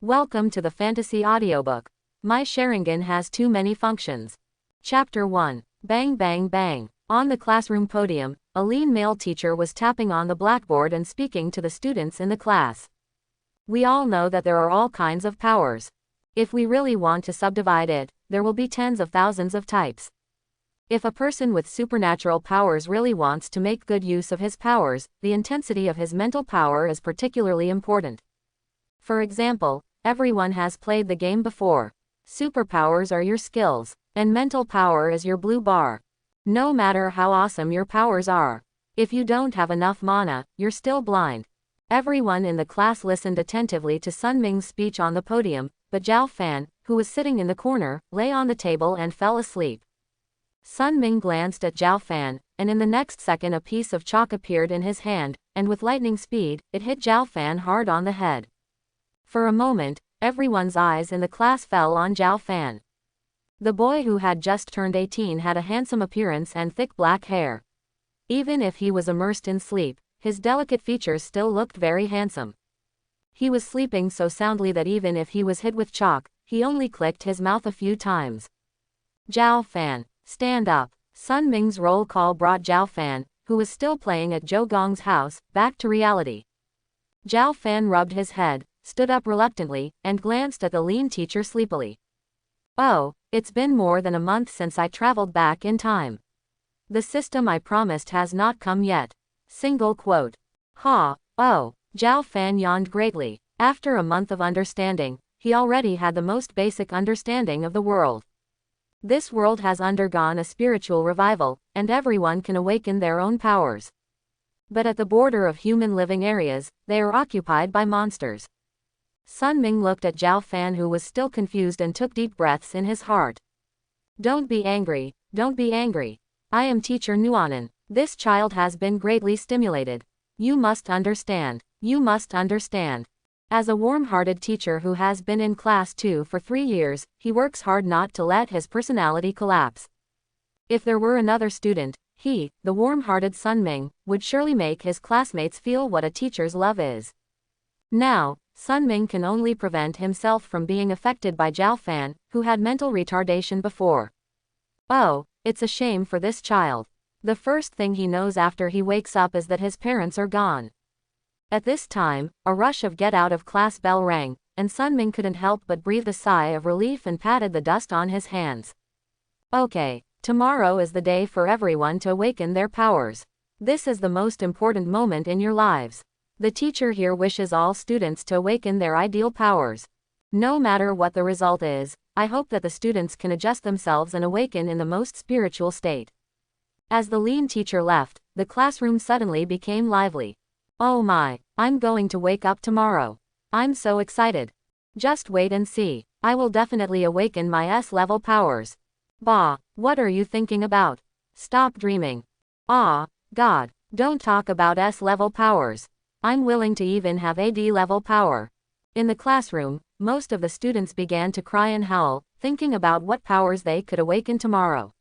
Welcome to the fantasy audiobook. My Sharingan has too many functions. Chapter 1. Bang Bang Bang. On the classroom podium, a lean male teacher was tapping on the blackboard and speaking to the students in the class. We all know that there are all kinds of powers. If we really want to subdivide it, there will be tens of thousands of types. If a person with supernatural powers really wants to make good use of his powers, the intensity of his mental power is particularly important. For example, everyone has played the game before. Superpowers are your skills, and mental power is your blue bar. No matter how awesome your powers are, if you don't have enough mana, you're still blind. Everyone in the class listened attentively to Sun Ming's speech on the podium, but Zhao Fan, who was sitting in the corner, lay on the table and fell asleep. Sun Ming glanced at Zhao Fan, and in the next second a piece of chalk appeared in his hand, and with lightning speed, it hit Zhao Fan hard on the head. For a moment, everyone's eyes in the class fell on Zhao Fan. The boy who had just turned 18 had a handsome appearance and thick black hair. Even if he was immersed in sleep, his delicate features still looked very handsome. He was sleeping so soundly that even if he was hit with chalk, he only clicked his mouth a few times. Zhao Fan, stand up. Sun Ming's roll call brought Zhao Fan, who was still playing at Zhou Gong's house, back to reality. Zhao Fan rubbed his head, stood up reluctantly, and glanced at the lean teacher sleepily. Oh, it's been more than a month since I traveled back in time. The system I promised has not come yet. Single quote. Ha, oh, Zhao Fan yawned greatly. After a month of understanding, he already had the most basic understanding of the world. This world has undergone a spiritual revival, and everyone can awaken their own powers. But at the border of human living areas, they are occupied by monsters. Sun Ming looked at Zhao Fan, who was still confused, and took deep breaths in his heart. Don't be angry, don't be angry. I am Teacher Nuanan. This child has been greatly stimulated. You must understand. You must understand. As a warm-hearted teacher who has been in class 2 for 3 years, he works hard not to let his personality collapse. If there were another student, he, the warm-hearted Sun Ming, would surely make his classmates feel what a teacher's love is. Now, Sun Ming can only prevent himself from being affected by Zhao Fan, who had mental retardation before. Oh, it's a shame for this child. The first thing he knows after he wakes up is that his parents are gone. At this time, a rush of get-out-of-class bell rang, and Sun Ming couldn't help but breathe a sigh of relief and patted the dust on his hands. Okay, tomorrow is the day for everyone to awaken their powers. This is the most important moment in your lives. The teacher here wishes all students to awaken their ideal powers. No matter what the result is, I hope that the students can adjust themselves and awaken in the most spiritual state. As the lean teacher left, the classroom suddenly became lively. Oh my, I'm going to wake up tomorrow. I'm so excited. Just wait and see. I will definitely awaken my S-level powers. Bah, what are you thinking about? Stop dreaming. Ah, God, don't talk about S-level powers. I'm willing to even have AD-level power. In the classroom, most of the students began to cry and howl, thinking about what powers they could awaken tomorrow.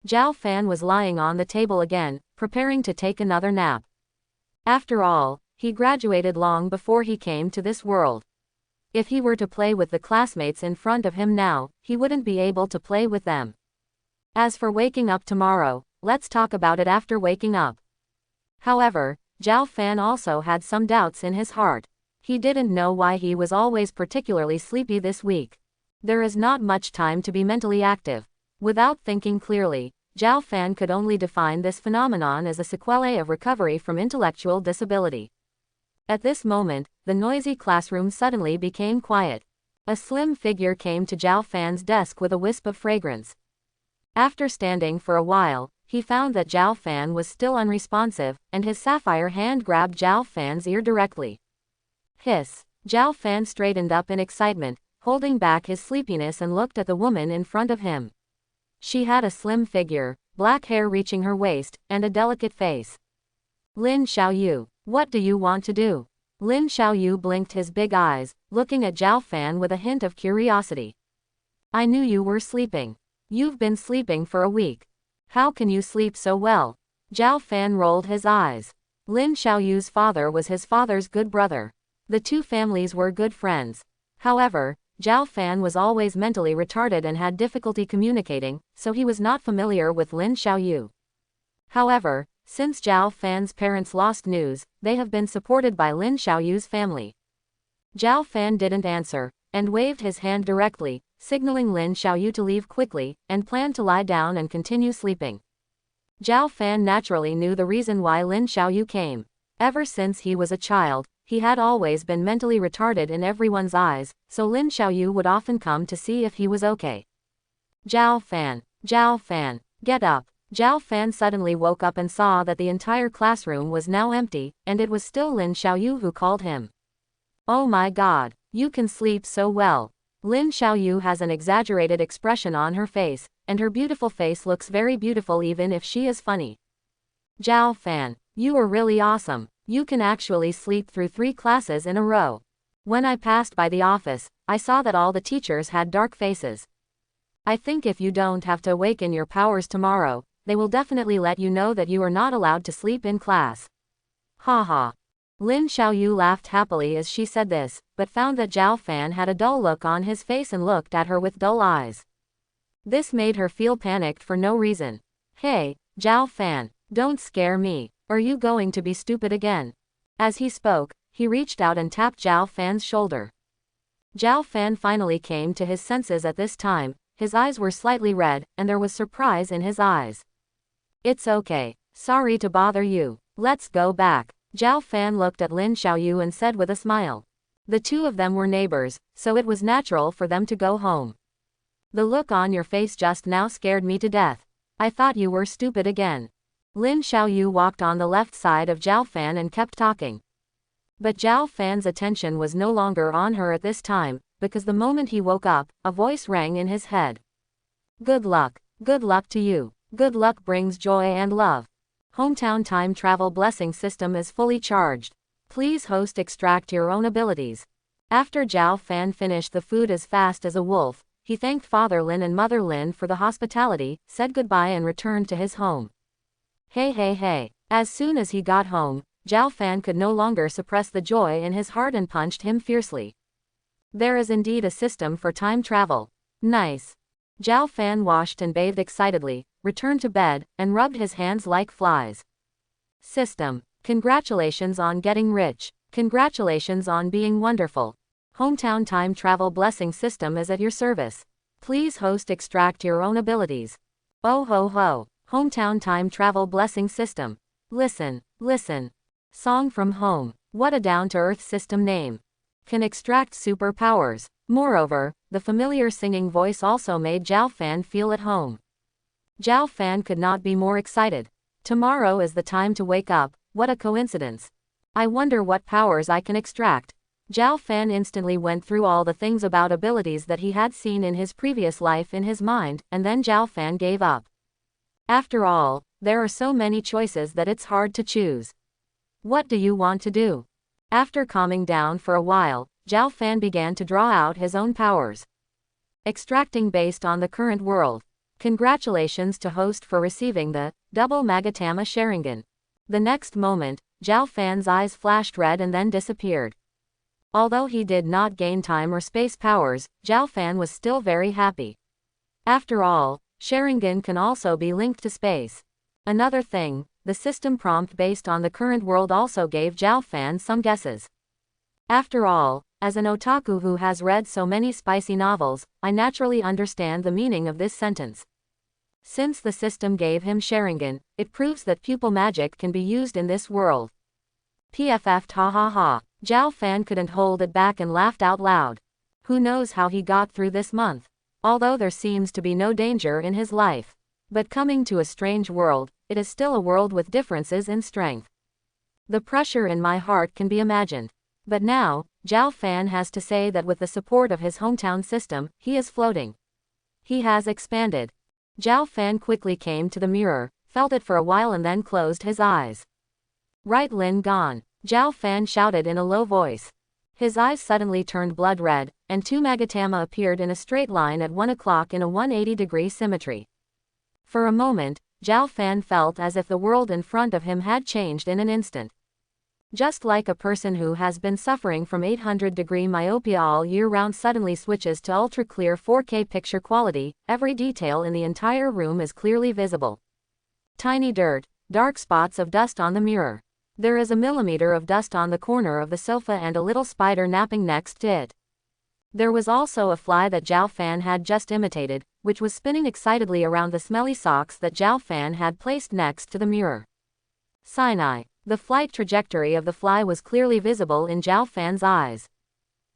Zhao Fan was lying on the table again, preparing to take another nap. After all, he graduated long before he came to this world. If he were to play with the classmates in front of him now, he wouldn't be able to play with them. As for waking up tomorrow, let's talk about it after waking up. However, Zhao Fan also had some doubts in his heart. He didn't know why he was always particularly sleepy this week. There is not much time to be mentally active. Without thinking clearly, Zhao Fan could only define this phenomenon as a sequelae of recovery from intellectual disability. At this moment, the noisy classroom suddenly became quiet. A slim figure came to Zhao Fan's desk with a wisp of fragrance. After standing for a while, he found that Zhao Fan was still unresponsive, and his sapphire hand grabbed Zhao Fan's ear directly. Hiss! Zhao Fan straightened up in excitement, holding back his sleepiness, and looked at the woman in front of him. She had a slim figure, black hair reaching her waist, and a delicate face. Lin Xiaoyu, what do you want to do? Lin Xiaoyu blinked his big eyes, looking at Zhao Fan with a hint of curiosity. I knew you were sleeping. You've been sleeping for a week. How can you sleep so well? Zhao Fan rolled his eyes. Lin Xiaoyu's father was his father's good brother. The two families were good friends. However, Zhao Fan was always mentally retarded and had difficulty communicating, so he was not familiar with Lin Xiaoyu. However, since Zhao Fan's parents lost news, they have been supported by Lin Xiaoyu's family. Zhao Fan didn't answer, and waved his hand directly, signaling Lin Xiaoyu to leave quickly, and planned to lie down and continue sleeping. Zhao Fan naturally knew the reason why Lin Xiaoyu came. Ever since he was a child, he had always been mentally retarded in everyone's eyes, so Lin Xiaoyu would often come to see if he was okay. Zhao Fan, get up. Zhao Fan suddenly woke up and saw that the entire classroom was now empty, and it was still Lin Xiaoyu who called him. Oh my god, you can sleep so well. Lin Xiaoyu has an exaggerated expression on her face, and her beautiful face looks very beautiful even if she is funny. Zhao Fan, you are really awesome. You can actually sleep through 3 classes in a row. When I passed by the office, I saw that all the teachers had dark faces. I think if you don't have to awaken your powers tomorrow, they will definitely let you know that you are not allowed to sleep in class. Haha. Lin Xiaoyu laughed happily as she said this, but found that Zhao Fan had a dull look on his face and looked at her with dull eyes. This made her feel panicked for no reason. Hey, Zhao Fan, don't scare me. Are you going to be stupid again? As he spoke, he reached out and tapped Zhao Fan's shoulder. Zhao Fan finally came to his senses at this time. His eyes were slightly red, and there was surprise in his eyes. It's okay. Sorry to bother you. Let's go back. Zhao Fan looked at Lin Xiaoyu and said with a smile. The two of them were neighbors, so it was natural for them to go home. The look on your face just now scared me to death. I thought you were stupid again. Lin Xiaoyu walked on the left side of Zhao Fan and kept talking. But Zhao Fan's attention was no longer on her at this time, because the moment he woke up, a voice rang in his head. Good luck to you. Good luck brings joy and love. Hometown time travel blessing system is fully charged. Please host extract your own abilities. After Zhao Fan finished the food as fast as a wolf, he thanked Father Lin and Mother Lin for the hospitality, said goodbye and returned to his home. Hey. As soon as he got home, Zhao Fan could no longer suppress the joy in his heart and punched him fiercely. There is indeed a system for time travel. Nice. Zhao Fan washed and bathed excitedly, returned to bed, and rubbed his hands like flies. System. Congratulations on getting rich. Congratulations on being wonderful. Hometown time travel blessing system is at your service. Please host extract your own abilities. Oh ho ho. Hometown time travel blessing system. Listen. Song from home. What a down-to-earth system name. Can extract superpowers. Moreover, the familiar singing voice also made Zhao Fan feel at home. Zhao Fan could not be more excited. Tomorrow is the time to wake up. What a coincidence. I wonder what powers I can extract. Zhao Fan instantly went through all the things about abilities that he had seen in his previous life in his mind, and then Zhao Fan gave up. After all, there are so many choices that it's hard to choose. What do you want to do? After calming down for a while, Zhao Fan began to draw out his own powers. Extracting based on the current world. Congratulations to host for receiving the double Magatama Sharingan. The next moment, Zhao Fan's eyes flashed red and then disappeared. Although he did not gain time or space powers, Zhao Fan was still very happy. After all, Sharingan can also be linked to space. Another thing, the system prompt based on the current world also gave Zhao Fan some guesses. After all, as an otaku who has read so many spicy novels, I naturally understand the meaning of this sentence. Since the system gave him Sharingan, it proves that pupil magic can be used in this world. PFF ha ha ha. Zhao Fan couldn't hold it back and laughed out loud. Who knows how he got through this month? Although there seems to be no danger in his life. But coming to a strange world, it is still a world with differences in strength. The pressure in my heart can be imagined. But now, Zhao Fan has to say that with the support of his hometown system, he is floating. He has expanded. Zhao Fan quickly came to the mirror, felt it for a while and then closed his eyes. Right Lin gone. Zhao Fan shouted in a low voice. His eyes suddenly turned blood red, and 2 Magatama appeared in a straight line at 1 o'clock in a 180-degree symmetry. For a moment, Zhao Fan felt as if the world in front of him had changed in an instant. Just like a person who has been suffering from 800-degree myopia all year round suddenly switches to ultra-clear 4K picture quality, every detail in the entire room is clearly visible. Tiny dirt, dark spots of dust on the mirror. There is a millimeter of dust on the corner of the sofa and a little spider napping next to it. There was also a fly that Zhao Fan had just imitated, which was spinning excitedly around the smelly socks that Zhao Fan had placed next to the mirror. Sinai. The flight trajectory of the fly was clearly visible in Zhao Fan's eyes.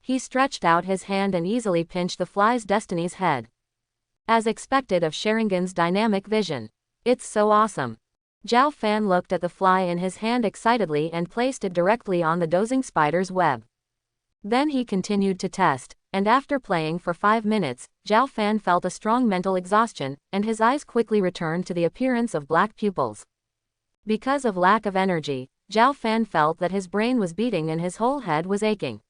He stretched out his hand and easily pinched the fly's destiny's head. As expected of Sharingan's dynamic vision. It's so awesome. Zhao Fan looked at the fly in his hand excitedly and placed it directly on the dozing spider's web. Then he continued to test, and after playing for 5 minutes, Zhao Fan felt a strong mental exhaustion, and his eyes quickly returned to the appearance of black pupils. Because of lack of energy, Zhao Fan felt that his brain was beating and his whole head was aching.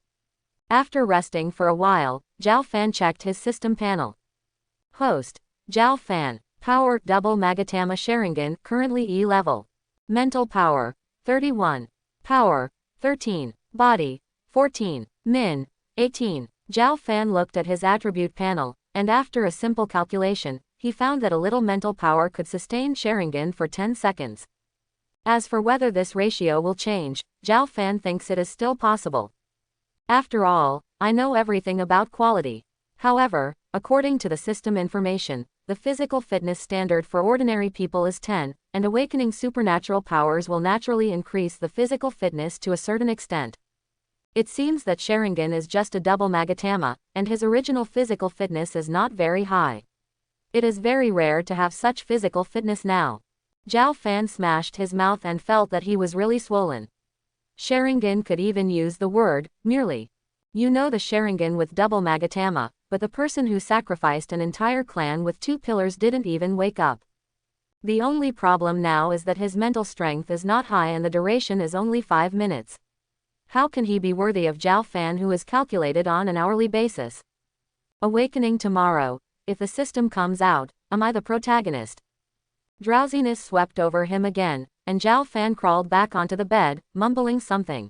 After resting for a while, Zhao Fan checked his system panel. Host: Zhao Fan. Power: Double Magatama Sharingan, currently E level. Mental power: 31. Power: 13. Body: 14. Min: 18. Zhao Fan looked at his attribute panel, and after a simple calculation, he found that a little mental power could sustain Sharingan for 10 seconds. As for whether this ratio will change, Zhao Fan thinks it is still possible. After all, I know everything about quality. However, according to the system information, the physical fitness standard for ordinary people is 10, and awakening supernatural powers will naturally increase the physical fitness to a certain extent. It seems that Sharingan is just a double Magatama, and his original physical fitness is not very high. It is very rare to have such physical fitness now. Zhao Fan smashed his mouth and felt that he was really swollen. Sharingan could even use the word, merely. You know the Sharingan with double Magatama, but the person who sacrificed an entire clan with 2 pillars didn't even wake up. The only problem now is that his mental strength is not high and the duration is only 5 minutes. How can he be worthy of Zhao Fan, who is calculated on an hourly basis? Awakening tomorrow. If the system comes out, am I the protagonist? Drowsiness swept over him again, and Zhao Fan crawled back onto the bed, mumbling something.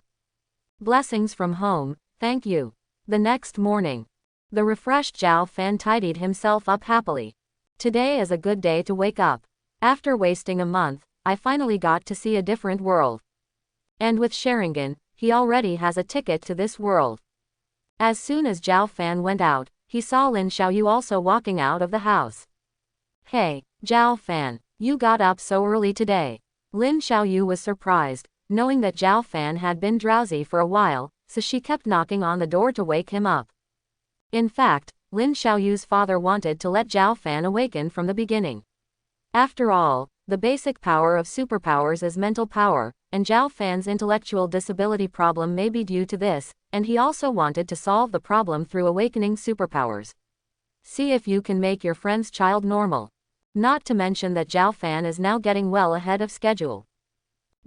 Blessings from home, thank you. The next morning. The refreshed Zhao Fan tidied himself up happily. Today is a good day to wake up. After wasting a month, I finally got to see a different world. And with Sharingan, he already has a ticket to this world. As soon as Zhao Fan went out, he saw Lin Xiaoyu also walking out of the house. Hey, Zhao Fan. You got up so early today. Lin Xiaoyu was surprised, knowing that Zhao Fan had been drowsy for a while, so she kept knocking on the door to wake him up. In fact, Lin Xiaoyu's father wanted to let Zhao Fan awaken from the beginning. After all, the basic power of superpowers is mental power, and Zhao Fan's intellectual disability problem may be due to this, and he also wanted to solve the problem through awakening superpowers. See if you can make your friend's child normal. Not to mention that Zhao Fan is now getting well ahead of schedule.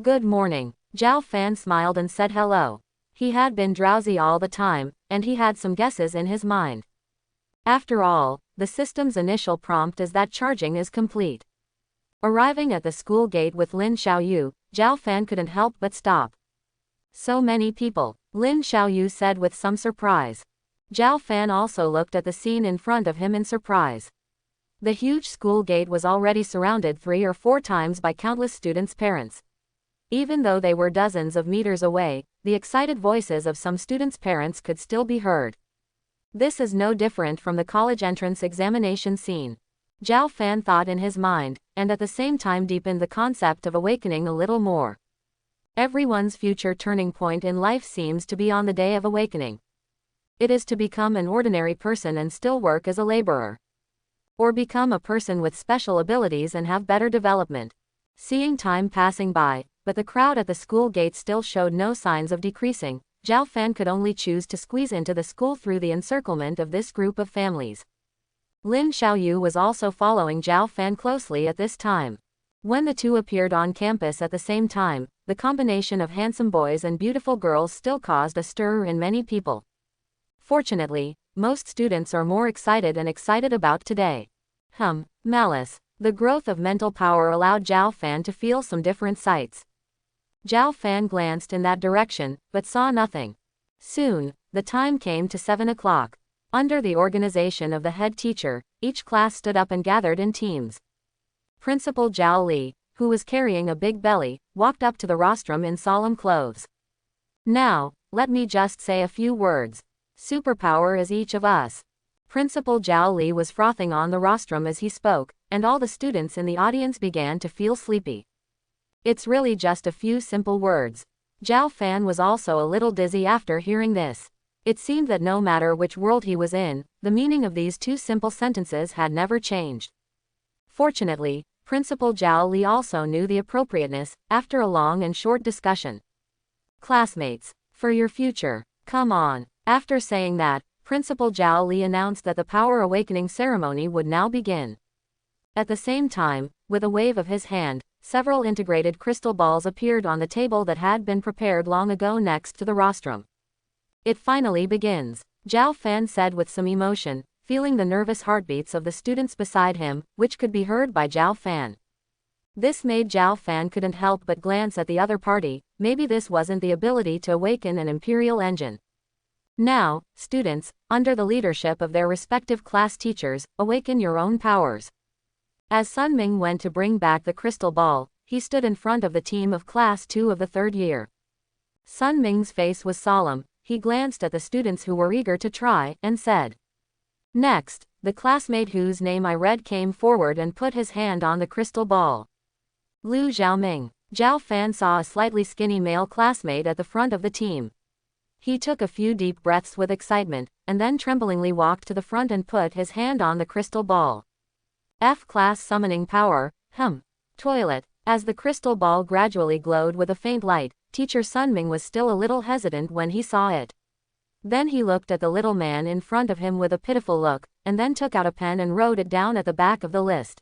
Good morning. Zhao Fan smiled and said hello. He had been drowsy all the time, and he had some guesses in his mind. After all, the system's initial prompt is that charging is complete. Arriving at the school gate with Lin Xiaoyu, Zhao Fan couldn't help but stop. So many people, Lin Xiaoyu said with some surprise. Zhao Fan also looked at the scene in front of him in surprise. The huge school gate was already surrounded 3 or 4 times by countless students' parents. Even though they were dozens of meters away, the excited voices of some students' parents could still be heard. This is no different from the college entrance examination scene. Zhao Fan thought in his mind, and at the same time deepened the concept of awakening a little more. Everyone's future turning point in life seems to be on the day of awakening. It is to become an ordinary person and still work as a laborer. Or become a person with special abilities and have better development. Seeing time passing by, but the crowd at the school gate still showed no signs of decreasing, Zhao Fan could only choose to squeeze into the school through the encirclement of this group of families. Lin Xiaoyu was also following Zhao Fan closely at this time. When the two appeared on campus at the same time, the combination of handsome boys and beautiful girls still caused a stir in many people. Fortunately, most students are more excited about today. Malice. The growth of mental power allowed Zhao Fan to feel some different sights. Zhao Fan glanced in that direction, but saw nothing. Soon, the time came to 7 o'clock. Under the organization of the head teacher, each class stood up and gathered in teams. Principal Zhao Li, who was carrying a big belly, walked up to the rostrum in solemn clothes. Now, let me just say a few words. Superpower is each of us. Principal Zhao Li was frothing on the rostrum as he spoke, and all the students in the audience began to feel sleepy. It's really just a few simple words. Zhao Fan was also a little dizzy after hearing this. It seemed that no matter which world he was in, the meaning of these two simple sentences had never changed. Fortunately, Principal Zhao Li also knew the appropriateness, after a long and short discussion. Classmates, for your future, come on. After saying that, Principal Zhao Li announced that the Power Awakening ceremony would now begin. At the same time, with a wave of his hand, several integrated crystal balls appeared on the table that had been prepared long ago next to the rostrum. It finally begins, Zhao Fan said with some emotion, feeling the nervous heartbeats of the students beside him, which could be heard by Zhao Fan. This made Zhao Fan couldn't help but glance at the other party. Maybe this wasn't the ability to awaken an imperial engine. Now, students, under the leadership of their respective class teachers, awaken your own powers. As Sun Ming went to bring back the crystal ball, he stood in front of the team of Class 2 of the third year. Sun Ming's face was solemn. He glanced at the students who were eager to try, and said. Next, the classmate whose name I read came forward and put his hand on the crystal ball. Lu Xiaoming. Zhao Fan saw a slightly skinny male classmate at the front of the team. He took a few deep breaths with excitement, and then tremblingly walked to the front and put his hand on the crystal ball. F-class summoning power, Toilet. As the crystal ball gradually glowed with a faint light, Teacher Sun Ming was still a little hesitant when he saw it. Then he looked at the little man in front of him with a pitiful look, and then took out a pen and wrote it down at the back of the list.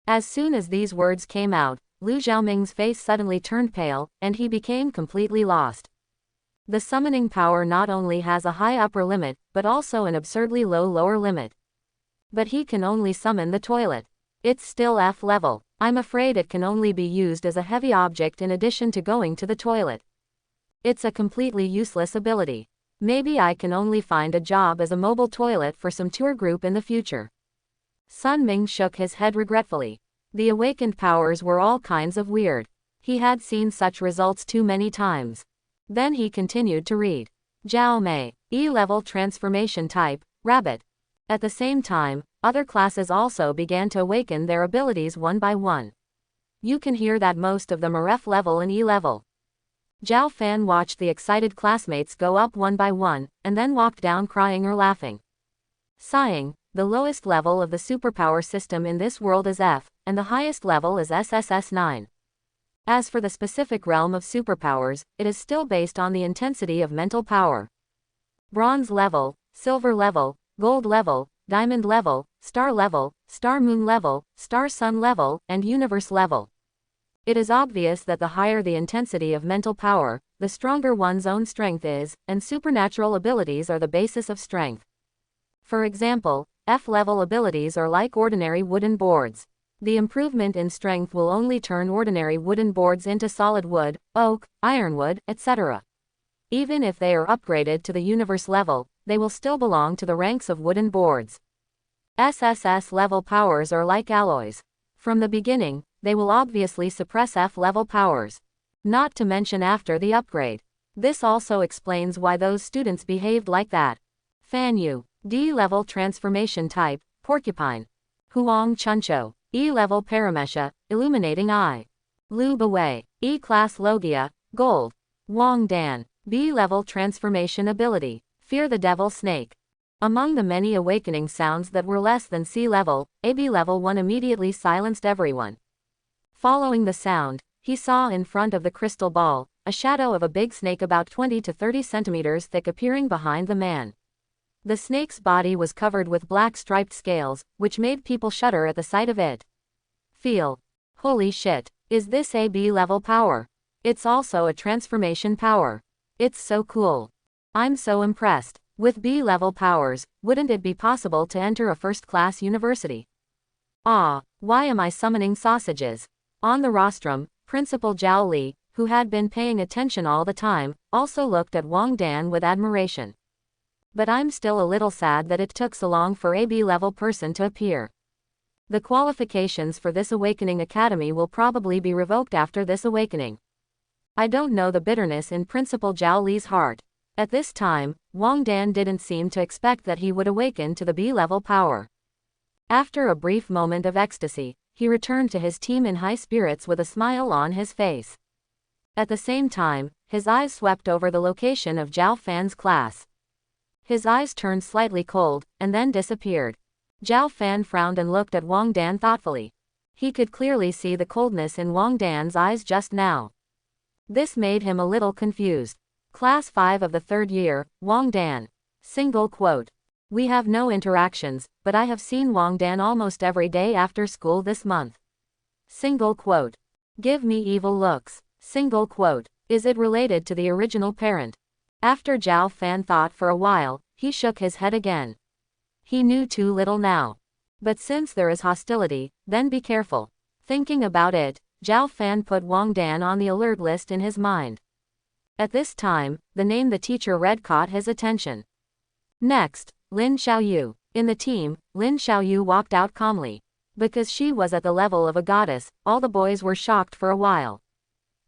As soon as these words came out, Lu Xiaoming's face suddenly turned pale, and he became completely lost. The summoning power not only has a high upper limit, but also an absurdly low lower limit. But he can only summon the toilet. It's still F level. I'm afraid it can only be used as a heavy object in addition to going to the toilet. It's a completely useless ability. Maybe I can only find a job as a mobile toilet for some tour group in the future. Sun Ming shook his head regretfully. The awakened powers were all kinds of weird. He had seen such results too many times. Then he continued to read. Zhao Mei, E-level transformation type, rabbit. At the same time, other classes also began to awaken their abilities one by one. You can hear that most of them are F level and E level. Zhao Fan watched the excited classmates go up one by one, and then walked down crying or laughing. Sighing, the lowest level of the superpower system in this world is F, and the highest level is SSS9. As for the specific realm of superpowers, it is still based on the intensity of mental power. Bronze level, silver level, gold level, diamond level, star moon level, star sun level, and universe level. It is obvious that the higher the intensity of mental power, the stronger one's own strength is, and supernatural abilities are the basis of strength. For example, F-level abilities are like ordinary wooden boards. The improvement in strength will only turn ordinary wooden boards into solid wood, oak, ironwood, etc. Even if they are upgraded to the universe level, they will still belong to the ranks of wooden boards. SSS level powers are like alloys. From the beginning, they will obviously suppress F level powers. Not to mention after the upgrade. This also explains why those students behaved like that. Fan Yu, D level transformation type, porcupine. Huang Chuncho, E level paramesha, illuminating eye. Lu Bewei, E class logia, gold. Wong Dan, B level transformation ability, fear the devil snake. Among the many awakening sounds that were less than C level, AB level 1 immediately silenced everyone. Following the sound, he saw in front of the crystal ball, a shadow of a big snake about 20 to 30 centimeters thick appearing behind the man. The snake's body was covered with black striped scales, which made people shudder at the sight of it. Feel. Holy shit, is this a B-level power? It's also a transformation power. It's so cool. I'm so impressed. With B-level powers, wouldn't it be possible to enter a first-class university? Ah, why am I summoning sausages? On the rostrum, Principal Zhao Li, who had been paying attention all the time, also looked at Wong Dan with admiration. But I'm still a little sad that it took so long for a B-level person to appear. The qualifications for this awakening academy will probably be revoked after this awakening. I don't know the bitterness in Principal Zhao Li's heart. At this time, Wong Dan didn't seem to expect that he would awaken to the B-level power. After a brief moment of ecstasy, he returned to his team in high spirits with a smile on his face. At the same time, his eyes swept over the location of Zhao Fan's class. His eyes turned slightly cold, and then disappeared. Zhao Fan frowned and looked at Wong Dan thoughtfully. He could clearly see the coldness in Wong Dan's eyes just now. This made him a little confused. Class 5 of the 3rd year, Wong Dan. Single quote. We have no interactions, but I have seen Wong Dan almost every day after school this month. Single quote. Give me evil looks. Single quote. Is it related to the original parent? After Zhao Fan thought for a while, he shook his head again. He knew too little now. But since there is hostility, then be careful. Thinking about it, Zhao Fan put Wong Dan on the alert list in his mind. At this time, the name the teacher read caught his attention. Next, Lin Xiaoyu. In the team, Lin Xiaoyu walked out calmly. Because she was at the level of a goddess, all the boys were shocked for a while.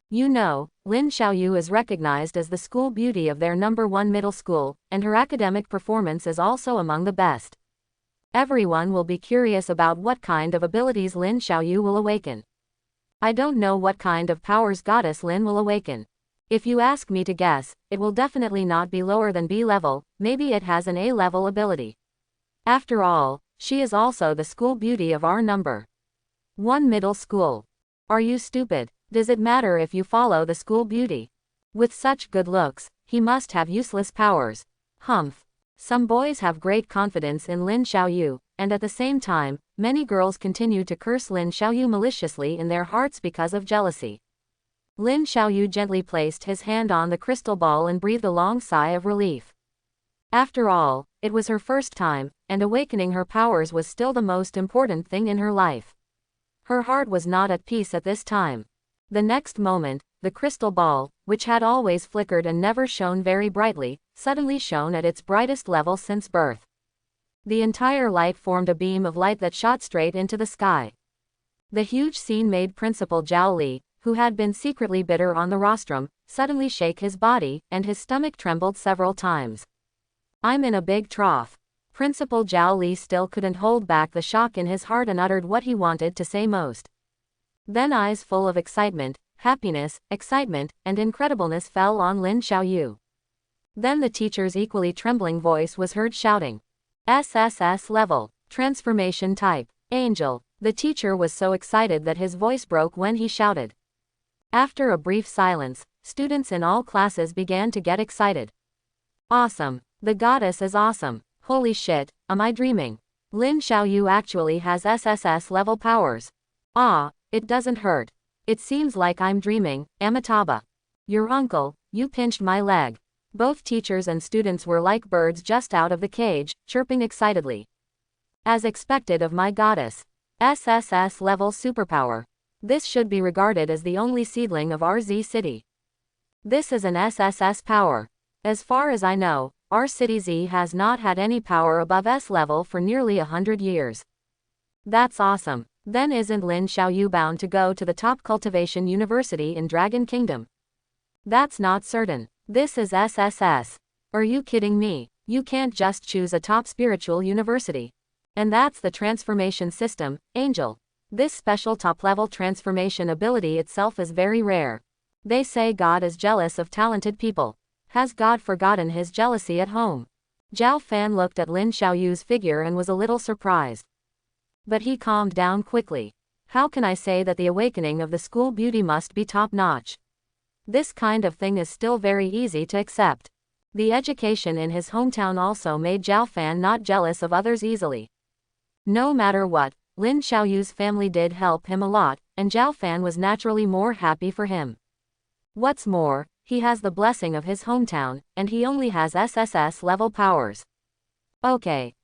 You know, Lin Xiaoyu is recognized as the school beauty of their #1 middle school, and her academic performance is also among the best. Everyone will be curious about what kind of abilities Lin Xiaoyu will awaken. I don't know what kind of powers Goddess Lin will awaken. If you ask me to guess, it will definitely not be lower than B level, maybe it has an A level ability. After all, she is also the school beauty of our #1 middle school. Are you stupid? Does it matter if you follow the school beauty? With such good looks, he must have useless powers. Humph. Some boys have great confidence in Lin Xiaoyu, and at the same time, many girls continue to curse Lin Xiaoyu maliciously in their hearts because of jealousy. Lin Xiaoyu gently placed his hand on the crystal ball and breathed a long sigh of relief. After all, it was her first time, and awakening her powers was still the most important thing in her life. Her heart was not at peace at this time. The next moment, the crystal ball, which had always flickered and never shone very brightly, suddenly shone at its brightest level since birth. The entire light formed a beam of light that shot straight into the sky. The huge scene made Principal Zhao Li, who had been secretly bitter on the rostrum, suddenly shake his body, and his stomach trembled several times. I'm in a big trough. Principal Zhao Li still couldn't hold back the shock in his heart and uttered what he wanted to say most. Then eyes full of excitement, happiness, excitement, and incredibleness fell on Lin Xiaoyu. Then the teacher's equally trembling voice was heard shouting. SSS level, transformation type, angel. The teacher was so excited that his voice broke when he shouted. After a brief silence, students in all classes began to get excited. Awesome. The goddess is awesome. Holy shit, am I dreaming? Lin Xiaoyu actually has SSS level powers. Ah, it doesn't hurt. It seems like I'm dreaming, Amitabha. Your uncle, you pinched my leg. Both teachers and students were like birds just out of the cage, chirping excitedly. As expected of my goddess. SSS level superpower. This should be regarded as the only seedling of our Z city. This is an SSS power. As far as I know, our city Z has not had any power above S level for nearly 100 years. That's awesome. Then isn't Lin Xiaoyu bound to go to the top cultivation university in Dragon Kingdom? That's not certain. This is SSS. Are you kidding me? You can't just choose a top spiritual university. And that's the transformation system, Angel. This special top-level transformation ability itself is very rare. They say God is jealous of talented people. Has God forgotten his jealousy at home? Zhao Fan looked at Lin Xiaoyu's figure and was a little surprised. But he calmed down quickly. How can I say that the awakening of the school beauty must be top-notch? This kind of thing is still very easy to accept. The education in his hometown also made Zhao Fan not jealous of others easily. No matter what, Lin Xiaoyu's family did help him a lot, and Zhao Fan was naturally more happy for him. What's more, he has the blessing of his hometown, and he only has SSS level powers. Okay.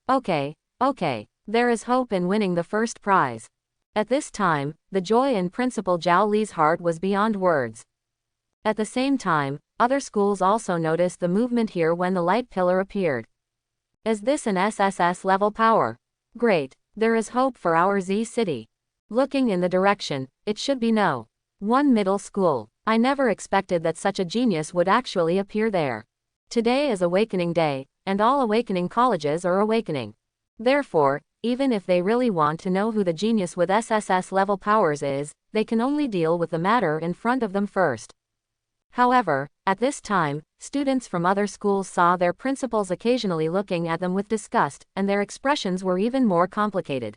There is hope in winning the first prize. At this time, the joy in Principal Zhao Li's heart was beyond words. At the same time, other schools also noticed the movement here when the light pillar appeared. Is this an SSS level power? Great, there is hope for our Z city. Looking in the direction, it should be no. One middle school. I never expected that such a genius would actually appear there. Today is Awakening Day, and all awakening colleges are awakening. Therefore, even if they really want to know who the genius with SSS level powers is, they can only deal with the matter in front of them first. However, at this time, students from other schools saw their principals occasionally looking at them with disgust, and their expressions were even more complicated.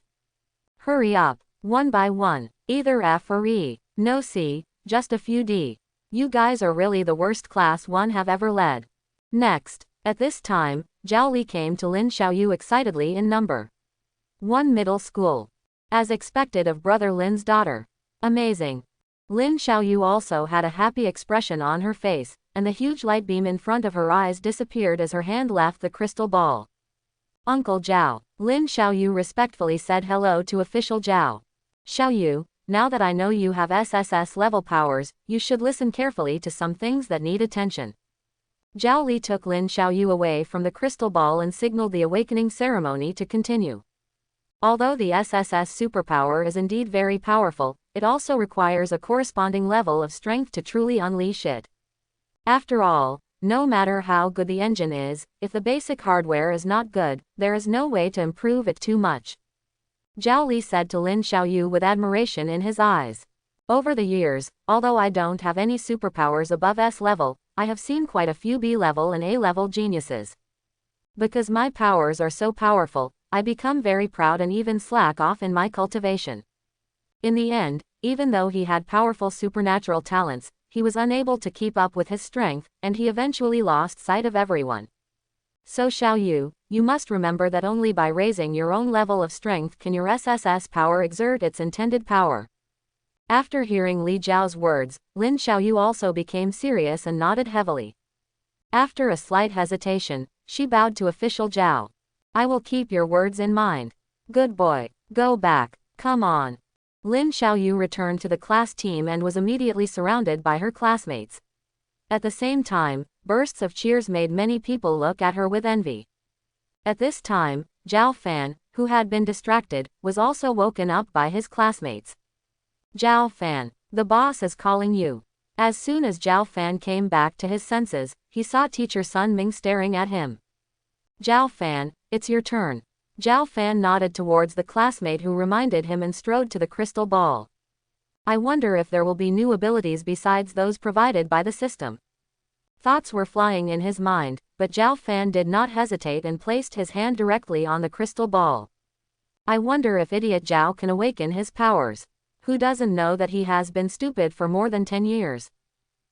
Hurry up, one by one, either F or E, no C, just a few D. You guys are really the worst class one have ever led. Next, at this time, Zhao Li came to Lin Xiaoyu excitedly in number 1 middle school. As expected of brother Lin's daughter. Amazing. Lin Xiaoyu also had a happy expression on her face, and the huge light beam in front of her eyes disappeared as her hand left the crystal ball. Uncle Zhao. Lin Xiaoyu respectfully said hello to official Zhao. Xiaoyu, now that I know you have SSS level powers, you should listen carefully to some things that need attention. Zhao Li took Lin Xiaoyu away from the crystal ball and signaled the awakening ceremony to continue. Although the SSS superpower is indeed very powerful, it also requires a corresponding level of strength to truly unleash it. After all, no matter how good the engine is, if the basic hardware is not good, there is no way to improve it too much. Zhao Li said to Lin Xiaoyu with admiration in his eyes. Over the years, although I don't have any superpowers above S level, I have seen quite a few B level and A level geniuses. Because my powers are so powerful, I become very proud and even slack off in my cultivation. In the end, even though he had powerful supernatural talents, he was unable to keep up with his strength, and he eventually lost sight of everyone. So Xiaoyu, you must remember that only by raising your own level of strength can your SSS power exert its intended power. After hearing Li Zhao's words, Lin Xiaoyu also became serious and nodded heavily. After a slight hesitation, she bowed to official Zhao. I will keep your words in mind. Good boy. Go back. Come on. Lin Xiaoyu returned to the class team and was immediately surrounded by her classmates. At the same time, bursts of cheers made many people look at her with envy. At this time, Zhao Fan, who had been distracted, was also woken up by his classmates. Zhao Fan, the boss is calling you. As soon as Zhao Fan came back to his senses, he saw teacher Sun Ming staring at him. Zhao Fan, it's your turn. Zhao Fan nodded towards the classmate who reminded him and strode to the crystal ball. I wonder if there will be new abilities besides those provided by the system. Thoughts were flying in his mind, but Zhao Fan did not hesitate and placed his hand directly on the crystal ball. I wonder if idiot Zhao can awaken his powers. Who doesn't know that he has been stupid for more than 10 years?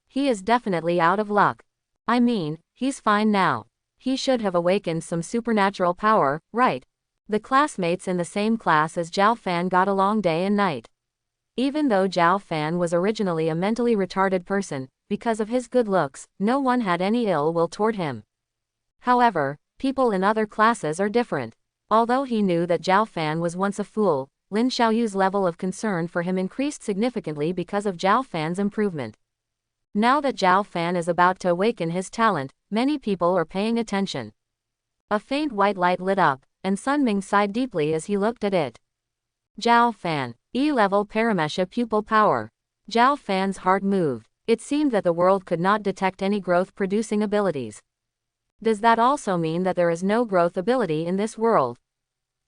He is definitely out of luck. I mean, he's fine now. He should have awakened some supernatural power, right? The classmates in the same class as Zhao Fan got along day and night. Even though Zhao Fan was originally a mentally retarded person, because of his good looks, no one had any ill will toward him. However, people in other classes are different. Although he knew that Zhao Fan was once a fool, Lin Xiaoyu's level of concern for him increased significantly because of Zhao Fan's improvement. Now that Zhao Fan is about to awaken his talent, many people are paying attention. A faint white light lit up, and Sun Ming sighed deeply as he looked at it. Zhao Fan, E-level Paramesha pupil power. Zhao Fan's heart moved. It seemed that the world could not detect any growth-producing abilities. Does that also mean that there is no growth ability in this world?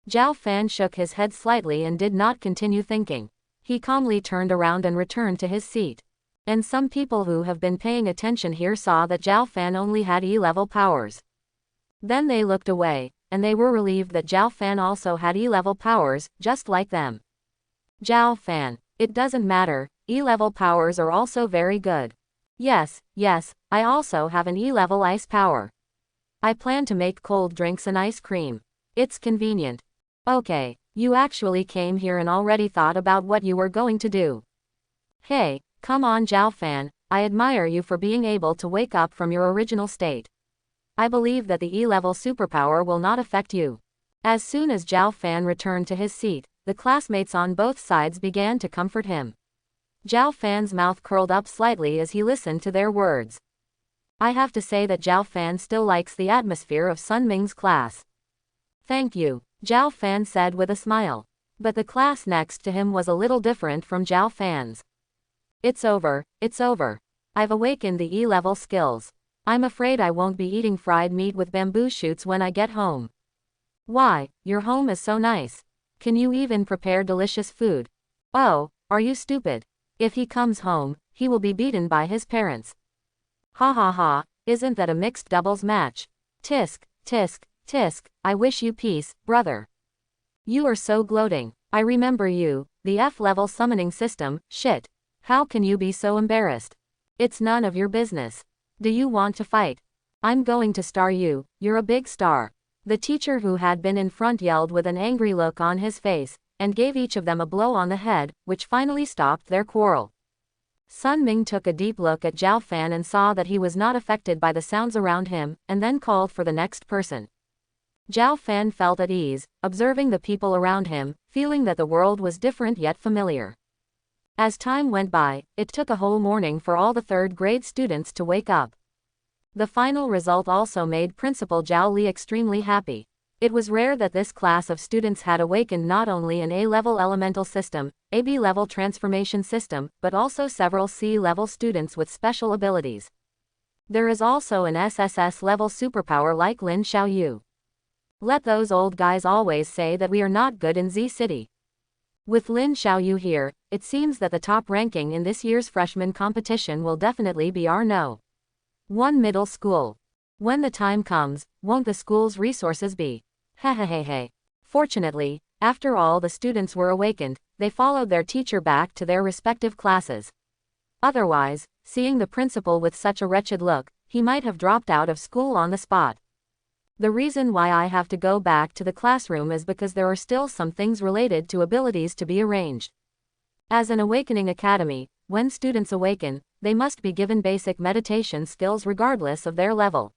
Zhao Fan shook his head slightly and did not continue thinking. He calmly turned around and returned to his seat. And some people who have been paying attention here saw that Zhao Fan only had E-level powers. Then they looked away, and they were relieved that Zhao Fan also had E-level powers, just like them. Zhao Fan, it doesn't matter, E-level powers are also very good. Yes, I also have an E-level ice power. I plan to make cold drinks and ice cream. It's convenient. Okay, you actually came here and already thought about what you were going to do. Hey, come on Zhao Fan, I admire you for being able to wake up from your original state. I believe that the E-level superpower will not affect you. As soon as Zhao Fan returned to his seat, the classmates on both sides began to comfort him. Zhao Fan's mouth curled up slightly as he listened to their words. I have to say that Zhao Fan still likes the atmosphere of Sun Ming's class. Thank you, Zhao Fan said with a smile. But the class next to him was a little different from Zhao Fan's. It's over, it's over. I've awakened the E-level skills. I'm afraid I won't be eating fried meat with bamboo shoots when I get home. Why, your home is so nice. Can you even prepare delicious food? Oh, are you stupid? If he comes home, he will be beaten by his parents. Ha ha ha, isn't that a mixed doubles match? Tisk, tisk, tisk, I wish you peace, brother. You are so gloating. I remember you, the F-level summoning system, shit. How can you be so embarrassed? It's none of your business. Do you want to fight? I'm going to star you, you're a big star. The teacher who had been in front yelled with an angry look on his face, and gave each of them a blow on the head, which finally stopped their quarrel. Sun Ming took a deep look at Zhao Fan and saw that he was not affected by the sounds around him, and then called for the next person. Zhao Fan felt at ease, observing the people around him, feeling that the world was different yet familiar. As time went by, it took a whole morning for all the third-grade students to wake up. The final result also made Principal Zhao Li extremely happy. It was rare that this class of students had awakened not only an A-level elemental system, a B-level transformation system, but also several C-level students with special abilities. There is also an SSS-level superpower like Lin Xiaoyu. Let those old guys always say that we are not good in Z City. With Lin Xiaoyu here, it seems that the top ranking in this year's freshman competition will definitely be our No. 1 middle school. When the time comes, won't the school's resources be? Hehehehe. Fortunately, after all the students were awakened, they followed their teacher back to their respective classes. Otherwise, seeing the principal with such a wretched look, he might have dropped out of school on the spot. The reason why I have to go back to the classroom is because there are still some things related to abilities to be arranged. As an awakening academy, when students awaken, they must be given basic meditation skills regardless of their level.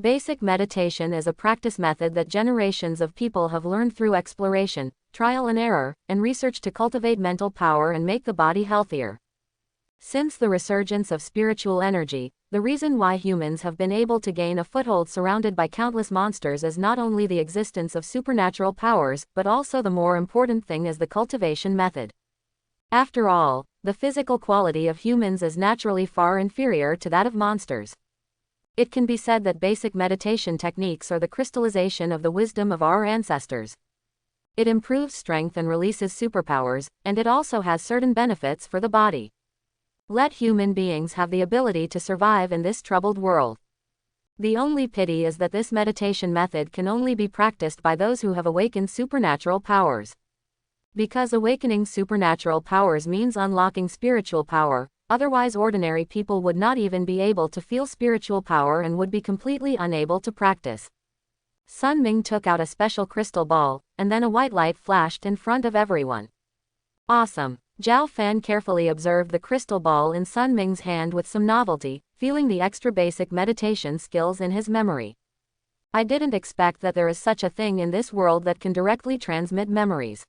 Basic meditation is a practice method that generations of people have learned through exploration, trial and error, and research to cultivate mental power and make the body healthier. Since the resurgence of spiritual energy, the reason why humans have been able to gain a foothold surrounded by countless monsters is not only the existence of supernatural powers, but also the more important thing is the cultivation method. After all, the physical quality of humans is naturally far inferior to that of monsters. It can be said that basic meditation techniques are the crystallization of the wisdom of our ancestors. It improves strength and releases superpowers, and it also has certain benefits for the body. Let human beings have the ability to survive in this troubled world. The only pity is that this meditation method can only be practiced by those who have awakened supernatural powers. Because awakening supernatural powers means unlocking spiritual power, otherwise ordinary people would not even be able to feel spiritual power and would be completely unable to practice. Sun Ming took out a special crystal ball, and then a white light flashed in front of everyone. Awesome. Zhao Fan carefully observed the crystal ball in Sun Ming's hand with some novelty, feeling the extra basic meditation skills in his memory. I didn't expect that there is such a thing in this world that can directly transmit memories.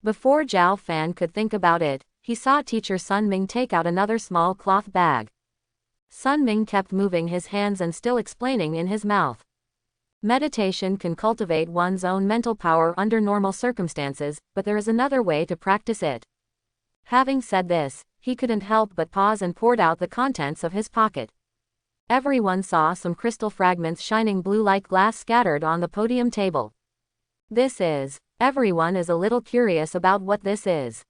Before Zhao Fan could think about it, he saw teacher Sun Ming take out another small cloth bag. Sun Ming kept moving his hands and still explaining in his mouth. Meditation can cultivate one's own mental power under normal circumstances, but there is another way to practice it. Having said this, he couldn't help but pause and poured out the contents of his pocket. Everyone saw some crystal fragments shining blue like glass scattered on the podium table. Everyone is a little curious about what this is.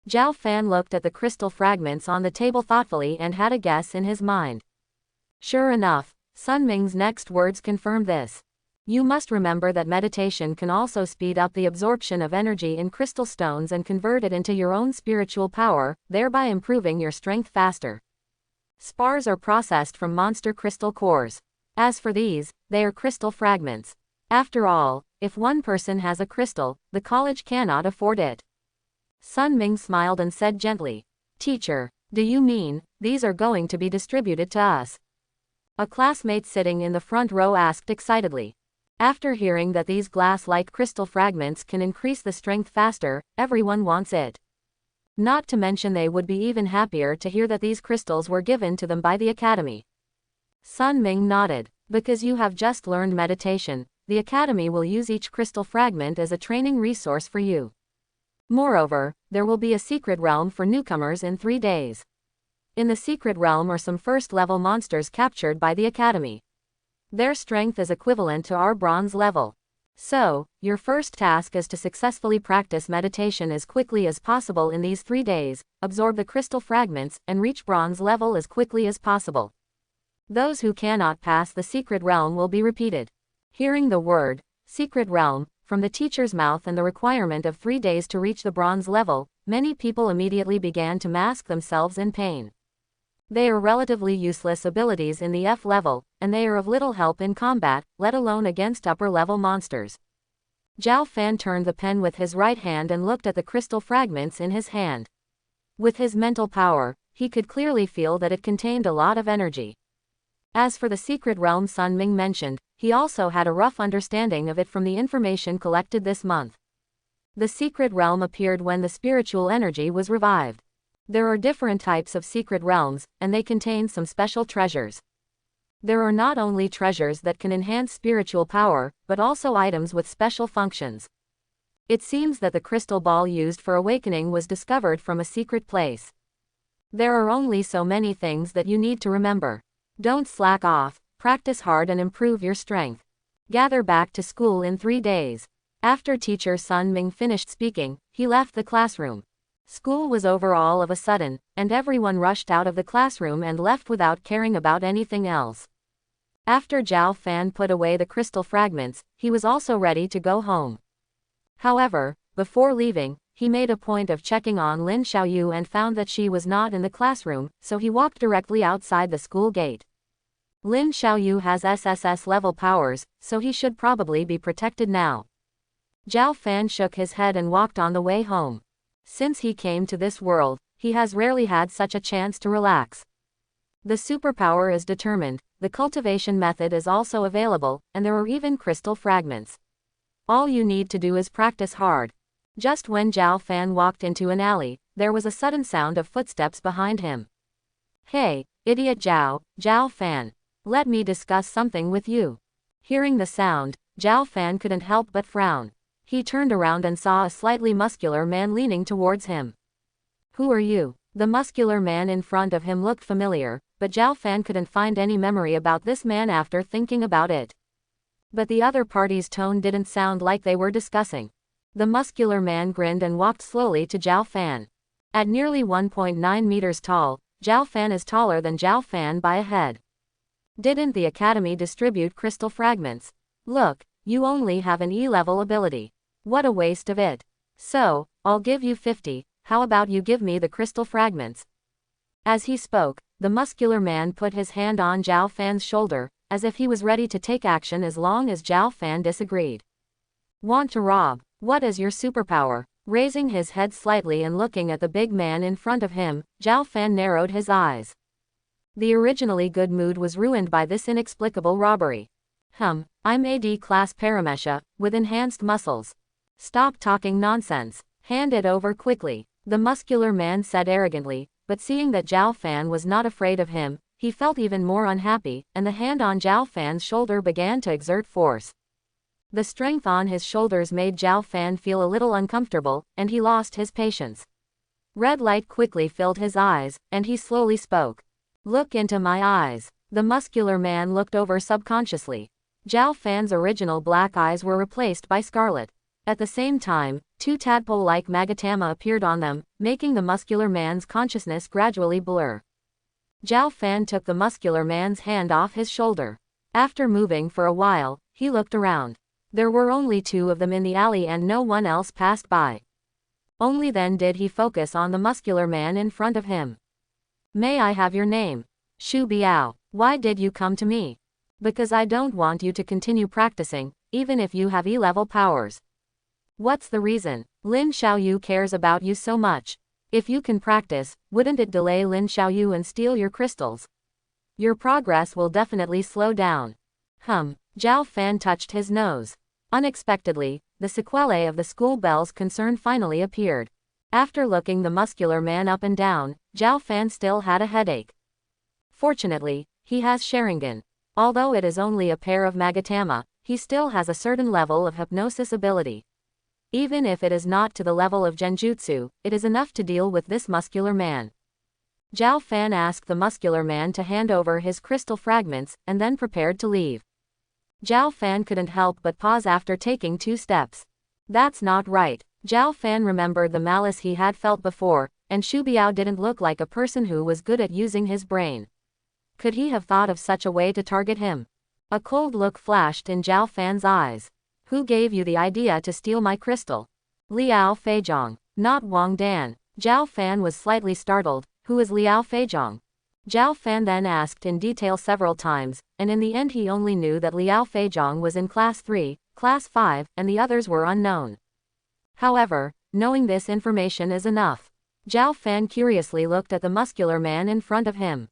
Zhao Fan looked at the crystal fragments on the table thoughtfully and had a guess in his mind. Sure enough, Sun Ming's next words confirmed this. You must remember that meditation can also speed up the absorption of energy in crystal stones and convert it into your own spiritual power, thereby improving your strength faster. Spars are processed from monster crystal cores. As for these, they are crystal fragments. After all, if one person has a crystal, the college cannot afford it. Sun Ming smiled and said gently, Teacher, do you mean, these are going to be distributed to us? A classmate sitting in the front row asked excitedly. After hearing that these glass-like crystal fragments can increase the strength faster, everyone wants it. Not to mention they would be even happier to hear that these crystals were given to them by the academy. Sun Ming nodded. Because you have just learned meditation, the academy will use each crystal fragment as a training resource for you. Moreover, there will be a secret realm for newcomers in 3 days. In the secret realm are some first-level monsters captured by the academy. Their strength is equivalent to our bronze level. So, your first task is to successfully practice meditation as quickly as possible in these 3 days, absorb the crystal fragments, and reach bronze level as quickly as possible. Those who cannot pass the secret realm will be repeated. Hearing the word, secret realm, from the teacher's mouth and the requirement of 3 days to reach the bronze level, many people immediately began to mask themselves in pain. They are relatively useless abilities in the F level, and they are of little help in combat, let alone against upper-level monsters. Zhao Fan turned the pen with his right hand and looked at the crystal fragments in his hand. With his mental power, he could clearly feel that it contained a lot of energy. As for the secret realm Sun Ming mentioned, he also had a rough understanding of it from the information collected this month. The secret realm appeared when the spiritual energy was revived. There are different types of secret realms, and they contain some special treasures. There are not only treasures that can enhance spiritual power, but also items with special functions. It seems that the crystal ball used for awakening was discovered from a secret place. There are only so many things that you need to remember. Don't slack off, practice hard and improve your strength. Gather back to school in 3 days. After teacher Sun Ming finished speaking, he left the classroom. School was over all of a sudden, and everyone rushed out of the classroom and left without caring about anything else. After Zhao Fan put away the crystal fragments, he was also ready to go home. However, before leaving, he made a point of checking on Lin Xiaoyu and found that she was not in the classroom, so he walked directly outside the school gate. Lin Xiaoyu has SSS level powers, so he should probably be protected now. Zhao Fan shook his head and walked on the way home. Since he came to this world, he has rarely had such a chance to relax. The superpower is determined, the cultivation method is also available, and there are even crystal fragments. All you need to do is practice hard. Just when Zhao Fan walked into an alley, there was a sudden sound of footsteps behind him. Hey, idiot Zhao Fan. Let me discuss something with you. Hearing the sound, Zhao Fan couldn't help but frown. He turned around and saw a slightly muscular man leaning towards him. Who are you? The muscular man in front of him looked familiar, but Zhao Fan couldn't find any memory about this man after thinking about it. But the other party's tone didn't sound like they were discussing. The muscular man grinned and walked slowly to Zhao Fan. At nearly 1.9 meters tall, Zhao Fan is taller than Zhao Fan by a head. Didn't the academy distribute crystal fragments? Look, you only have an E-level ability. What a waste of it. So, I'll give you 50, how about you give me the crystal fragments? As he spoke, the muscular man put his hand on Zhao Fan's shoulder, as if he was ready to take action as long as Zhao Fan disagreed. Want to rob? What is your superpower? Raising his head slightly and looking at the big man in front of him, Zhao Fan narrowed his eyes. The originally good mood was ruined by this inexplicable robbery. I'm AD class Paramesha, with enhanced muscles. Stop talking nonsense. Hand it over quickly, the muscular man said arrogantly, but seeing that Zhao Fan was not afraid of him, he felt even more unhappy, and the hand on Zhao Fan's shoulder began to exert force. The strength on his shoulders made Zhao Fan feel a little uncomfortable, and he lost his patience. Red light quickly filled his eyes, and he slowly spoke. Look into my eyes. The muscular man looked over subconsciously. Zhao Fan's original black eyes were replaced by scarlet. At the same time, 2 tadpole-like magatama appeared on them, making the muscular man's consciousness gradually blur. Zhao Fan took the muscular man's hand off his shoulder. After moving for a while, he looked around. There were only 2 of them in the alley and no one else passed by. Only then did he focus on the muscular man in front of him. May I have your name? Shu Biao. Why did you come to me? Because I don't want you to continue practicing, even if you have E-level powers. What's the reason? Lin Xiaoyu cares about you so much. If you can practice, wouldn't it delay Lin Xiaoyu and steal your crystals? Your progress will definitely slow down. Zhao Fan touched his nose. Unexpectedly, the sequelae of the school bell's concern finally appeared. After looking the muscular man up and down, Zhao Fan still had a headache. Fortunately, he has Sharingan. Although it is only a pair of Magatama, he still has a certain level of hypnosis ability. Even if it is not to the level of Genjutsu, it is enough to deal with this muscular man. Zhao Fan asked the muscular man to hand over his crystal fragments, and then prepared to leave. Zhao Fan couldn't help but pause after taking 2 steps. That's not right. Zhao Fan remembered the malice he had felt before, and Shu Biao didn't look like a person who was good at using his brain. Could he have thought of such a way to target him? A cold look flashed in Zhao Fan's eyes. Who gave you the idea to steal my crystal? Liao Feizhong, not Wong Dan. Zhao Fan was slightly startled. Who is Liao Feizhong? Zhao Fan then asked in detail several times, and in the end he only knew that Liao Feizhong was in Class 3, Class 5, and the others were unknown. However, knowing this information is enough. Zhao Fan curiously looked at the muscular man in front of him.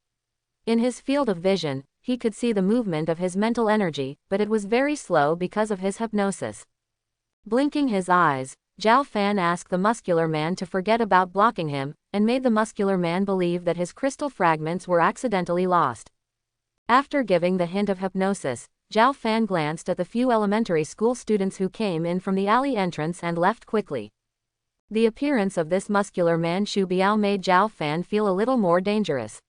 In his field of vision, he could see the movement of his mental energy, but it was very slow because of his hypnosis. Blinking his eyes, Zhao Fan asked the muscular man to forget about blocking him, and made the muscular man believe that his crystal fragments were accidentally lost. After giving the hint of hypnosis, Zhao Fan glanced at the few elementary school students who came in from the alley entrance and left quickly. The appearance of this muscular man Shu Biao made Zhao Fan feel a little more dangerous.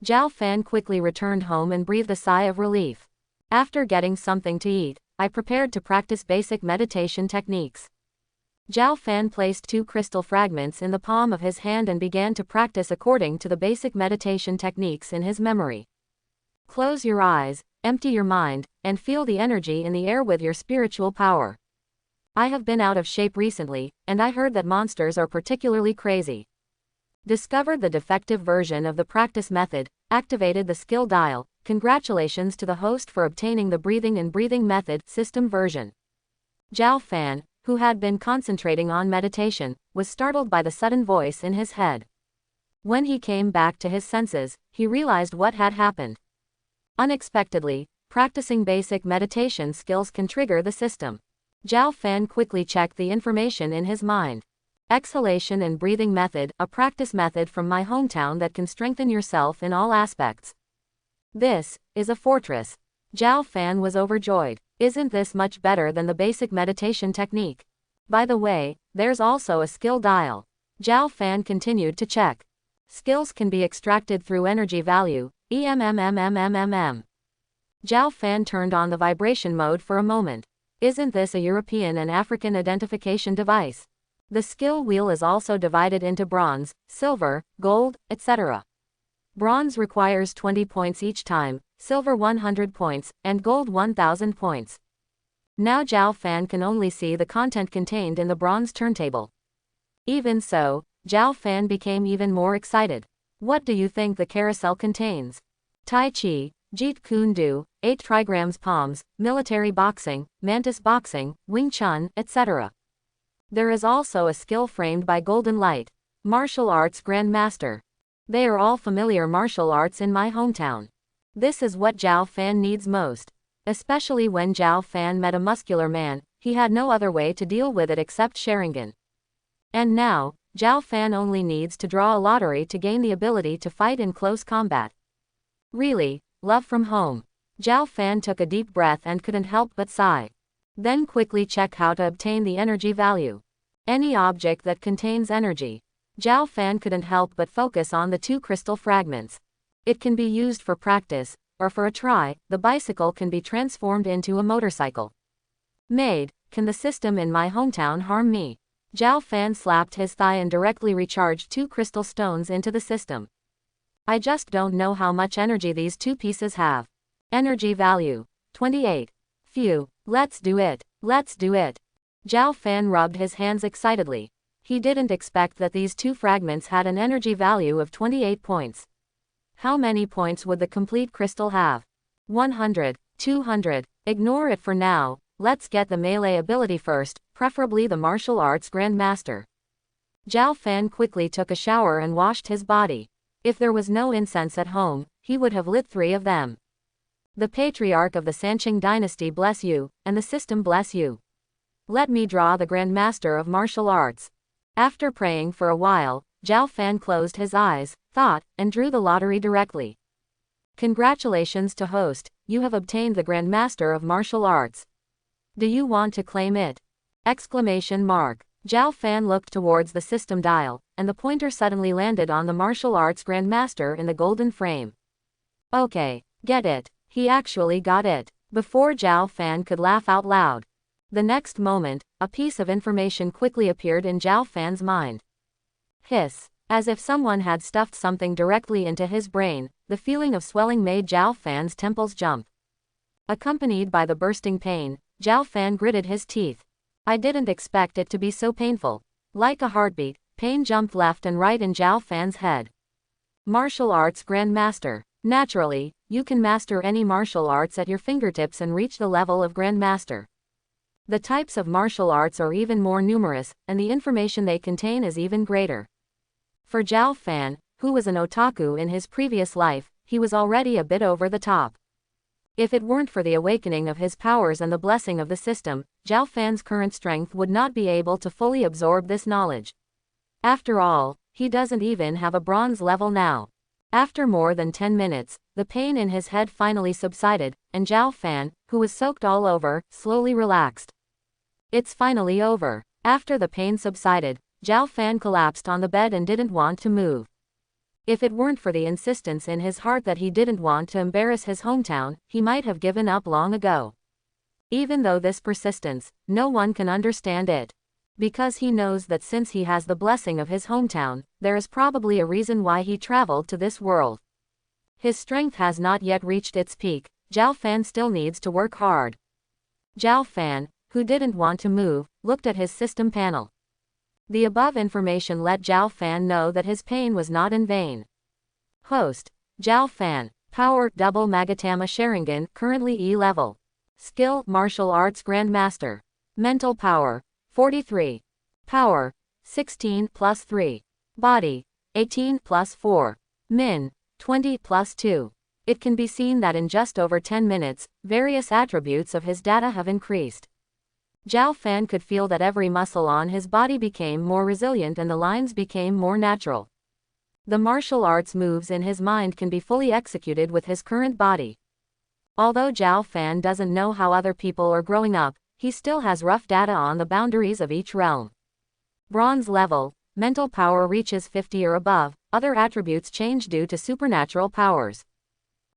Zhao Fan quickly returned home and breathed a sigh of relief. After getting something to eat, I prepared to practice basic meditation techniques. Zhao Fan placed 2 crystal fragments in the palm of his hand and began to practice according to the basic meditation techniques in his memory. Close your eyes, empty your mind, and feel the energy in the air with your spiritual power. I have been out of shape recently, and I heard that monsters are particularly crazy. Discovered the defective version of the practice method, activated the skill dial. Congratulations to the host for obtaining the breathing and breathing method system version. Zhao Fan, who had been concentrating on meditation, was startled by the sudden voice in his head. When he came back to his senses, he realized what had happened. Unexpectedly, practicing basic meditation skills can trigger the system. Zhao Fan quickly checked the information in his mind. Exhalation and breathing method, a practice method from my hometown that can strengthen yourself in all aspects. This is a fortress. Zhao Fan was overjoyed. Isn't this much better than the basic meditation technique? By the way, there's also a skill dial. Zhao Fan continued to check. Skills can be extracted through energy value, EMMMMMMM. Zhao Fan turned on the vibration mode for a moment. Isn't this a European and African identification device? The skill wheel is also divided into bronze, silver, gold, etc. Bronze requires 20 points each time, silver 100 points, and gold 1000 points. Now Zhao Fan can only see the content contained in the bronze turntable. Even so, Zhao Fan became even more excited. What do you think the carousel contains? Tai Chi, Jeet Kune Do, 8 trigrams palms, military boxing, mantis boxing, Wing Chun, etc. There is also a skill framed by Golden Light, Martial Arts Grandmaster. They are all familiar martial arts in my hometown. This is what Zhao Fan needs most. Especially when Zhao Fan met a muscular man, he had no other way to deal with it except Sharingan. And now, Zhao Fan only needs to draw a lottery to gain the ability to fight in close combat. Really, love from home. Zhao Fan took a deep breath and couldn't help but sigh. Then quickly check how to obtain the energy value. Any object that contains energy. Zhao Fan couldn't help but focus on the 2 crystal fragments. It can be used for practice, or for a try. The bicycle can be transformed into a motorcycle. Maid, can the system in my hometown harm me? Zhao Fan slapped his thigh and directly recharged 2 crystal stones into the system. I just don't know how much energy these 2 pieces have. Energy value, 28. Phew, let's do it, let's do it. Zhao Fan rubbed his hands excitedly. He didn't expect that these 2 fragments had an energy value of 28 points. How many points would the complete crystal have? 100, 200, ignore it for now, let's get the melee ability first, preferably the martial arts grandmaster. Zhao Fan quickly took a shower and washed his body. If there was no incense at home, he would have lit 3 of them. The patriarch of the Sanqing dynasty bless you, and the system bless you. Let me draw the grandmaster of martial arts. After praying for a while, Zhao Fan closed his eyes, thought, and drew the lottery directly. Congratulations to host, you have obtained the Grand Master of Martial Arts. Do you want to claim it? Exclamation mark. Zhao Fan looked towards the system dial, and the pointer suddenly landed on the Martial Arts Grand Master in the golden frame. Okay, get it. He actually got it. Before Zhao Fan could laugh out loud. The next moment, a piece of information quickly appeared in Zhao Fan's mind. Hiss. As if someone had stuffed something directly into his brain, the feeling of swelling made Zhao Fan's temples jump. Accompanied by the bursting pain, Zhao Fan gritted his teeth. I didn't expect it to be so painful. Like a heartbeat, pain jumped left and right in Zhao Fan's head. Martial Arts Grand Master. Naturally, you can master any martial arts at your fingertips and reach the level of Grand Master. The types of martial arts are even more numerous, and the information they contain is even greater. For Zhao Fan, who was an otaku in his previous life, he was already a bit over the top. If it weren't for the awakening of his powers and the blessing of the system, Zhao Fan's current strength would not be able to fully absorb this knowledge. After all, he doesn't even have a bronze level now. After more than 10 minutes, the pain in his head finally subsided, and Zhao Fan, who was soaked all over, slowly relaxed. It's finally over. After the pain subsided, Zhao Fan collapsed on the bed and didn't want to move. If it weren't for the insistence in his heart that he didn't want to embarrass his hometown, he might have given up long ago. Even though this persistence, no one can understand it. Because he knows that since he has the blessing of his hometown, there is probably a reason why he traveled to this world. His strength has not yet reached its peak. Zhao Fan still needs to work hard. Zhao Fan, who didn't want to move, looked at his system panel. The above information let Zhao Fan know that his pain was not in vain. Host. Zhao Fan. Power, Double Magatama Sharingan, currently E level. Skill, Martial Arts Grand Master. Mental Power, 43. Power, 16 plus 3. Body, 18 plus 4. Min, 20 plus 2. It can be seen that in just over 10 minutes, various attributes of his data have increased. Zhao Fan could feel that every muscle on his body became more resilient and the lines became more natural. The martial arts moves in his mind can be fully executed with his current body. Although Zhao Fan doesn't know how other people are growing up, he still has rough data on the boundaries of each realm. Bronze level, mental power reaches 50 or above, other attributes change due to supernatural powers.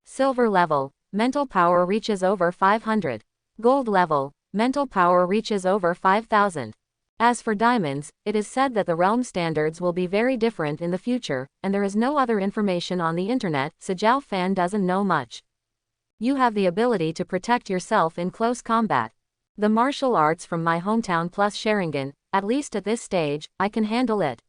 Silver level, mental power reaches over 500. Gold level, mental power reaches over 5,000. As for diamonds, it is said that the realm standards will be very different in the future, and there is no other information on the internet, so Zhao Fan doesn't know much. You have the ability to protect yourself in close combat. The martial arts from my hometown plus Sharingan, at least at this stage, I can handle it.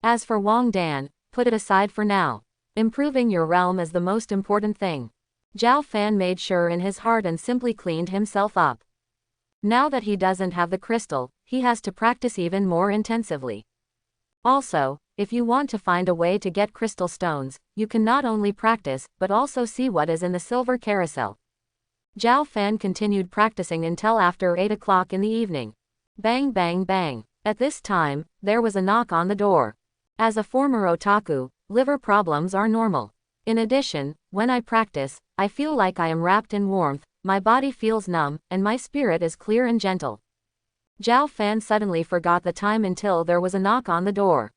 As for Wong Dan, put it aside for now. Improving your realm is the most important thing. Zhao Fan made sure in his heart and simply cleaned himself up. Now that he doesn't have the crystal, he has to practice even more intensively. Also, if you want to find a way to get crystal stones, you can not only practice, but also see what is in the silver carousel. Zhao Fan continued practicing until after 8 o'clock in the evening. Bang bang bang. At this time, there was a knock on the door. As a former otaku, liver problems are normal. In addition, when I practice, I feel like I am wrapped in warmth, my body feels numb, and my spirit is clear and gentle. Zhao Fan suddenly forgot the time until there was a knock on the door.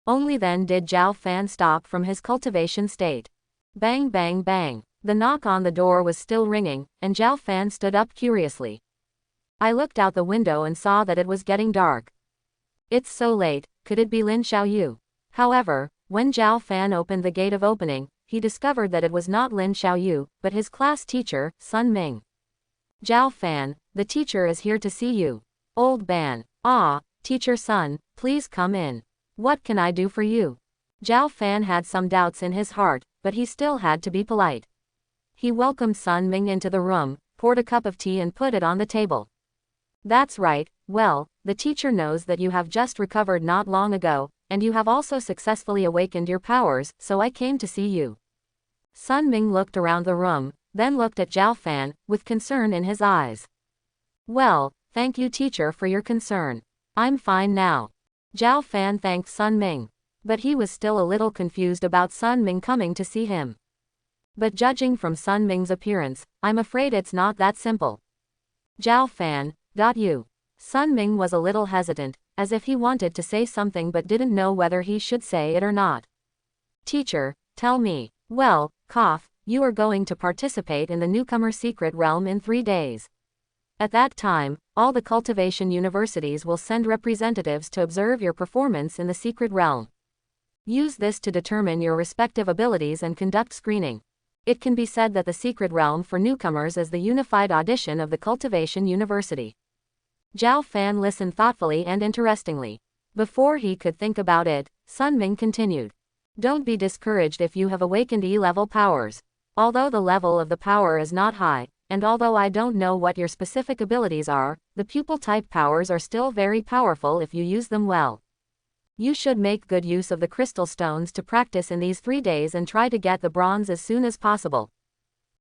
Only then did Zhao Fan stop from his cultivation state. Bang bang bang. The knock on the door was still ringing, and Zhao Fan stood up curiously. I looked out the window and saw that it was getting dark. It's so late, could it be Lin Xiaoyu? However, when Zhao Fan opened the gate of opening, he discovered that it was not Lin Xiaoyu, but his class teacher, Sun Ming. Zhao Fan, the teacher is here to see you. Old Ban. Ah, Teacher Sun, please come in. What can I do for you? Zhao Fan had some doubts in his heart, but he still had to be polite. He welcomed Sun Ming into the room, poured a cup of tea and put it on the table. That's right, well, the teacher knows that you have just recovered not long ago, and you have also successfully awakened your powers, so I came to see you. Sun Ming looked around the room, then looked at Zhao Fan, with concern in his eyes. Well, thank you teacher for your concern. I'm fine now. Zhao Fan thanked Sun Ming. But he was still a little confused about Sun Ming coming to see him. But judging from Sun Ming's appearance, I'm afraid it's not that simple. Zhao Fan, got you. Sun Ming was a little hesitant, as if he wanted to say something but didn't know whether he should say it or not. Teacher, tell me. Well, you are going to participate in the newcomer secret realm in 3 days. At that time, all the cultivation universities will send representatives to observe your performance in the secret realm. Use this to determine your respective abilities and conduct screening. It can be said that the secret realm for newcomers is the unified audition of the cultivation university. Zhao Fan listened thoughtfully and interestingly. Before he could think about it, Sun Ming continued. Don't be discouraged if you have awakened E-level powers. Although the level of the power is not high, and although I don't know what your specific abilities are, the pupil-type powers are still very powerful if you use them well. You should make good use of the crystal stones to practice in these 3 days and try to get the bronze as soon as possible.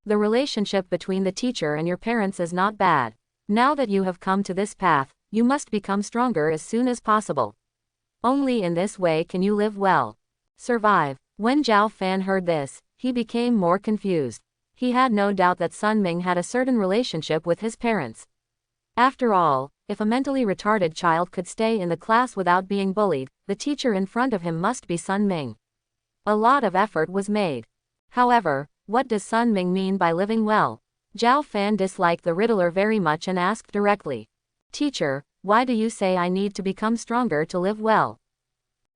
The relationship between the teacher and your parents is not bad. Now that you have come to this path, you must become stronger as soon as possible. Only in this way can you live well. Survive. When Zhao Fan heard this, he became more confused. He had no doubt that Sun Ming had a certain relationship with his parents. After all, if a mentally retarded child could stay in the class without being bullied, the teacher in front of him must be Sun Ming. A lot of effort was made. However, what does Sun Ming mean by living well? Zhao Fan disliked the riddler very much and asked directly. Teacher, why do you say I need to become stronger to live well?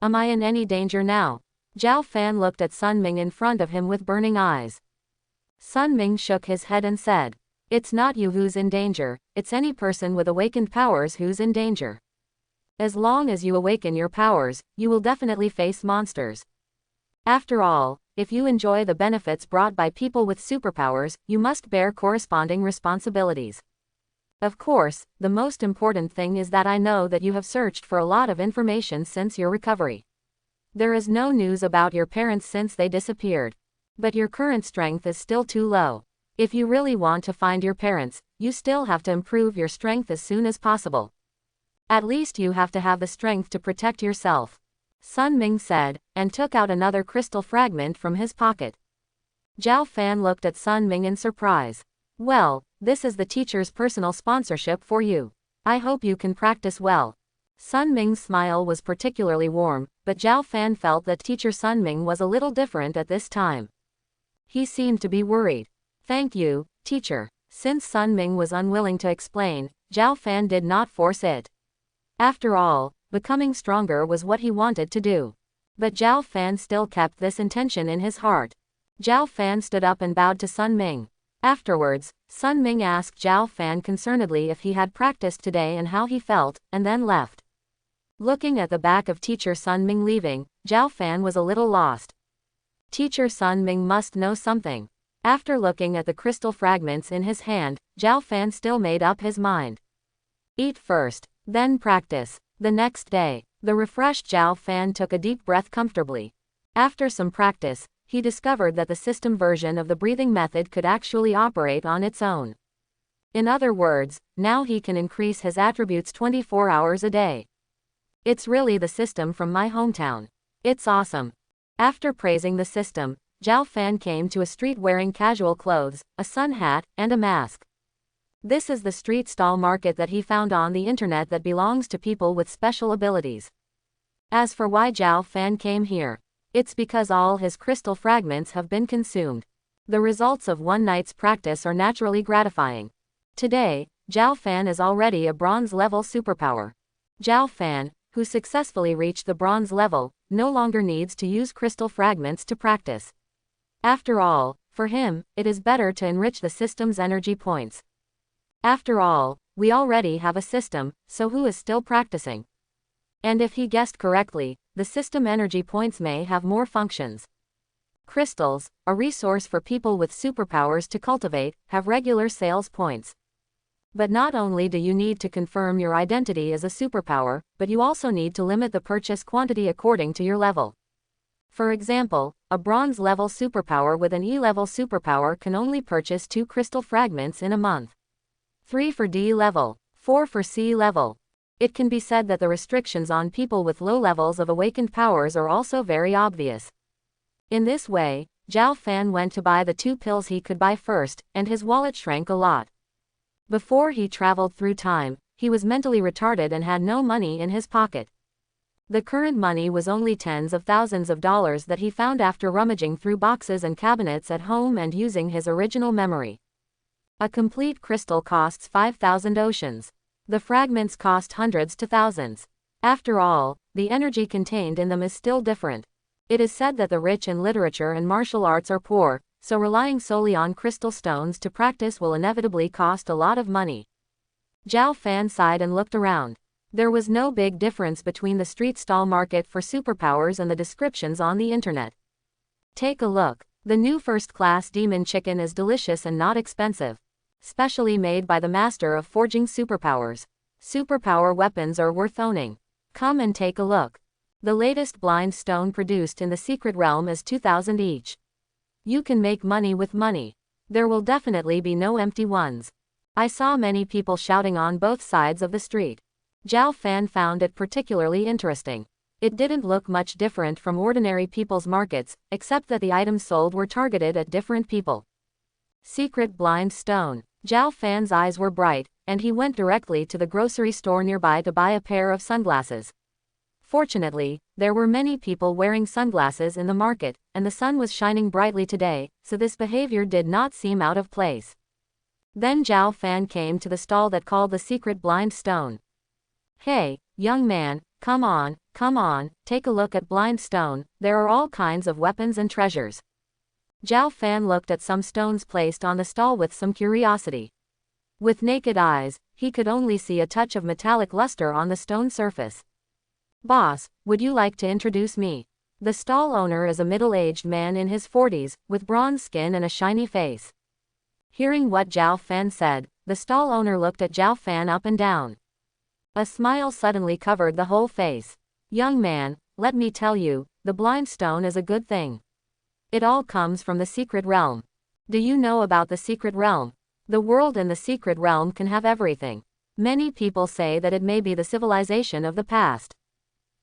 Am I in any danger now? Zhao Fan looked at Sun Ming in front of him with burning eyes. Sun Ming shook his head and said, it's not you who's in danger, it's any person with awakened powers who's in danger. As long as you awaken your powers, you will definitely face monsters. After all, if you enjoy the benefits brought by people with superpowers, you must bear corresponding responsibilities. Of course, the most important thing is that I know that you have searched for a lot of information since your recovery. There is no news about your parents since they disappeared. But your current strength is still too low. If you really want to find your parents, you still have to improve your strength as soon as possible. At least you have to have the strength to protect yourself. Sun Ming said, and took out another crystal fragment from his pocket. Zhao Fan looked at Sun Ming in surprise. Well, this is the teacher's personal sponsorship for you. I hope you can practice well. Sun Ming's smile was particularly warm, but Zhao Fan felt that teacher Sun Ming was a little different at this time. He seemed to be worried. Thank you, teacher. Since Sun Ming was unwilling to explain, Zhao Fan did not force it. After all, becoming stronger was what he wanted to do. But Zhao Fan still kept this intention in his heart. Zhao Fan stood up and bowed to Sun Ming. Afterwards, Sun Ming asked Zhao Fan concernedly if he had practiced today and how he felt, and then left. Looking at the back of teacher Sun Ming leaving, Zhao Fan was a little lost. Teacher Sun Ming must know something. After looking at the crystal fragments in his hand, Zhao Fan still made up his mind. Eat first, then practice. The next day, the refreshed Zhao Fan took a deep breath comfortably. After some practice, he discovered that the system version of the breathing method could actually operate on its own. In other words, now he can increase his attributes 24 hours a day. It's really the system from my hometown. It's awesome. After praising the system, Zhao Fan came to a street wearing casual clothes, a sun hat, and a mask. This is the street stall market that he found on the internet that belongs to people with special abilities. As for why Zhao Fan came here, it's because all his crystal fragments have been consumed. The results of one night's practice are naturally gratifying. Today, Zhao Fan is already a bronze level superpower. Zhao Fan, who successfully reached the bronze level, no longer needs to use crystal fragments to practice. After all, for him, it is better to enrich the system's energy points. After all, we already have a system, so who is still practicing? And if he guessed correctly, the system energy points may have more functions. Crystals, a resource for people with superpowers to cultivate, have regular sales points. But not only do you need to confirm your identity as a superpower, but you also need to limit the purchase quantity according to your level. For example, a bronze level superpower with an E level superpower can only purchase 2 crystal fragments in a month. 3 for D level, 4 for C level. It can be said that the restrictions on people with low levels of awakened powers are also very obvious. In this way, Zhao Fan went to buy the 2 pills he could buy first, and his wallet shrank a lot. Before he traveled through time, he was mentally retarded and had no money in his pocket. The current money was only tens of thousands of dollars that he found after rummaging through boxes and cabinets at home and using his original memory. A complete crystal costs 5,000 oceans. The fragments cost hundreds to thousands. After all, the energy contained in them is still different. It is said that the rich in literature and martial arts are poor, so relying solely on crystal stones to practice will inevitably cost a lot of money. Zhao Fan sighed and looked around. There was no big difference between the street stall market for superpowers and the descriptions on the internet. Take a look. The new first-class demon chicken is delicious and not expensive. Specially made by the master of forging superpowers. Superpower weapons are worth owning. Come and take a look. The latest blind stone produced in the secret realm is 2,000 each. You can make money with money. There will definitely be no empty ones. I saw many people shouting on both sides of the street. Zhao Fan found it particularly interesting. It didn't look much different from ordinary people's markets, except that the items sold were targeted at different people. Secret blind stone. Zhao Fan's eyes were bright, and he went directly to the grocery store nearby to buy a pair of sunglasses. Fortunately, there were many people wearing sunglasses in the market, and the sun was shining brightly today, so this behavior did not seem out of place. Then Zhao Fan came to the stall that called the secret blind stone. Hey, young man, come on, take a look at blind stone, there are all kinds of weapons and treasures. Zhao Fan looked at some stones placed on the stall with some curiosity. With naked eyes, he could only see a touch of metallic luster on the stone surface. Boss, would you like to introduce me? The stall owner is a middle-aged man in his 40s, with bronze skin and a shiny face. Hearing what Zhao Fan said, the stall owner looked at Zhao Fan up and down. A smile suddenly covered the whole face. Young man, let me tell you, the blind stone is a good thing. It all comes from the secret realm. Do you know about the secret realm? The world in the secret realm can have everything. Many people say that it may be the civilization of the past.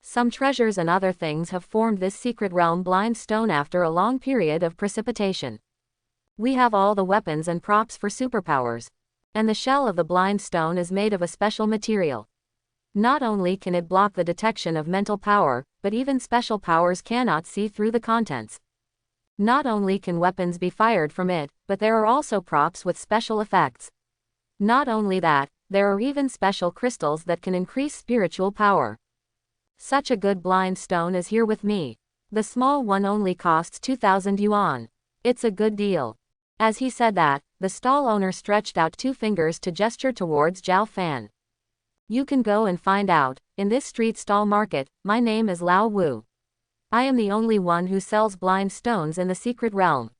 Some treasures and other things have formed this secret realm blind stone after a long period of precipitation. We have all the weapons and props for superpowers. And the shell of the blind stone is made of a special material. Not only can it block the detection of mental power, but even special powers cannot see through the contents. Not only can weapons be fired from it, but there are also props with special effects. Not only that, there are even special crystals that can increase spiritual power. Such a good blind stone is here with me. The small one only costs 2,000 yuan. It's a good deal. As he said that, the stall owner stretched out 2 fingers to gesture towards Zhao Fan. You can go and find out. In this street stall market, my name is Lao Wu. I am the only one who sells blind stones in the secret realm.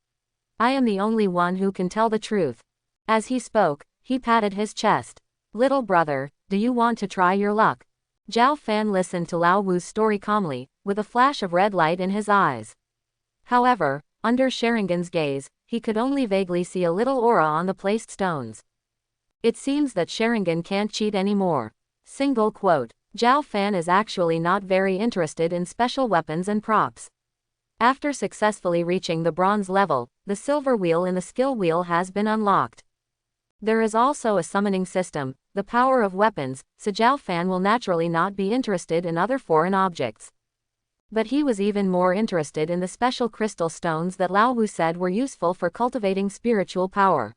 I am the only one who can tell the truth. As he spoke, he patted his chest. Little brother, do you want to try your luck? Zhao Fan listened to Lao Wu's story calmly, with a flash of red light in his eyes. However, under Sharingan's gaze, he could only vaguely see a little aura on the placed stones. It seems that Sharingan can't cheat anymore. Single quote. Zhao Fan is actually not very interested in special weapons and props. After successfully reaching the bronze level, the silver wheel in the skill wheel has been unlocked. There is also a summoning system, the power of weapons, so Zhao Fan will naturally not be interested in other foreign objects. But he was even more interested in the special crystal stones that Lao Wu said were useful for cultivating spiritual power.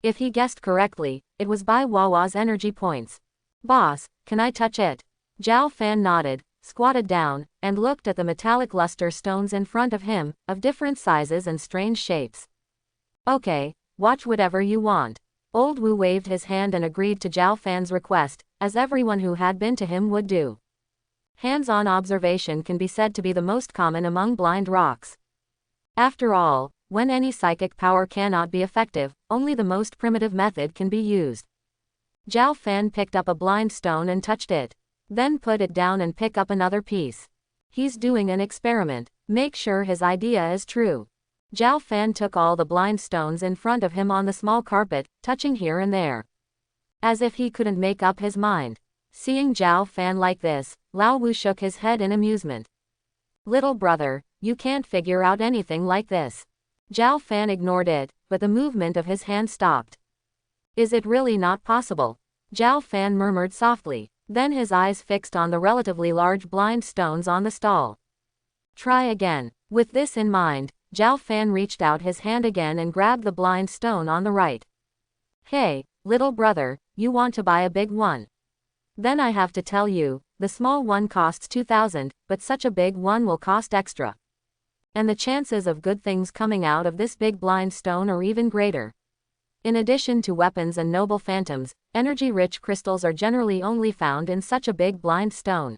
If he guessed correctly, it was Bai Wawa's energy points. Boss, can I touch it? Zhao Fan nodded, squatted down, and looked at the metallic luster stones in front of him, of different sizes and strange shapes. Okay, watch whatever you want. Old Wu waved his hand and agreed to Zhao Fan's request, as everyone who had been to him would do. Hands-on observation can be said to be the most common among blind rocks. After all, when any psychic power cannot be effective, only the most primitive method can be used. Zhao Fan picked up a blind stone and touched it. Then put it down and pick up another piece. He's doing an experiment. Make sure his idea is true. Zhao Fan took all the blind stones in front of him on the small carpet, touching here and there. As if he couldn't make up his mind. Seeing Zhao Fan like this, Lao Wu shook his head in amusement. Little brother, you can't figure out anything like this. Zhao Fan ignored it, but the movement of his hand stopped. Is it really not possible? Zhao Fan murmured softly. Then his eyes fixed on the relatively large blind stones on the stall. Try again. With this in mind, Zhao Fan reached out his hand again and grabbed the blind stone on the right. Hey, little brother, you want to buy a big one? Then I have to tell you, the small one costs 2,000, but such a big one will cost extra. And the chances of good things coming out of this big blind stone are even greater. In addition to weapons and noble phantoms, energy-rich crystals are generally only found in such a big blind stone.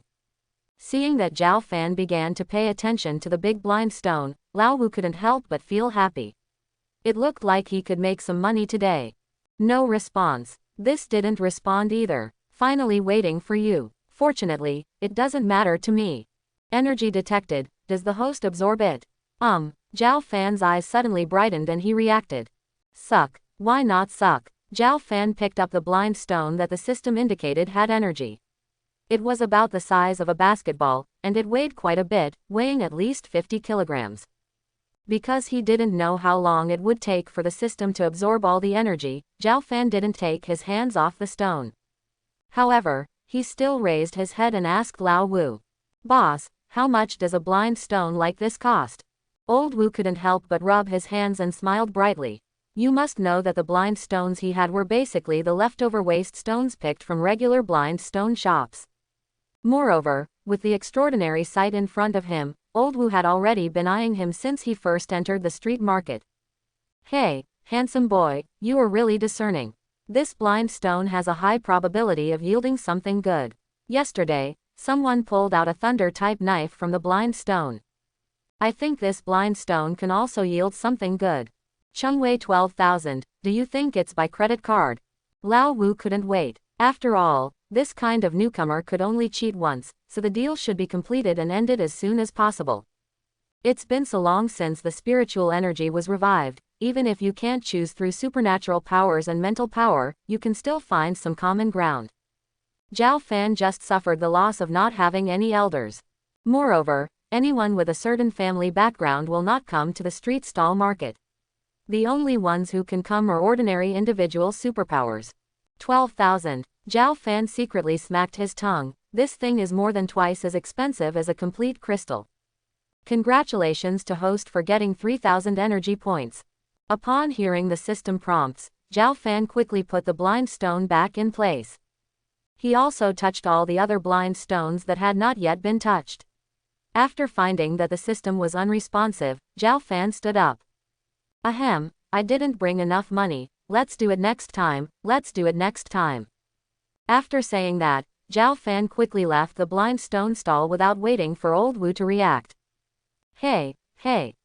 Seeing that Zhao Fan began to pay attention to the big blind stone, Lao Wu couldn't help but feel happy. It looked like he could make some money today. No response. This didn't respond either. Finally waiting for you. Fortunately, it doesn't matter to me. Energy detected. Does the host absorb it? Zhao Fan's eyes suddenly brightened and he reacted. Suck. Why not suck? Zhao Fan picked up the blind stone that the system indicated had energy. It was about the size of a basketball, and it weighed quite a bit, weighing at least 50 kilograms. Because he didn't know how long it would take for the system to absorb all the energy, Zhao Fan didn't take his hands off the stone. However, he still raised his head and asked Lao Wu. Boss, how much does a blind stone like this cost? Old Wu couldn't help but rub his hands and smiled brightly. You must know that the blind stones he had were basically the leftover waste stones picked from regular blind stone shops. Moreover, with the extraordinary sight in front of him, Old Wu had already been eyeing him since he first entered the street market. Hey, handsome boy, you are really discerning. This blind stone has a high probability of yielding something good. Yesterday, someone pulled out a thunder-type knife from the blind stone. I think this blind stone can also yield something good. Chengwei 12,000, do you think it's by credit card? Lao Wu couldn't wait. After all, this kind of newcomer could only cheat once, so the deal should be completed and ended as soon as possible. It's been so long since the spiritual energy was revived, even if you can't choose through supernatural powers and mental power, you can still find some common ground. Zhao Fan just suffered the loss of not having any elders. Moreover, anyone with a certain family background will not come to the street stall market. The only ones who can come are ordinary individual superpowers. 12,000. Zhao Fan secretly smacked his tongue. This thing is more than twice as expensive as a complete crystal. Congratulations to host for getting 3,000 energy points. Upon hearing the system prompts, Zhao Fan quickly put the blind stone back in place. He also touched all the other blind stones that had not yet been touched. After finding that the system was unresponsive, Zhao Fan stood up. Ahem, I didn't bring enough money, let's do it next time, let's do it next time. After saying that, Zhao Fan quickly left the blind stone stall without waiting for Old Wu to react. Hey,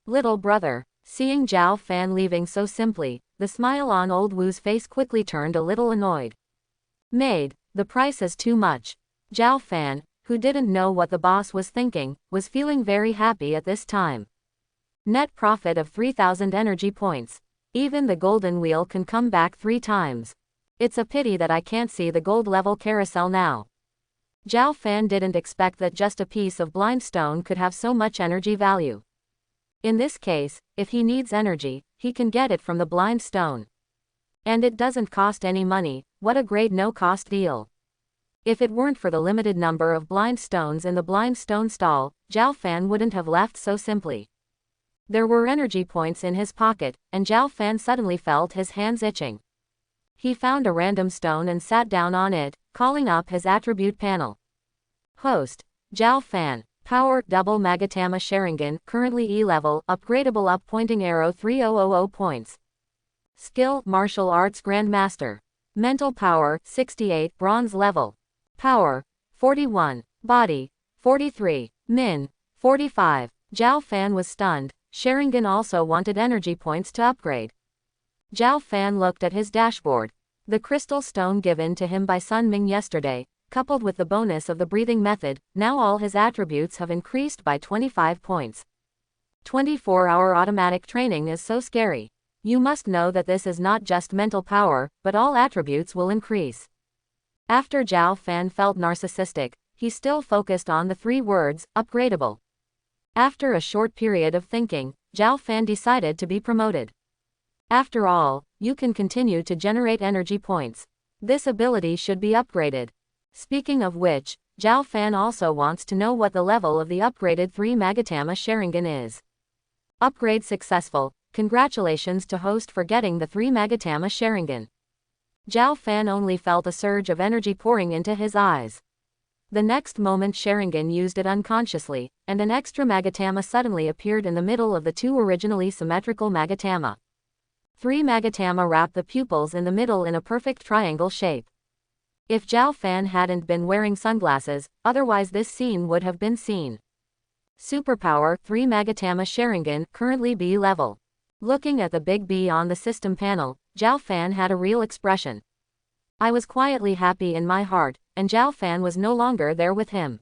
little brother. Seeing Zhao Fan leaving so simply, the smile on Old Wu's face quickly turned a little annoyed. Maid, the price is too much. Zhao Fan, who didn't know what the boss was thinking, was feeling very happy at this time. Net profit of 3,000 energy points. Even the golden wheel can come back 3 times. It's a pity that I can't see the gold level carousel now. Zhao Fan didn't expect that just a piece of blind stone could have so much energy value. In this case, if he needs energy, he can get it from the blind stone. And it doesn't cost any money. What a great no-cost deal. If it weren't for the limited number of blind stones in the blind stone stall, Zhao Fan wouldn't have left so simply. There were energy points in his pocket, and Zhao Fan suddenly felt his hands itching. He found a random stone and sat down on it, calling up his attribute panel. Host, Zhao Fan. Power, Double Magatama Sharingan, currently E-level, upgradable up pointing arrow 3000 points. Skill, Martial Arts Grandmaster. Mental Power, 68, Bronze level. Power, 41. Body, 43. Min, 45. Zhao Fan was stunned. Sharingan also wanted energy points to upgrade. Zhao Fan looked at his dashboard. The crystal stone given to him by Sun Ming yesterday, coupled with the bonus of the breathing method, now all his attributes have increased by 25 points. 24-hour automatic training is so scary. You must know that this is not just mental power, but all attributes will increase. After Zhao Fan felt narcissistic, he still focused on the 3 words, upgradable. After a short period of thinking, Zhao Fan decided to be promoted. After all, you can continue to generate energy points. This ability should be upgraded. Speaking of which, Zhao Fan also wants to know what the level of the upgraded 3 Magatama Sharingan is. Upgrade successful. Congratulations to host for getting the 3 Magatama Sharingan. Zhao Fan only felt a surge of energy pouring into his eyes. The next moment Sharingan used it unconsciously, and an extra Magatama suddenly appeared in the middle of the 2 originally symmetrical Magatama. 3 Magatama wrapped the pupils in the middle in a perfect triangle shape. If Zhao Fan hadn't been wearing sunglasses, otherwise this scene would have been seen. Superpower 3 Magatama Sharingan, currently B level. Looking at the big B on the system panel, Zhao Fan had a real expression. I was quietly happy in my heart, and Zhao Fan was no longer there with him.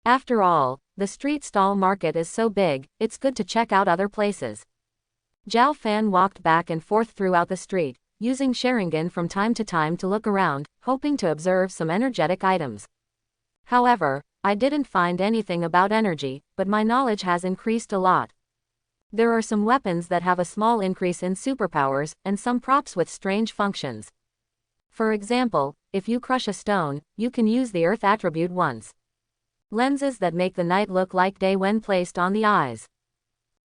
After all, the street stall market is so big, it's good to check out other places. Zhao Fan walked back and forth throughout the street, using Sharingan from time to time to look around, hoping to observe some energetic items. However, I didn't find anything about energy, but my knowledge has increased a lot. There are some weapons that have a small increase in superpowers, and some props with strange functions. For example, if you crush a stone, you can use the earth attribute once. Lenses that make the night look like day when placed on the eyes.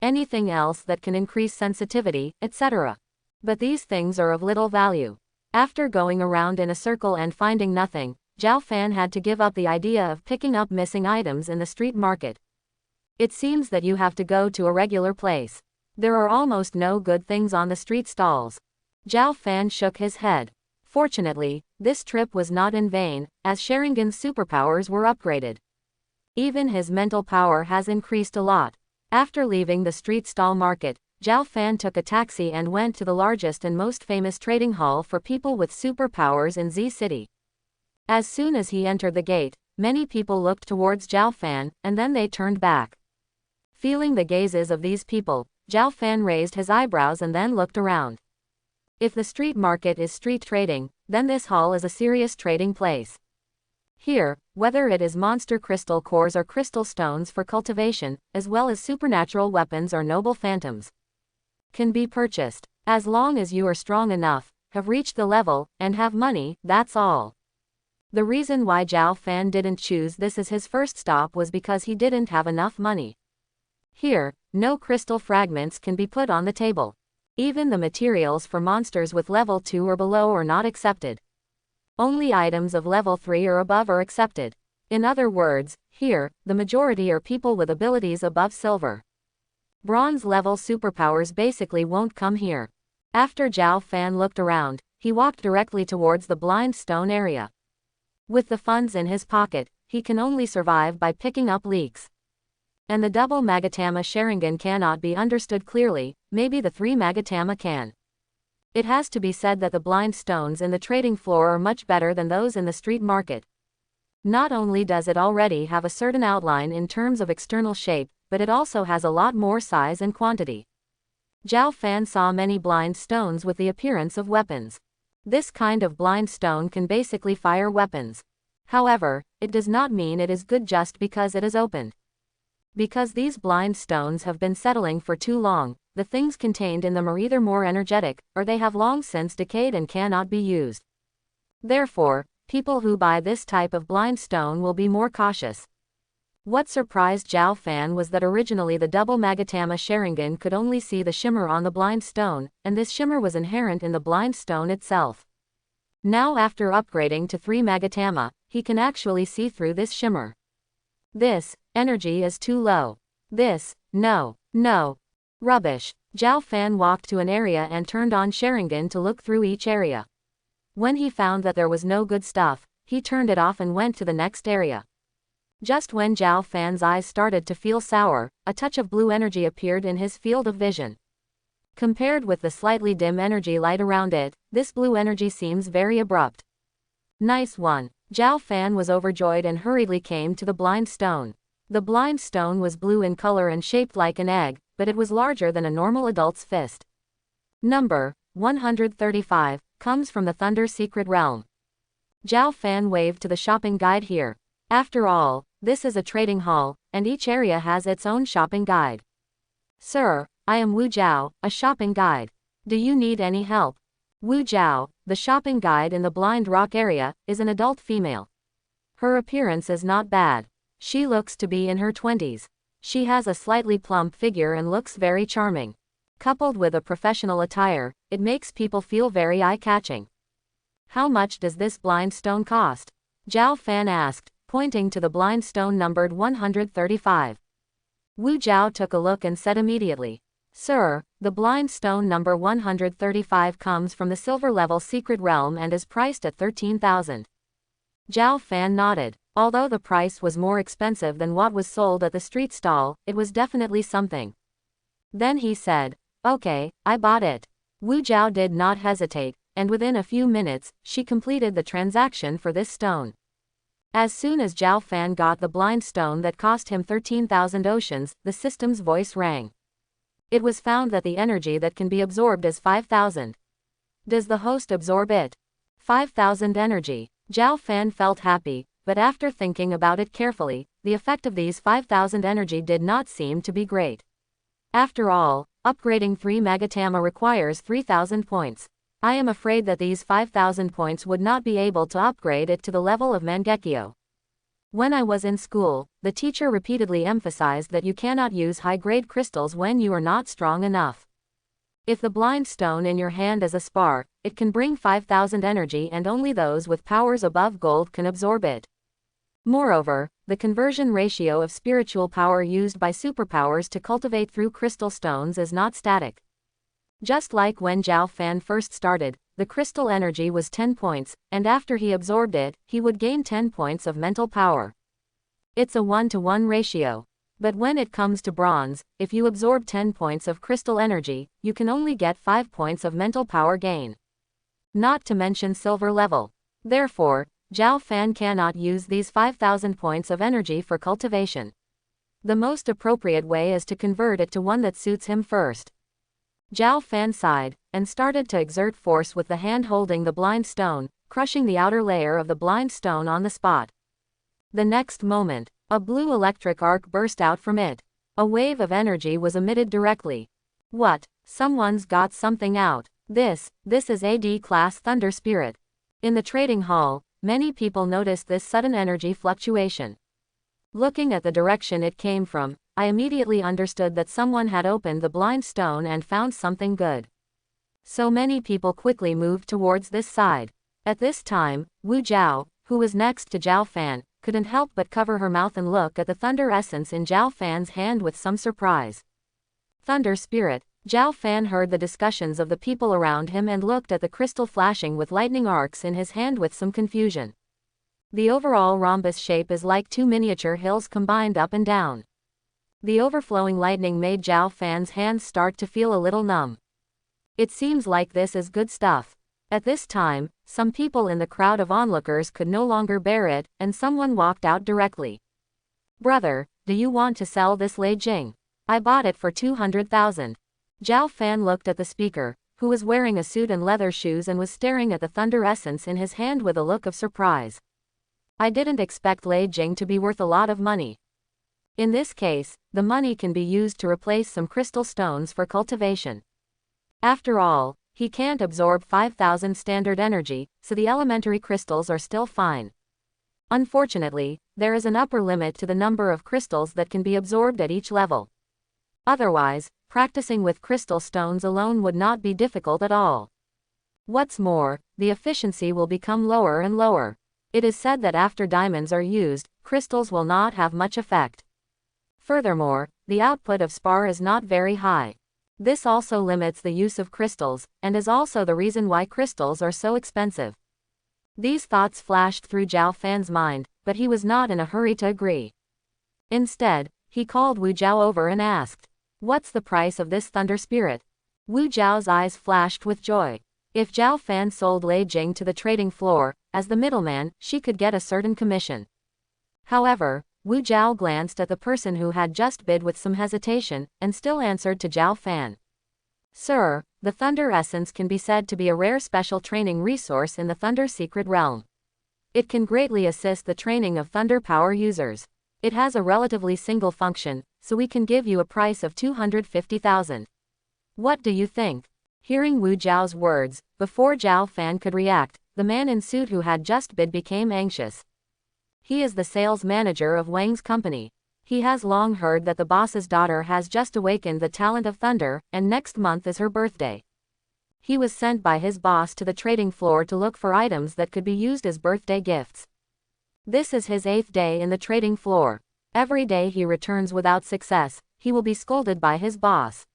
Anything else that can increase sensitivity, etc. But these things are of little value. After going around in a circle and finding nothing, Zhao Fan had to give up the idea of picking up missing items in the street market. It seems that you have to go to a regular place. There are almost no good things on the street stalls. Zhao Fan shook his head. Fortunately, this trip was not in vain, as Sharingan's superpowers were upgraded. Even his mental power has increased a lot. After leaving the street stall market, Zhao Fan took a taxi and went to the largest and most famous trading hall for people with superpowers in Z City. As soon as he entered the gate, many people looked towards Zhao Fan, and then they turned back. Feeling the gazes of these people, Zhao Fan raised his eyebrows and then looked around. If the street market is street trading, then this hall is a serious trading place. Here, whether it is monster crystal cores or crystal stones for cultivation, as well as supernatural weapons or noble phantoms, can be purchased. As long as you are strong enough, have reached the level, and have money, that's all. The reason why Zhao Fan didn't choose this as his first stop was because he didn't have enough money. Here, no crystal fragments can be put on the table. Even the materials for monsters with level 2 or below are not accepted. Only items of level 3 or above are accepted. In other words, here, the majority are people with abilities above silver. Bronze level superpowers basically won't come here. After Zhao Fan looked around, he walked directly towards the blind stone area. With the funds in his pocket, he can only survive by picking up leaks. And the double Magatama Sharingan cannot be understood clearly, maybe the 3 Magatama can. It has to be said that the blind stones in the trading floor are much better than those in the street market. Not only does it already have a certain outline in terms of external shape, but it also has a lot more size and quantity. Zhao Fan saw many blind stones with the appearance of weapons. This kind of blind stone can basically fire weapons. However, it does not mean it is good just because it is opened. Because these blind stones have been settling for too long, the things contained in them are either more energetic, or they have long since decayed and cannot be used. Therefore, people who buy this type of blind stone will be more cautious. What surprised Zhao Fan was that originally the double Magatama Sharingan could only see the shimmer on the blind stone, and this shimmer was inherent in the blind stone itself. Now after upgrading to 3 Magatama, he can actually see through this shimmer. This energy is too low. This, no. Rubbish. Zhao Fan walked to an area and turned on Sharingan to look through each area. When he found that there was no good stuff, he turned it off and went to the next area. Just when Zhao Fan's eyes started to feel sour, a touch of blue energy appeared in his field of vision. Compared with the slightly dim energy light around it, this blue energy seems very abrupt. Nice one. Zhao Fan was overjoyed and hurriedly came to the blind stone. The blind stone was blue in color and shaped like an egg, but it was larger than a normal adult's fist. Number 135 comes from the Thunder Secret Realm. Zhao Fan waved to the shopping guide here. After all, this is a trading hall, and each area has its own shopping guide. Sir, I am Wu Zhao, a shopping guide. Do you need any help? Wu Zhao, the shopping guide in the Blind Rock area, is an adult female. Her appearance is not bad. She looks to be in her 20s. She has a slightly plump figure and looks very charming. Coupled with a professional attire, it makes people feel very eye-catching. How much does this blind stone cost? Zhao Fan asked, pointing to the blind stone numbered 135. Wu Zhao took a look and said immediately, Sir, the blind stone number 135 comes from the silver level secret realm and is priced at 13,000. Zhao Fan nodded. Although the price was more expensive than what was sold at the street stall, it was definitely something. Then he said, Okay, I bought it. Wu Zhao did not hesitate, and within a few minutes, she completed the transaction for this stone. As soon as Zhao Fan got the blind stone that cost him 13,000 oceans, the system's voice rang. It was found that the energy that can be absorbed is 5,000. Does the host absorb it? 5,000 energy. Zhao Fan felt happy, but after thinking about it carefully, the effect of these 5,000 energy did not seem to be great. After all, upgrading 3 Magatama requires 3,000 points. I am afraid that these 5,000 points would not be able to upgrade it to the level of Mangekyo. When I was in school, the teacher repeatedly emphasized that you cannot use high-grade crystals when you are not strong enough. If the blind stone in your hand is a spar, it can bring 5,000 energy and only those with powers above gold can absorb it. Moreover, the conversion ratio of spiritual power used by superpowers to cultivate through crystal stones is not static. Just like when Zhao Fan first started, the crystal energy was 10 points, and after he absorbed it, he would gain 10 points of mental power. It's a 1-to-1 ratio. But when it comes to bronze, if you absorb 10 points of crystal energy, you can only get 5 points of mental power gain. Not to mention silver level. Therefore, Zhao Fan cannot use these 5,000 points of energy for cultivation. The most appropriate way is to convert it to one that suits him first. Zhao Fan sighed, and started to exert force with the hand holding the blind stone, crushing the outer layer of the blind stone on the spot. The next moment, a blue electric arc burst out from it. A wave of energy was emitted directly. What? Someone's got something out. This is AD class Thunder Spirit. In the trading hall, many people noticed this sudden energy fluctuation. Looking at the direction it came from, I immediately understood that someone had opened the blind stone and found something good. So many people quickly moved towards this side. At this time, Wu Zhao, who was next to Zhao Fan, couldn't help but cover her mouth and look at the thunder essence in Zhao Fan's hand with some surprise. Thunder Spirit. Zhao Fan heard the discussions of the people around him and looked at the crystal flashing with lightning arcs in his hand with some confusion. The overall rhombus shape is like 2 miniature hills combined up and down. The overflowing lightning made Zhao Fan's hands start to feel a little numb. It seems like this is good stuff. At this time, some people in the crowd of onlookers could no longer bear it, and someone walked out directly. Brother, do you want to sell this Lei Jing? I bought it for 200,000. Zhao Fan looked at the speaker, who was wearing a suit and leather shoes and was staring at the thunder essence in his hand with a look of surprise. I didn't expect Lei Jing to be worth a lot of money. In this case, the money can be used to replace some crystal stones for cultivation. After all, he can't absorb 5,000 standard energy, so the elementary crystals are still fine. Unfortunately, there is an upper limit to the number of crystals that can be absorbed at each level. Otherwise, practicing with crystal stones alone would not be difficult at all. What's more, the efficiency will become lower and lower. It is said that after diamonds are used, crystals will not have much effect. Furthermore, the output of spar is not very high. This also limits the use of crystals, and is also the reason why crystals are so expensive. These thoughts flashed through Zhao Fan's mind, but he was not in a hurry to agree. Instead, he called Wu Zhao over and asked, "What's the price of this Thunder Spirit?" Wu Zhao's eyes flashed with joy. If Zhao Fan sold Lei Jing to the trading floor, as the middleman, she could get a certain commission. However, Wu Zhao glanced at the person who had just bid with some hesitation, and still answered to Zhao Fan. Sir, the Thunder Essence can be said to be a rare special training resource in the Thunder Secret Realm. It can greatly assist the training of Thunder Power users. It has a relatively single function, so we can give you a price of 250,000. What do you think? Hearing Wu Zhao's words, before Zhao Fan could react, the man in suit who had just bid became anxious. He is the sales manager of Wang's company. He has long heard that the boss's daughter has just awakened the talent of thunder, and next month is her birthday. He was sent by his boss to the trading floor to look for items that could be used as birthday gifts. This is his 8th day in the trading floor. Every day he returns without success, he will be scolded by his boss.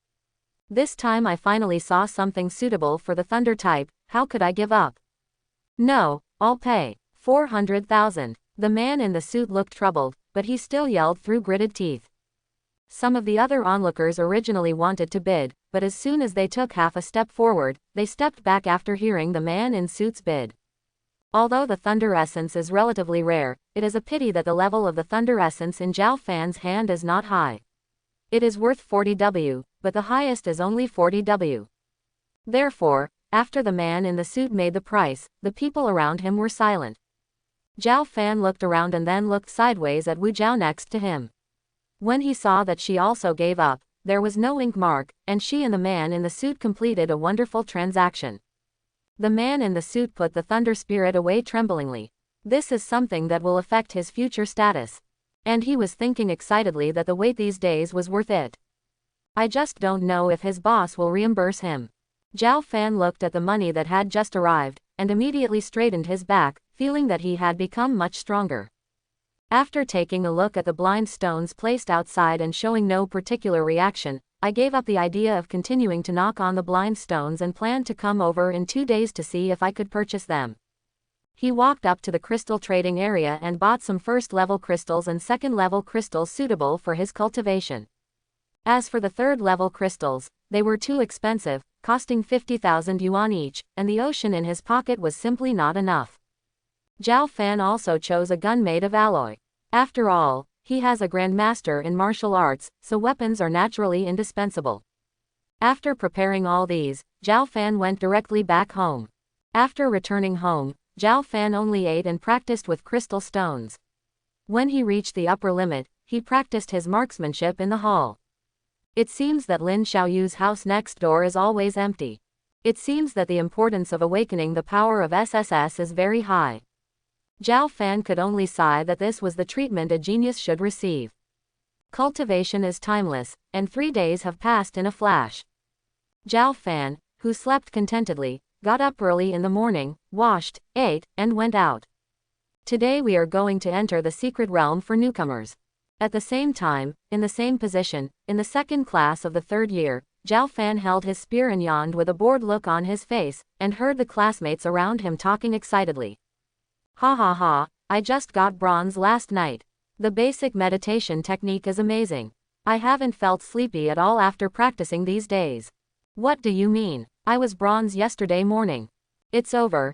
This time I finally saw something suitable for the thunder type. How could I give up? No, I'll pay 400,000. The man in the suit looked troubled, but he still yelled through gritted teeth. Some of the other onlookers originally wanted to bid, but as soon as they took half a step forward, they stepped back after hearing the man in suit's bid. Although the thunder essence is relatively rare, it is a pity that the level of the thunder essence in Zhao Fan's hand is not high. It is worth 40W, but the highest is only 40W. Therefore, after the man in the suit made the price, the people around him were silent. Zhao Fan looked around and then looked sideways at Wu Zhao next to him. When he saw that she also gave up, there was no ink mark, and she and the man in the suit completed a wonderful transaction. The man in the suit put the thunder spirit away tremblingly. This is something that will affect his future status. And he was thinking excitedly that the wait these days was worth it. I just don't know if his boss will reimburse him. Zhao Fan looked at the money that had just arrived, and immediately straightened his back, feeling that he had become much stronger. After taking a look at the blind stones placed outside and showing no particular reaction, I gave up the idea of continuing to knock on the blind stones and planned to come over in 2 days to see if I could purchase them. He walked up to the crystal trading area and bought some first-level crystals and second-level crystals suitable for his cultivation. As for the third-level crystals, they were too expensive, costing 50,000 yuan each, and the ocean in his pocket was simply not enough. Zhao Fan also chose a gun made of alloy. After all, he has a grandmaster in martial arts, so weapons are naturally indispensable. After preparing all these, Zhao Fan went directly back home. After returning home, Zhao Fan only ate and practiced with crystal stones. When he reached the upper limit, he practiced his marksmanship in the hall. It seems that Lin Xiaoyu's house next door is always empty. It seems that the importance of awakening the power of SSS is very high. Zhao Fan could only sigh that this was the treatment a genius should receive. Cultivation is timeless, and 3 days have passed in a flash. Zhao Fan, who slept contentedly, got up early in the morning, washed, ate, and went out. Today we are going to enter the secret realm for newcomers. At the same time, in the same position, in the second class of the 3rd year, Zhao Fan held his spear and yawned with a bored look on his face, and heard the classmates around him talking excitedly. Ha ha ha, I just got bronze last night. The basic meditation technique is amazing. I haven't felt sleepy at all after practicing these days. What do you mean? I was bronze yesterday morning. It's over,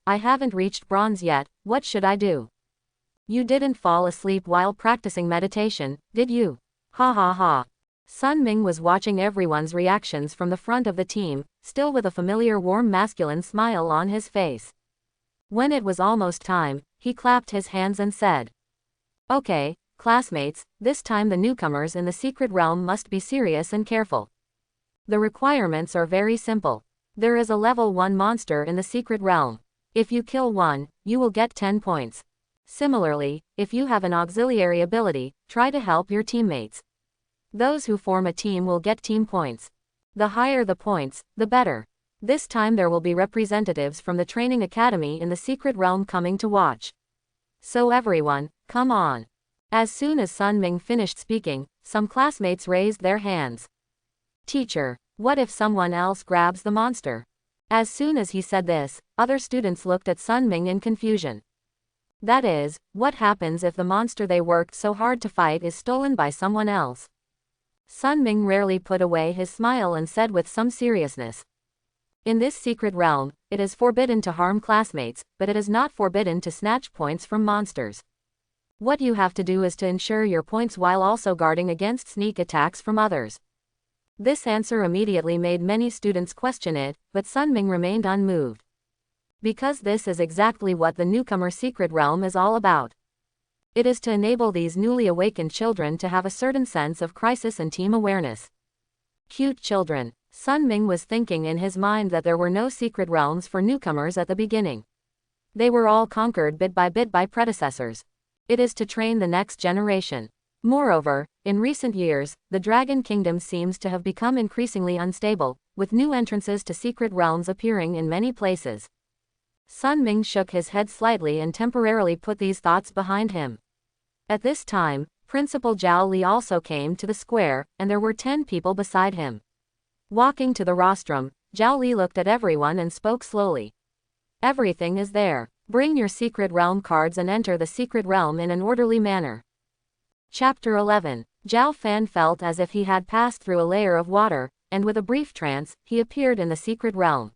I haven't reached bronze yet, what should I do? You didn't fall asleep while practicing meditation, did you? Ha ha ha. Sun Ming was watching everyone's reactions from the front of the team, still with a familiar warm masculine smile on his face. When it was almost time, he clapped his hands and said, "Okay, classmates, this time the newcomers in the secret realm must be serious and careful. The requirements are very simple. There is a level 1 monster in the secret realm. If you kill one, you will get 10 points. Similarly, if you have an auxiliary ability, try to help your teammates. Those who form a team will get team points. The higher the points, the better. This time there will be representatives from the training academy in the secret realm coming to watch. So everyone, come on." As soon as Sun Ming finished speaking, some classmates raised their hands. "Teacher, what if someone else grabs the monster?" As soon as he said this, other students looked at Sun Ming in confusion. That is, what happens if the monster they worked so hard to fight is stolen by someone else? Sun Ming rarely put away his smile and said with some seriousness, "In this secret realm, it is forbidden to harm classmates, but it is not forbidden to snatch points from monsters. What you have to do is to ensure your points while also guarding against sneak attacks from others." This answer immediately made many students question it, but Sun Ming remained unmoved. Because this is exactly what the newcomer secret realm is all about. It is to enable these newly awakened children to have a certain sense of crisis and team awareness. Cute children. Sun Ming was thinking in his mind that there were no secret realms for newcomers at the beginning. They were all conquered bit by predecessors. It is to train the next generation. Moreover, in recent years, the Dragon Kingdom seems to have become increasingly unstable, with new entrances to secret realms appearing in many places. Sun Ming shook his head slightly and temporarily put these thoughts behind him. At this time, Principal Zhao Li also came to the square, and there were 10 people beside him. Walking to the rostrum, Zhao Li looked at everyone and spoke slowly. Everything is there. Bring your secret realm cards and enter the secret realm in an orderly manner. Chapter 11. Zhao Fan felt as if he had passed through a layer of water, and with a brief trance, he appeared in the secret realm.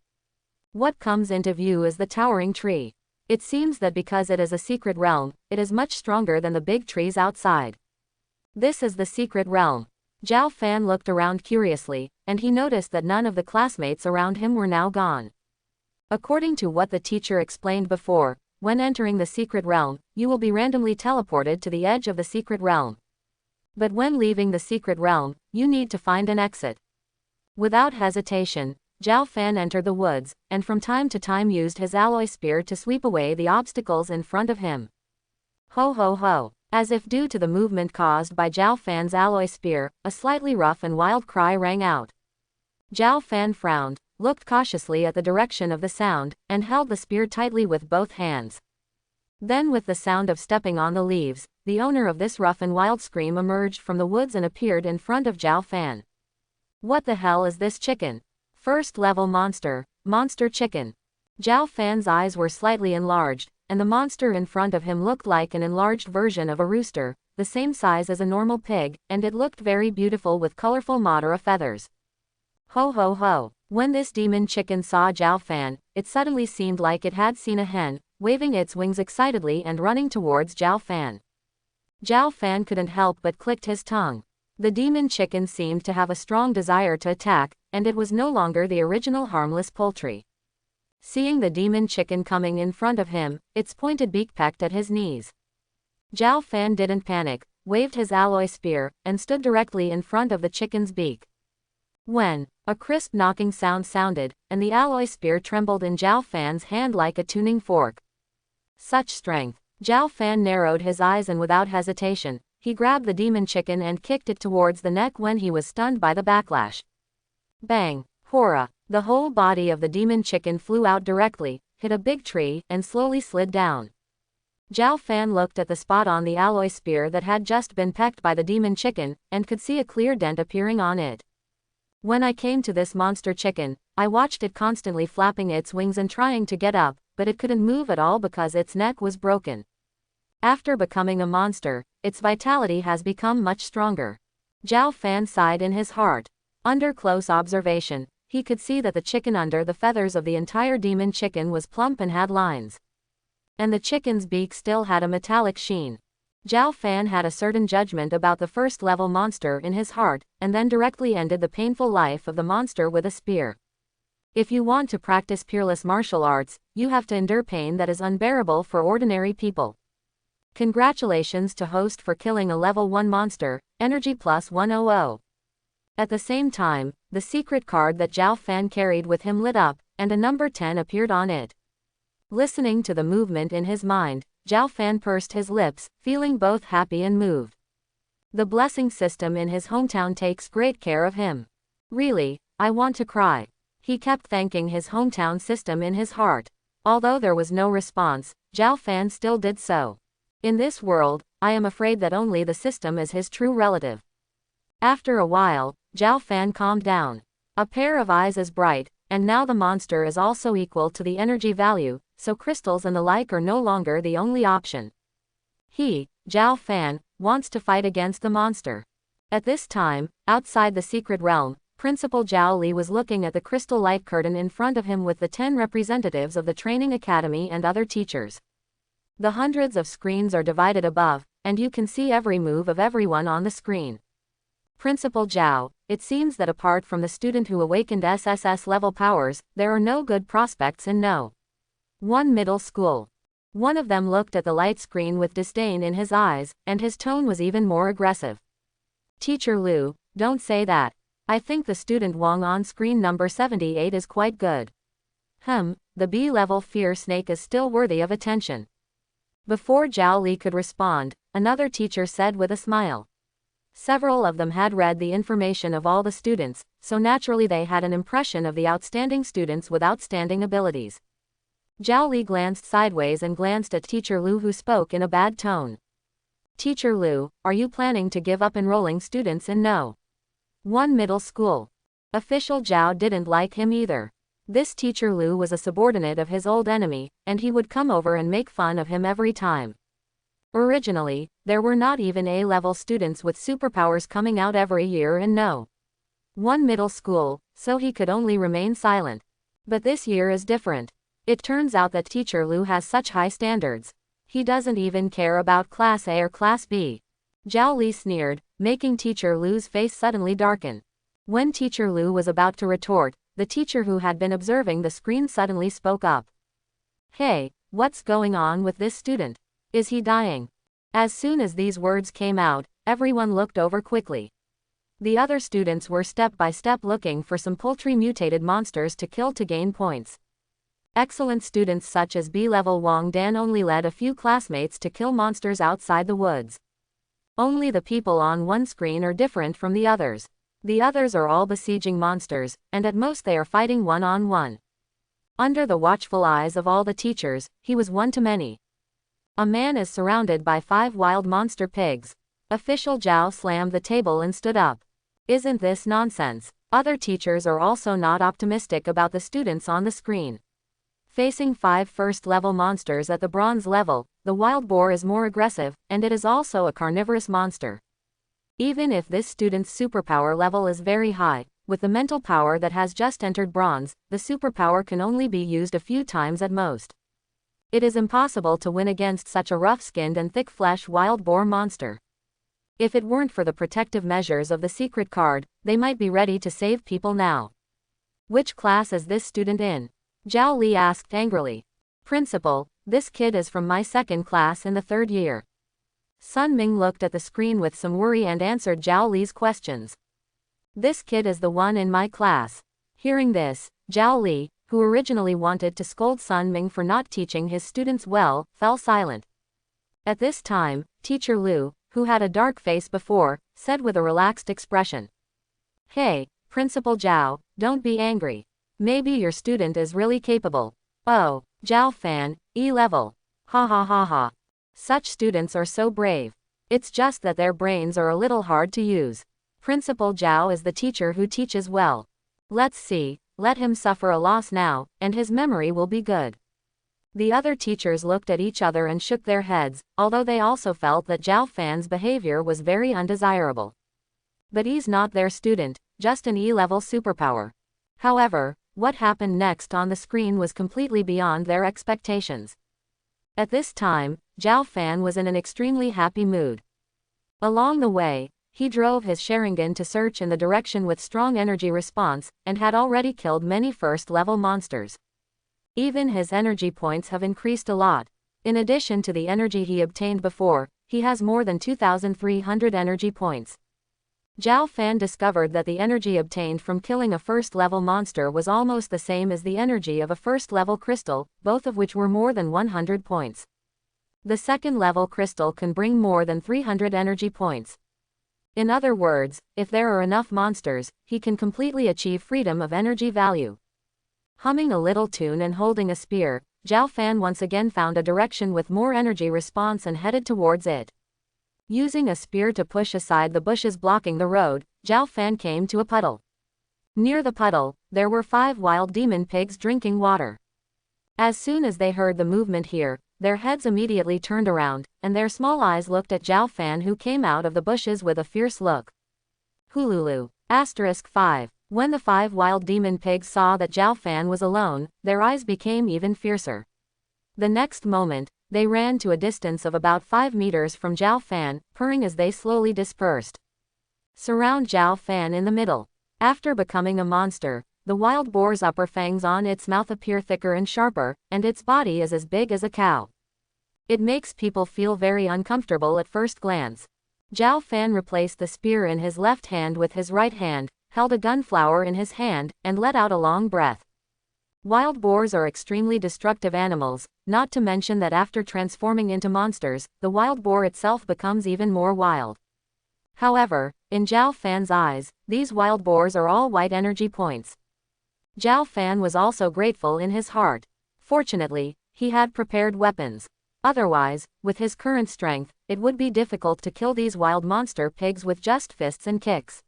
What comes into view is the towering tree. It seems that because it is a secret realm, it is much stronger than the big trees outside. This is the secret realm. Zhao Fan looked around curiously, and he noticed that none of the classmates around him were now gone. According to what the teacher explained before, when entering the secret realm, you will be randomly teleported to the edge of the secret realm. But when leaving the secret realm, you need to find an exit. Without hesitation, Zhao Fan entered the woods, and from time to time used his alloy spear to sweep away the obstacles in front of him. Ho ho ho! As if due to the movement caused by Zhao Fan's alloy spear, a slightly rough and wild cry rang out. Zhao Fan frowned, looked cautiously at the direction of the sound, and held the spear tightly with both hands. Then with the sound of stepping on the leaves, the owner of this rough and wild scream emerged from the woods and appeared in front of Zhao Fan. What the hell is this chicken? First level monster, monster chicken. Zhao Fan's eyes were slightly enlarged, and the monster in front of him looked like an enlarged version of a rooster, the same size as a normal pig, and it looked very beautiful with colorful Madara feathers. Ho ho ho! When this demon chicken saw Zhao Fan, it suddenly seemed like it had seen a hen, waving its wings excitedly and running towards Zhao Fan. Zhao Fan couldn't help but clicked his tongue. The demon chicken seemed to have a strong desire to attack, and it was no longer the original harmless poultry. Seeing the demon chicken coming in front of him, its pointed beak pecked at his knees. Zhao Fan didn't panic, waved his alloy spear, and stood directly in front of the chicken's beak. When a crisp knocking sound sounded, and the alloy spear trembled in Zhao Fan's hand like a tuning fork. Such strength! Zhao Fan narrowed his eyes and without hesitation, he grabbed the demon chicken and kicked it towards the neck when he was stunned by the backlash. Bang! Hora! The whole body of the demon chicken flew out directly, hit a big tree, and slowly slid down. Zhao Fan looked at the spot on the alloy spear that had just been pecked by the demon chicken, and could see a clear dent appearing on it. When I came to this monster chicken, I watched it constantly flapping its wings and trying to get up, but it couldn't move at all because its neck was broken. After becoming a monster, its vitality has become much stronger. Zhao Fan sighed in his heart. Under close observation, he could see that the chicken under the feathers of the entire demon chicken was plump and had lines. And the chicken's beak still had a metallic sheen. Zhao Fan had a certain judgment about the first-level monster in his heart, and then directly ended the painful life of the monster with a spear. If you want to practice peerless martial arts, you have to endure pain that is unbearable for ordinary people. Congratulations to host for killing a level 1 monster, energy plus 100. At the same time, the secret card that Zhao Fan carried with him lit up, and a number 10 appeared on it. Listening to the movement in his mind, Zhao Fan pursed his lips, feeling both happy and moved. The blessing system in his hometown takes great care of him. Really, I want to cry. He kept thanking his hometown system in his heart. Although there was no response, Zhao Fan still did so. In this world, I am afraid that only the system is his true relative. After a while, Zhao Fan calmed down. A pair of eyes as bright, and now the monster is also equal to the energy value, so crystals and the like are no longer the only option. He, Zhao Fan, wants to fight against the monster. At this time, outside the secret realm, Principal Zhao Li was looking at the crystal light curtain in front of him with the 10 representatives of the training academy and other teachers. The hundreds of screens are divided above, and you can see every move of everyone on the screen. Principal Zhao, it seems that apart from the student who awakened SSS level powers, there are no good prospects in No. One middle school. One of them looked at the light screen with disdain in his eyes, and his tone was even more aggressive. Teacher Lu, don't say that. I think the student Wong on screen number 78 is quite good. The B-level fear snake is still worthy of attention. Before Zhao Li could respond, another teacher said with a smile. Several of them had read the information of all the students, so naturally they had an impression of the outstanding students with outstanding abilities. Zhao Li glanced sideways and glanced at Teacher Lu, who spoke in a bad tone. Teacher Lu, are you planning to give up enrolling students in No. 1 middle school? Official Zhao didn't like him either. This Teacher Lu was a subordinate of his old enemy, and he would come over and make fun of him every time. Originally, there were not even A-level students with superpowers coming out every year in No. 1 middle school, so he could only remain silent. But this year is different. It turns out that Teacher Lu has such high standards. He doesn't even care about Class A or Class B. Zhao Li sneered, making Teacher Lu's face suddenly darken. When Teacher Lu was about to retort, the teacher who had been observing the screen suddenly spoke up. Hey, what's going on with this student? Is he dying? As soon as these words came out, everyone looked over quickly. The other students were step by step looking for some poultry mutated monsters to kill to gain points. Excellent students such as B-level Wong Dan only led a few classmates to kill monsters outside the woods. Only the people on one screen are different from the others. The others are all besieging monsters, and at most they are fighting one-on-one. Under the watchful eyes of all the teachers, he was one to many. A man is surrounded by 5 wild monster pigs. Official Zhao slammed the table and stood up. Isn't this nonsense? Other teachers are also not optimistic about the students on the screen. Facing 5 first-level monsters at the bronze level, the wild boar is more aggressive, and it is also a carnivorous monster. Even if this student's superpower level is very high, with the mental power that has just entered bronze, the superpower can only be used a few times at most. It is impossible to win against such a rough-skinned and thick-flesh wild boar monster. If it weren't for the protective measures of the secret card, they might be ready to save people now. Which class is this student in? Zhao Li asked angrily. Principal, this kid is from my 2nd class in the 3rd year. Sun Ming looked at the screen with some worry and answered Zhao Li's questions. This kid is the one in my class. Hearing this, Zhao Li, who originally wanted to scold Sun Ming for not teaching his students well, fell silent. At this time, Teacher Lu, who had a dark face before, said with a relaxed expression. Hey, Principal Zhao, don't be angry. Maybe your student is really capable. Oh, Zhao Fan, E-level. Ha ha ha ha. Such students are so brave. It's just that their brains are a little hard to use. Principal Zhao is the teacher who teaches well. Let's see, let him suffer a loss now, and his memory will be good. The other teachers looked at each other and shook their heads, although they also felt that Zhao Fan's behavior was very undesirable. But he's not their student, just an E-level superpower. However, what happened next on the screen was completely beyond their expectations. At this time, Zhao Fan was in an extremely happy mood. Along the way, he drove his Sharingan to search in the direction with strong energy response, and had already killed many first-level monsters. Even his energy points have increased a lot. In addition to the energy he obtained before, he has more than 2,300 energy points. Zhao Fan discovered that the energy obtained from killing a first-level monster was almost the same as the energy of a first-level crystal, both of which were more than 100 points. The second-level crystal can bring more than 300 energy points. In other words, if there are enough monsters, he can completely achieve freedom of energy value. Humming a little tune and holding a spear, Zhao Fan once again found a direction with more energy response and headed towards it. Using a spear to push aside the bushes blocking the road, Zhao Fan came to a puddle. Near the puddle, there were 5 wild demon pigs drinking water. As soon as they heard the movement here, their heads immediately turned around, and their small eyes looked at Zhao Fan, who came out of the bushes with a fierce look. Hululu. *5. When the 5 wild demon pigs saw that Zhao Fan was alone, their eyes became even fiercer. The next moment, they ran to a distance of about 5 meters from Zhao Fan, purring as they slowly dispersed. Surround Zhao Fan in the middle. After becoming a monster, the wild boar's upper fangs on its mouth appear thicker and sharper, and its body is as big as a cow. It makes people feel very uncomfortable at first glance. Zhao Fan replaced the spear in his left hand with his right hand, held a gunflower in his hand, and let out a long breath. Wild boars are extremely destructive animals, not to mention that after transforming into monsters, the wild boar itself becomes even more wild. However, in Zhao Fan's eyes, these wild boars are all white energy points. Zhao Fan was also grateful in his heart. Fortunately, he had prepared weapons. Otherwise, with his current strength, it would be difficult to kill these wild monster pigs with just fists and kicks.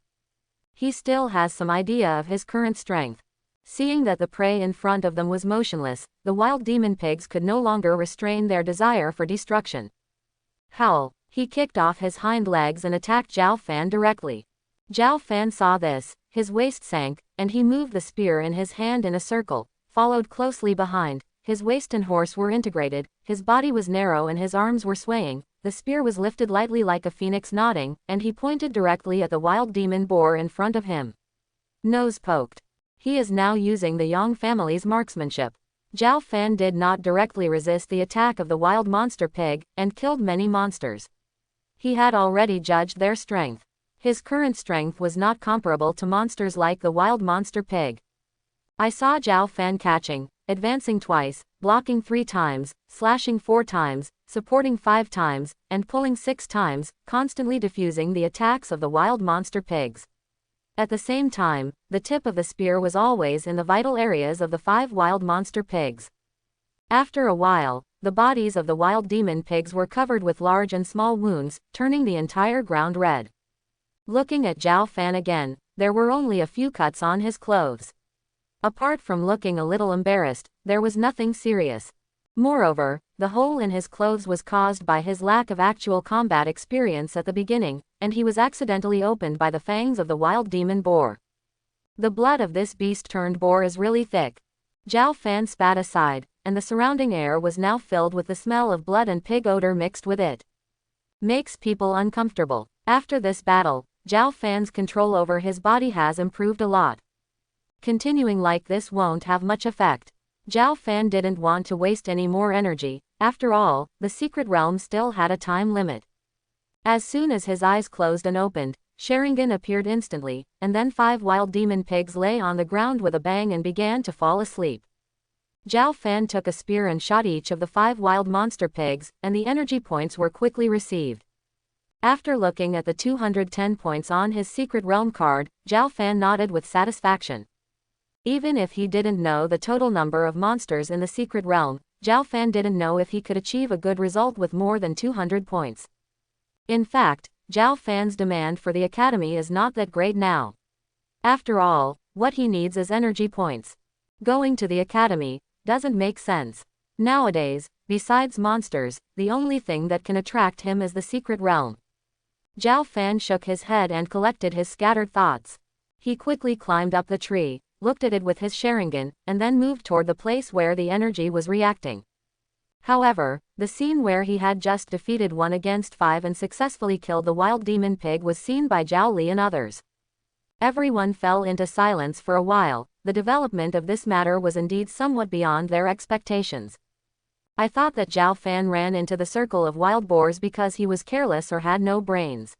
He still has some idea of his current strength. Seeing that the prey in front of them was motionless, the wild demon pigs could no longer restrain their desire for destruction. Howl! He kicked off his hind legs and attacked Zhao Fan directly. Zhao Fan saw this, his waist sank, and he moved the spear in his hand in a circle, followed closely behind. His waist and horse were integrated, his body was narrow and his arms were swaying, the spear was lifted lightly like a phoenix nodding, and he pointed directly at the wild demon boar in front of him. Nose poked. He is now using the Yang family's marksmanship. Zhao Fan did not directly resist the attack of the wild monster pig, and killed many monsters. He had already judged their strength. His current strength was not comparable to monsters like the wild monster pig. I saw Zhao Fan catching, advancing twice, blocking 3 times, slashing 4 times, supporting 5 times, and pulling 6 times, constantly diffusing the attacks of the wild monster pigs. At the same time, the tip of the spear was always in the vital areas of the 5 wild monster pigs. After a while, the bodies of the wild demon pigs were covered with large and small wounds, turning the entire ground red. Looking at Zhao Fan again, there were only a few cuts on his clothes. Apart from looking a little embarrassed, there was nothing serious. Moreover, the hole in his clothes was caused by his lack of actual combat experience at the beginning, and he was accidentally opened by the fangs of the wild demon boar. The blood of this beast-turned boar is really thick. Zhao Fan spat aside, and the surrounding air was now filled with the smell of blood and pig odor mixed with it. Makes people uncomfortable. After this battle, Zhao Fan's control over his body has improved a lot. Continuing like this won't have much effect. Zhao Fan didn't want to waste any more energy. After all, the secret realm still had a time limit. As soon as his eyes closed and opened, Sharingan appeared instantly, and then 5 wild demon pigs lay on the ground with a bang and began to fall asleep. Zhao Fan took a spear and shot each of the 5 wild monster pigs, and the energy points were quickly received. After looking at the 210 points on his secret realm card, Zhao Fan nodded with satisfaction. Even if he didn't know the total number of monsters in the secret realm, Zhao Fan didn't know if he could achieve a good result with more than 200 points. In fact, Zhao Fan's demand for the academy is not that great now. After all, what he needs is energy points. Going to the academy doesn't make sense. Nowadays, besides monsters, the only thing that can attract him is the secret realm. Zhao Fan shook his head and collected his scattered thoughts. He quickly climbed up the tree, looked at it with his Sharingan, and then moved toward the place where the energy was reacting. However, the scene where he had just defeated 1 against 5 and successfully killed the wild demon pig was seen by Zhao Li and others. Everyone fell into silence for a while. The development of this matter was indeed somewhat beyond their expectations. I thought that Zhao Fan ran into the circle of wild boars because he was careless or had no brains.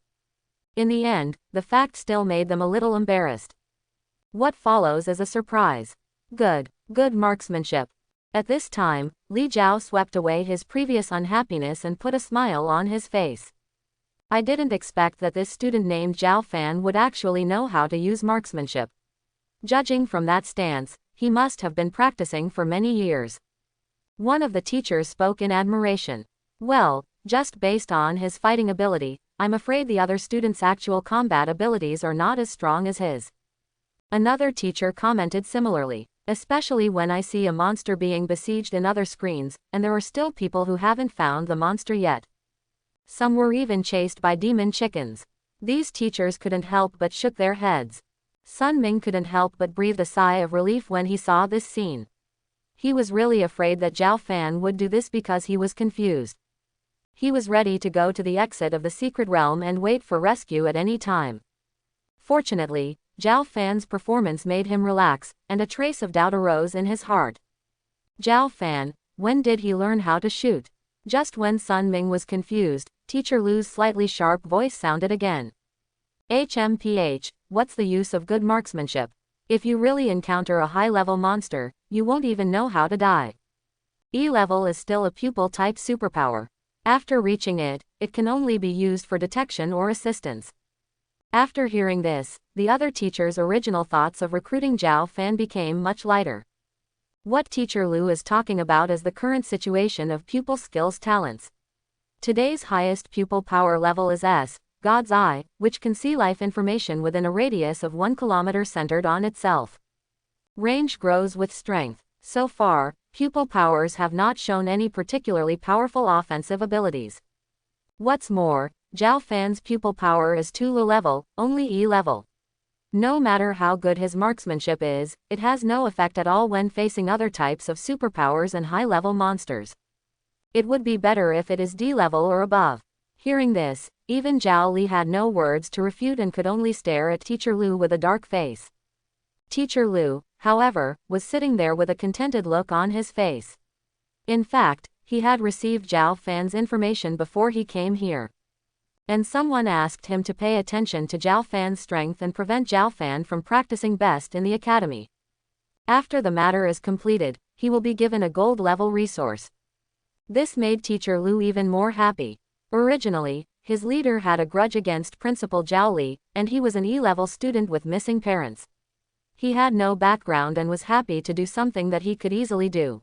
In the end, the fact still made them a little embarrassed. What follows is a surprise. Good marksmanship. At this time, Li Jiao swept away his previous unhappiness and put a smile on his face. I didn't expect that this student named Zhao Fan would actually know how to use marksmanship. Judging from that stance, he must have been practicing for many years. One of the teachers spoke in admiration. Well, just based on his fighting ability, I'm afraid the other student's actual combat abilities are not as strong as his. Another teacher commented similarly, especially when I see a monster being besieged in other screens, and there are still people who haven't found the monster yet. Some were even chased by demon chickens. These teachers couldn't help but shook their heads. Sun Ming couldn't help but breathe a sigh of relief when he saw this scene. He was really afraid that Zhao Fan would do this because he was confused. He was ready to go to the exit of the secret realm and wait for rescue at any time. Fortunately, Zhao Fan's performance made him relax, and a trace of doubt arose in his heart. Zhao Fan, when did he learn how to shoot? Just when Sun Ming was confused, Teacher Lu's slightly sharp voice sounded again. HMPH, what's the use of good marksmanship? If you really encounter a high-level monster, you won't even know how to die. E-level is still a pupil-type superpower. After reaching it, it can only be used for detection or assistance. After hearing this, the other teacher's original thoughts of recruiting Zhao Fan became much lighter. What Teacher Lu is talking about is the current situation of pupil skills talents. Today's highest pupil power level is S, God's Eye, which can see life information within a radius of 1 kilometer centered on itself. Range grows with strength. So far, pupil powers have not shown any particularly powerful offensive abilities. What's more, Zhao Fan's pupil power is too low level, only E level. No matter how good his marksmanship is, it has no effect at all when facing other types of superpowers and high-level monsters. It would be better if it is D level or above. Hearing this, even Zhao Li had no words to refute and could only stare at Teacher Lu with a dark face. Teacher Lu, however, was sitting there with a contented look on his face. In fact, he had received Zhao Fan's information before he came here. And someone asked him to pay attention to Zhao Fan's strength and prevent Zhao Fan from practicing best in the academy. After the matter is completed, he will be given a gold-level resource. This made Teacher Lu even more happy. Originally, his leader had a grudge against Principal Zhao Li, and he was an E-level student with missing parents. He had no background and was happy to do something that he could easily do.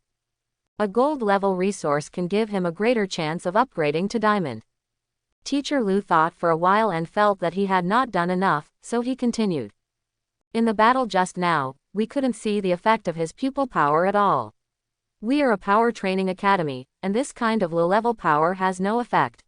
A gold-level resource can give him a greater chance of upgrading to diamond. Teacher Lu thought for a while and felt that he had not done enough, so he continued. In the battle just now, we couldn't see the effect of his pupil power at all. We are a power training academy, and this kind of low-level power has no effect.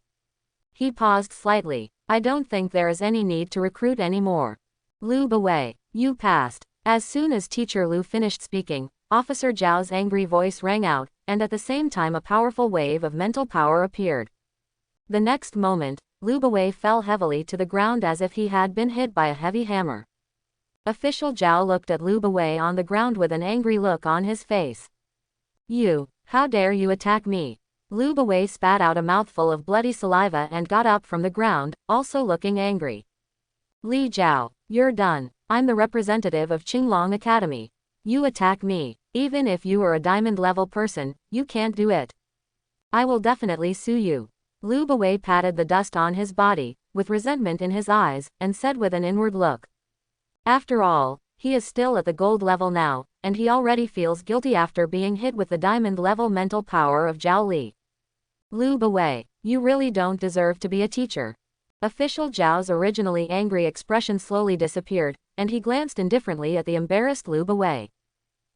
He paused slightly. I don't think there is any need to recruit anymore. Lu Bawei, you passed. As soon as Teacher Lu finished speaking, Officer Zhao's angry voice rang out, and at the same time a powerful wave of mental power appeared. The next moment, Lu Bawei fell heavily to the ground as if he had been hit by a heavy hammer. Official Zhao looked at Lu Bawei on the ground with an angry look on his face. You, how dare you attack me? Lu Bawei spat out a mouthful of bloody saliva and got up from the ground, also looking angry. Li Zhao, you're done. I'm the representative of Qinglong Academy. You attack me. Even if you are a diamond-level person, you can't do it. I will definitely sue you. Lu Bawei patted the dust on his body, with resentment in his eyes, and said with an inward look. After all, he is still at the gold level now, and he already feels guilty after being hit with the diamond-level mental power of Zhao Li. Lu Bawei, you really don't deserve to be a teacher. Official Zhao's originally angry expression slowly disappeared, and he glanced indifferently at the embarrassed Lu Bawei.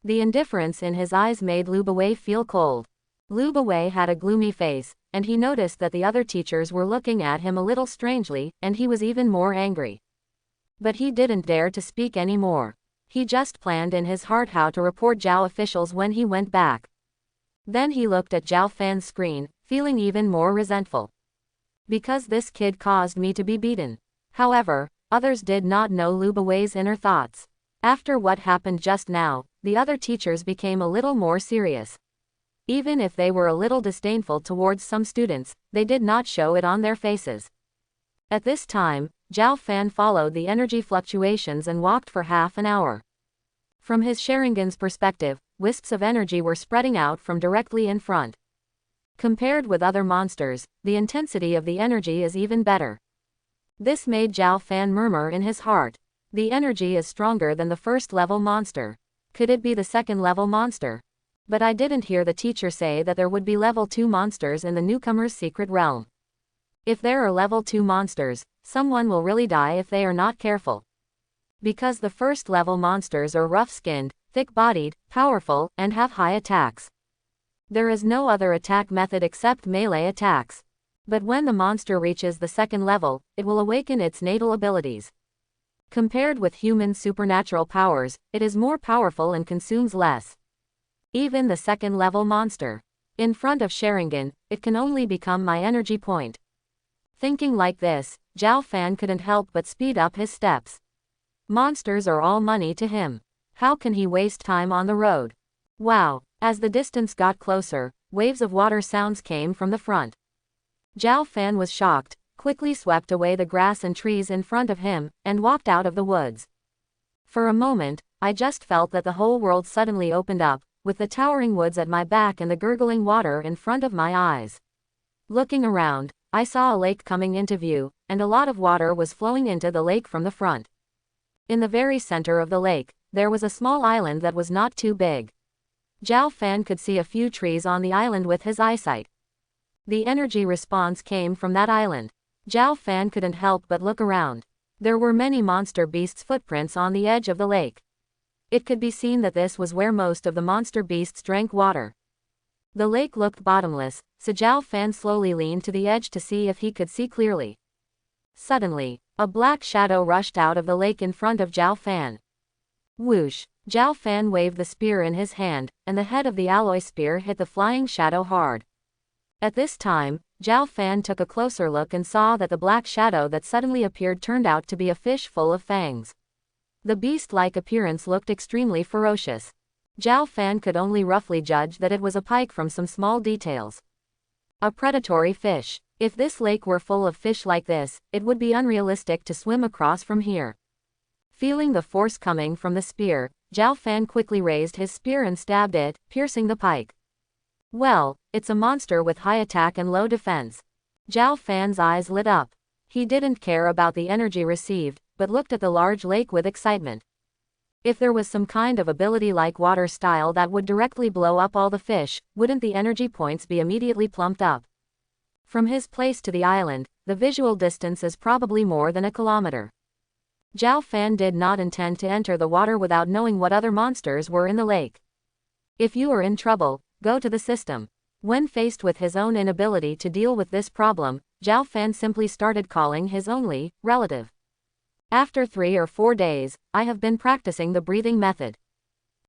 The indifference in his eyes made Lu Bawei feel cold. Lu Bawei had a gloomy face, and he noticed that the other teachers were looking at him a little strangely, and he was even more angry. But he didn't dare to speak anymore. He just planned in his heart how to report Zhao officials when he went back. Then he looked at Zhao Fan's screen, feeling even more resentful. Because this kid caused me to be beaten. However, others did not know Lu Bawei's inner thoughts. After what happened just now, the other teachers became a little more serious. Even if they were a little disdainful towards some students, they did not show it on their faces. At this time, Zhao Fan followed the energy fluctuations and walked for half an hour. From his Sharingan's perspective, wisps of energy were spreading out from directly in front. Compared with other monsters, the intensity of the energy is even better. This made Zhao Fan murmur in his heart. The energy is stronger than the first-level monster. Could it be the second-level monster? But I didn't hear the teacher say that there would be level 2 monsters in the newcomer's secret realm. If there are level 2 monsters, someone will really die if they are not careful. Because the first-level monsters are rough-skinned, thick-bodied, powerful, and have high attacks. There is no other attack method except melee attacks. But when the monster reaches the second level, it will awaken its natal abilities. Compared with human supernatural powers, it is more powerful and consumes less. Even the second-level monster. In front of Sharingan, it can only become my energy point. Thinking like this, Zhao Fan couldn't help but speed up his steps. Monsters are all money to him. How can he waste time on the road? Wow! As the distance got closer, waves of water sounds came from the front. Zhao Fan was shocked, quickly swept away the grass and trees in front of him, and walked out of the woods. For a moment, I just felt that the whole world suddenly opened up, with the towering woods at my back and the gurgling water in front of my eyes. Looking around, I saw a lake coming into view, and a lot of water was flowing into the lake from the front. In the very center of the lake, there was a small island that was not too big. Zhao Fan could see a few trees on the island with his eyesight. The energy response came from that island. Zhao Fan couldn't help but look around. There were many monster beasts' footprints on the edge of the lake. It could be seen that this was where most of the monster beasts drank water. The lake looked bottomless, so Zhao Fan slowly leaned to the edge to see if he could see clearly. Suddenly, a black shadow rushed out of the lake in front of Zhao Fan. Whoosh! Zhao Fan waved the spear in his hand, and the head of the alloy spear hit the flying shadow hard. At this time, Zhao Fan took a closer look and saw that the black shadow that suddenly appeared turned out to be a fish full of fangs. The beast-like appearance looked extremely ferocious. Zhao Fan could only roughly judge that it was a pike from some small details. A predatory fish. If this lake were full of fish like this, it would be unrealistic to swim across from here. Feeling the force coming from the spear, Zhao Fan quickly raised his spear and stabbed it, piercing the pike. Well, it's a monster with high attack and low defense. Zhao Fan's eyes lit up. He didn't care about the energy received, but looked at the large lake with excitement. If there was some kind of ability like water style that would directly blow up all the fish, wouldn't the energy points be immediately plumped up? From his place to the island, the visual distance is probably more than a kilometer. Zhao Fan did not intend to enter the water without knowing what other monsters were in the lake. If you are in trouble, go to the system. When faced with his own inability to deal with this problem, Zhao Fan simply started calling his only relative. After 3 or 4 days, I have been practicing the breathing method.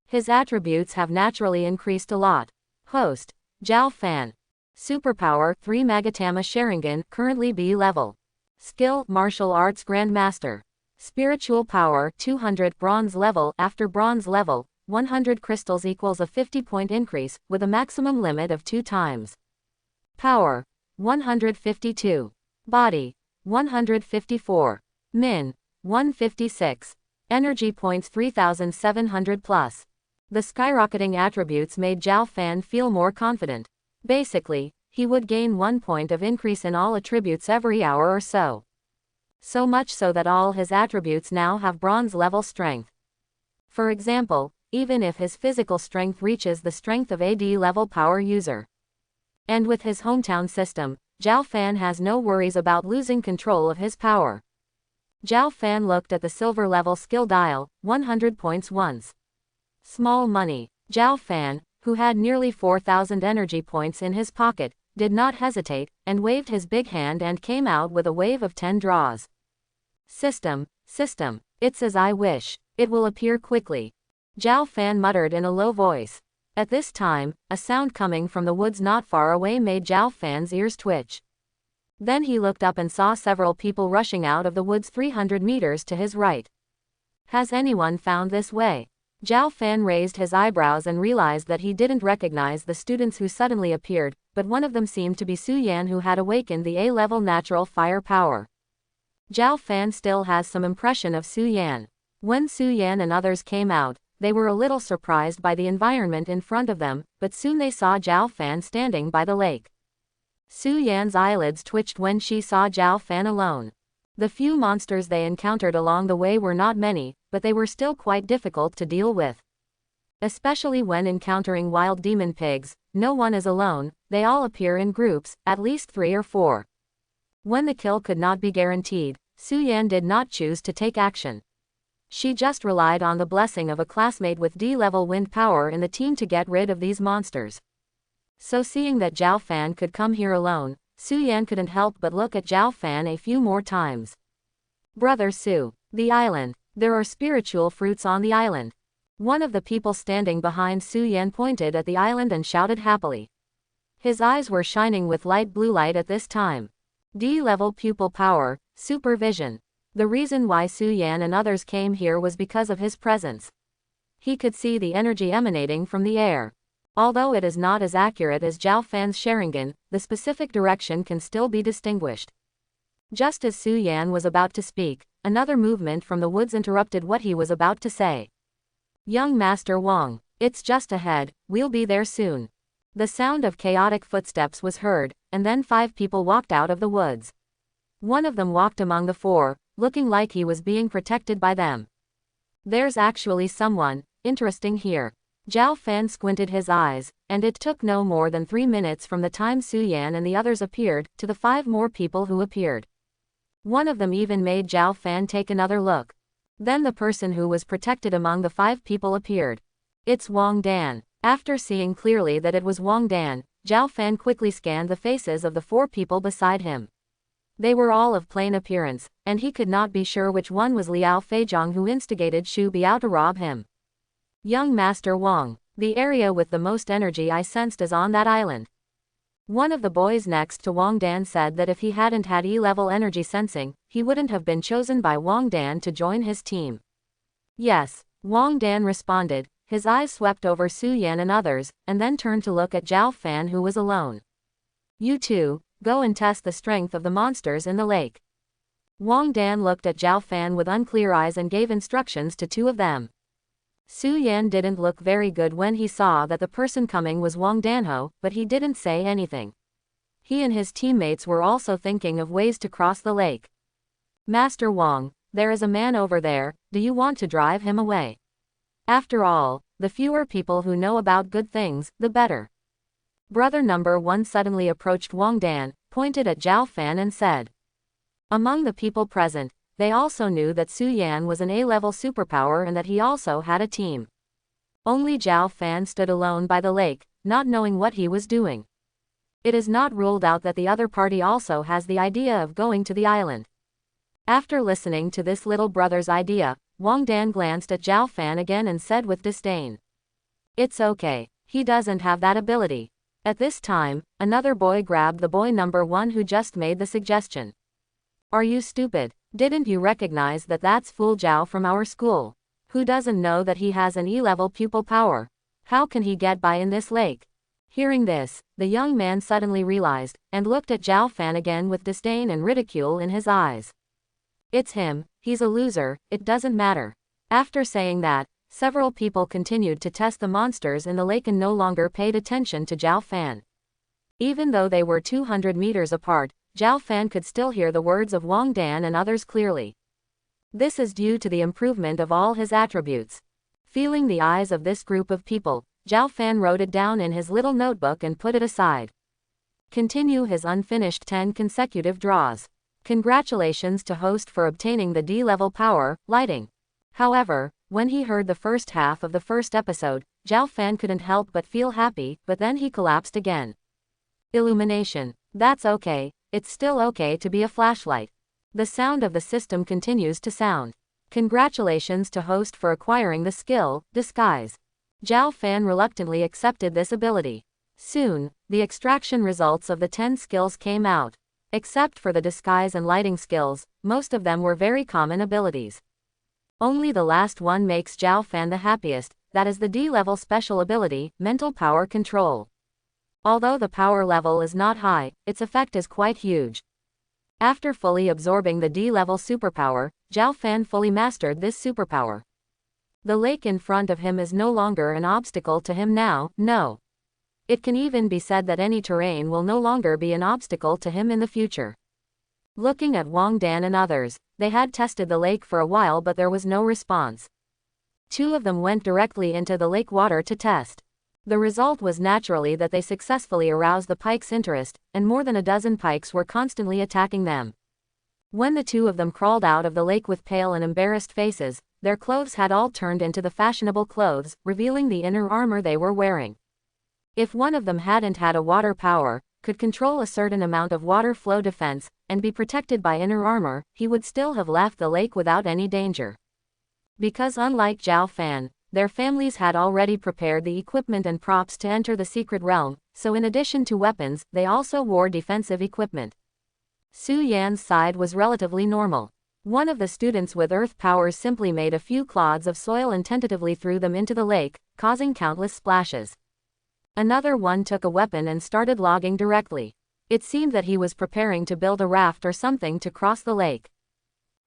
His attributes have naturally increased a lot. Host: Zhao Fan. Superpower: 3 Magatama Sharingan, currently B level. Skill: Martial Arts Grandmaster. Spiritual power: 200 bronze level. After bronze level, 100 crystals equals a 50-point increase, with a maximum limit of 2 times. Power: 152. Body: 154. Min: 156. Energy points 3,700 plus. The skyrocketing attributes made Zhao Fan feel more confident. Basically, he would gain 1 point of increase in all attributes every hour or so. So much so that all his attributes now have bronze level strength. For example, even if his physical strength reaches the strength of a D level power user. And with his hometown system, Zhao Fan has no worries about losing control of his power. Zhao Fan looked at the silver level skill dial, 100 points once. Small money. Zhao Fan, who had nearly 4,000 energy points in his pocket, did not hesitate, and waved his big hand and came out with a wave of 10 draws. System, it's as I wish. It will appear quickly. Zhao Fan muttered in a low voice. At this time, a sound coming from the woods not far away made Zhao Fan's ears twitch. Then he looked up and saw several people rushing out of the woods 300 meters to his right. Has anyone found this way? Zhao Fan raised his eyebrows and realized that he didn't recognize the students who suddenly appeared, but one of them seemed to be Su Yan, who had awakened the A-level natural fire power. Zhao Fan still has some impression of Su Yan. When Su Yan and others came out, they were a little surprised by the environment in front of them, but soon they saw Zhao Fan standing by the lake. Su Yan's eyelids twitched when she saw Zhao Fan alone. The few monsters they encountered along the way were not many, but they were still quite difficult to deal with. Especially when encountering wild demon pigs, no one is alone, they all appear in groups, at least 3 or 4. When the kill could not be guaranteed, Su Yan did not choose to take action. She just relied on the blessing of a classmate with D-level wind power in the team to get rid of these monsters. So seeing that Zhao Fan could come here alone, Su Yan couldn't help but look at Zhao Fan a few more times. Brother Su, the island. There are spiritual fruits on the island. One of the people standing behind Su Yan pointed at the island and shouted happily. His eyes were shining with light blue light at this time. D-level pupil power, supervision. The reason why Su Yan and others came here was because of his presence. He could see the energy emanating from the air. Although it is not as accurate as Zhao Fan's Sharingan, the specific direction can still be distinguished. Just as Su Yan was about to speak, another movement from the woods interrupted what he was about to say. "Young Master Wong, it's just ahead, we'll be there soon." The sound of chaotic footsteps was heard, and then 5 people walked out of the woods. One of them walked among the 4, looking like he was being protected by them. "There's actually someone interesting here." Zhao Fan squinted his eyes, and it took no more than 3 minutes from the time Su Yan and the others appeared, to the 5 more people who appeared. One of them even made Zhao Fan take another look. Then the person who was protected among the 5 people appeared. It's Wong Dan. After seeing clearly that it was Wong Dan, Zhao Fan quickly scanned the faces of the 4 people beside him. They were all of plain appearance, and he could not be sure which one was Liao Feizhong who instigated Shu Biao to rob him. "Young Master Wong, the area with the most energy I sensed is on that island." One of the boys next to Wong Dan said that if he hadn't had E-level energy sensing, he wouldn't have been chosen by Wong Dan to join his team. "Yes," Wong Dan responded, his eyes swept over Su Yan and others, and then turned to look at Zhao Fan who was alone. "You two, go and test the strength of the monsters in the lake." Wong Dan looked at Zhao Fan with unclear eyes and gave instructions to 2 of them. Su Yan didn't look very good when he saw that the person coming was Wong Danho, but he didn't say anything. He and his teammates were also thinking of ways to cross the lake. "Master Wong, there is a man over there, do you want to drive him away? After all, the fewer people who know about good things, the better." Brother number 1 suddenly approached Wong Dan, pointed at Zhao Fan and said. Among the people present, they also knew that Su Yan was an A-level superpower and that he also had a team. Only Zhao Fan stood alone by the lake, not knowing what he was doing. It is not ruled out that the other party also has the idea of going to the island. After listening to this little brother's idea, Wong Dan glanced at Zhao Fan again and said with disdain. "It's okay, he doesn't have that ability." At this time, another boy grabbed the boy number 1 who just made the suggestion. "Are you stupid? Didn't you recognize that that's Fool Zhao from our school? Who doesn't know that he has an E-level pupil power? How can he get by in this lake?" Hearing this, the young man suddenly realized, and looked at Zhao Fan again with disdain and ridicule in his eyes. "It's him, he's a loser, it doesn't matter." After saying that, several people continued to test the monsters in the lake and no longer paid attention to Zhao Fan. Even though they were 200 meters apart, Zhao Fan could still hear the words of Wong Dan and others clearly. This is due to the improvement of all his attributes. Feeling the eyes of this group of people, Zhao Fan wrote it down in his little notebook and put it aside. Continue his unfinished 10 consecutive draws. Congratulations to host for obtaining the D-level power, lighting. However, when he heard the first half of the first episode, Zhao Fan couldn't help but feel happy, but then he collapsed again. Illumination. That's okay, it's still okay to be a flashlight. The sound of the system continues to sound. Congratulations to host for acquiring the skill, disguise. Zhao Fan reluctantly accepted this ability. Soon, the extraction results of the 10 skills came out. Except for the disguise and lighting skills, most of them were very common abilities. Only the last one makes Zhao Fan the happiest, that is the D-level special ability, mental power control. Although the power level is not high, its effect is quite huge. After fully absorbing the D-level superpower, Zhao Fan fully mastered this superpower. The lake in front of him is no longer an obstacle to him now, no. It can even be said that any terrain will no longer be an obstacle to him in the future. Looking at Wong Dan and others, they had tested the lake for a while but there was no response. 2 of them went directly into the lake water to test. The result was naturally that they successfully aroused the pike's interest, and more than a dozen pikes were constantly attacking them. When the 2 of them crawled out of the lake with pale and embarrassed faces, their clothes had all turned into the fashionable clothes, revealing the inner armor they were wearing. If one of them hadn't had a water power, could control a certain amount of water flow defense, and be protected by inner armor, he would still have left the lake without any danger. Because unlike Zhao Fan, their families had already prepared the equipment and props to enter the secret realm, so in addition to weapons, they also wore defensive equipment. Su Yan's side was relatively normal. One of the students with earth powers simply made a few clods of soil and tentatively threw them into the lake, causing countless splashes. Another one took a weapon and started logging directly. It seemed that he was preparing to build a raft or something to cross the lake.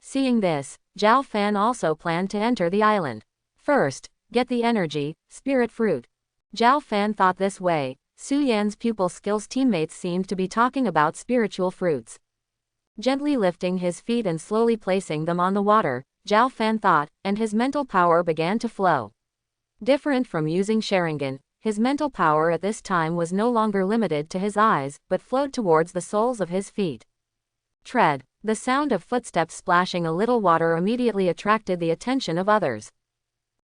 Seeing this, Zhao Fan also planned to enter the island. First, get the energy, spirit fruit. Zhao Fan thought this way. Su Yan's pupil skills teammates seemed to be talking about spiritual fruits. Gently lifting his feet and slowly placing them on the water, Zhao Fan thought, and his mental power began to flow. Different from using Sharingan, his mental power at this time was no longer limited to his eyes, but flowed towards the soles of his feet. Tread. The sound of footsteps splashing a little water immediately attracted the attention of others.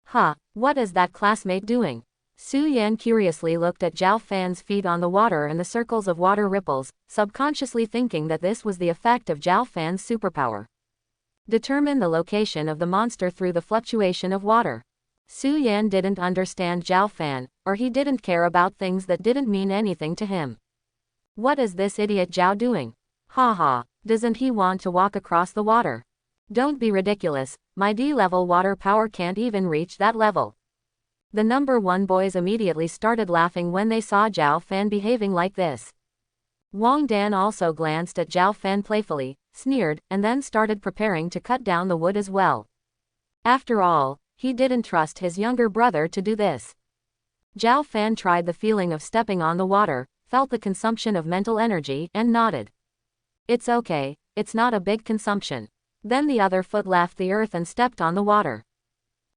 Huh, what is that classmate doing? Su Yan curiously looked at Zhao Fan's feet on the water and the circles of water ripples, subconsciously thinking that this was the effect of Zhao Fan's superpower. Determine the location of the monster through the fluctuation of water. Su Yan didn't understand Zhao Fan, or he didn't care about things that didn't mean anything to him. What is this idiot Zhao doing? Ha ha, doesn't he want to walk across the water? Don't be ridiculous, my D-level water power can't even reach that level. The number 1 boys immediately started laughing when they saw Zhao Fan behaving like this. Wong Dan also glanced at Zhao Fan playfully, sneered, and then started preparing to cut down the wood as well. After all, he didn't trust his younger brother to do this. Zhao Fan tried the feeling of stepping on the water, felt the consumption of mental energy, and nodded. It's okay, it's not a big consumption. Then the other foot left the earth and stepped on the water.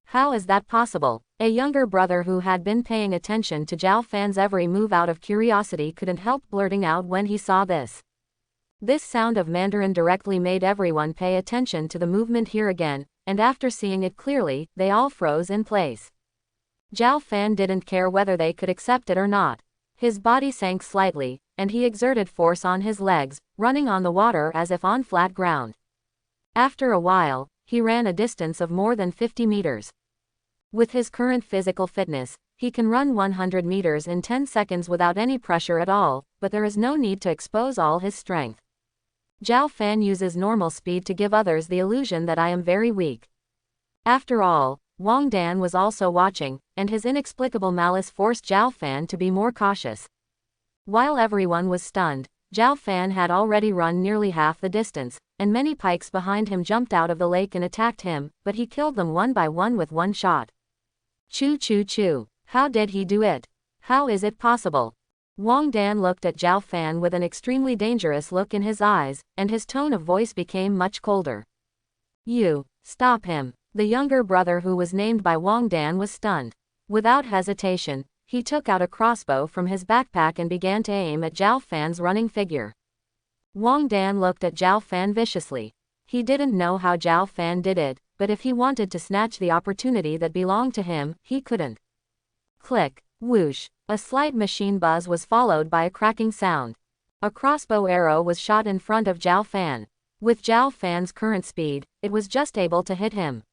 How is that possible? A younger brother who had been paying attention to Zhao Fan's every move out of curiosity couldn't help blurting out when he saw this. This sound of Mandarin directly made everyone pay attention to the movement here again, and after seeing it clearly, they all froze in place. Zhao Fan didn't care whether they could accept it or not. His body sank slightly, and he exerted force on his legs, running on the water as if on flat ground. After a while, he ran a distance of more than 50 meters. With his current physical fitness, he can run 100 meters in 10 seconds without any pressure at all, but there is no need to expose all his strength. Zhao Fan uses normal speed to give others the illusion that I am very weak. After all, Wong Dan was also watching, and his inexplicable malice forced Zhao Fan to be more cautious. While everyone was stunned, Zhao Fan had already run nearly half the distance, and many pikes behind him jumped out of the lake and attacked him, but he killed them one by one with one shot. Choo choo choo. How did he do it? How is it possible? Wong Dan looked at Zhao Fan with an extremely dangerous look in his eyes, and his tone of voice became much colder. You, stop him. The younger brother who was named by Wong Dan was stunned. Without hesitation, he took out a crossbow from his backpack and began to aim at Zhao Fan's running figure. Wong Dan looked at Zhao Fan viciously. He didn't know how Zhao Fan did it, but if he wanted to snatch the opportunity that belonged to him, he couldn't. Click, whoosh. A slight machine buzz was followed by a cracking sound. A crossbow arrow was shot in front of Zhao Fan. With Zhao Fan's current speed, it was just able to hit him.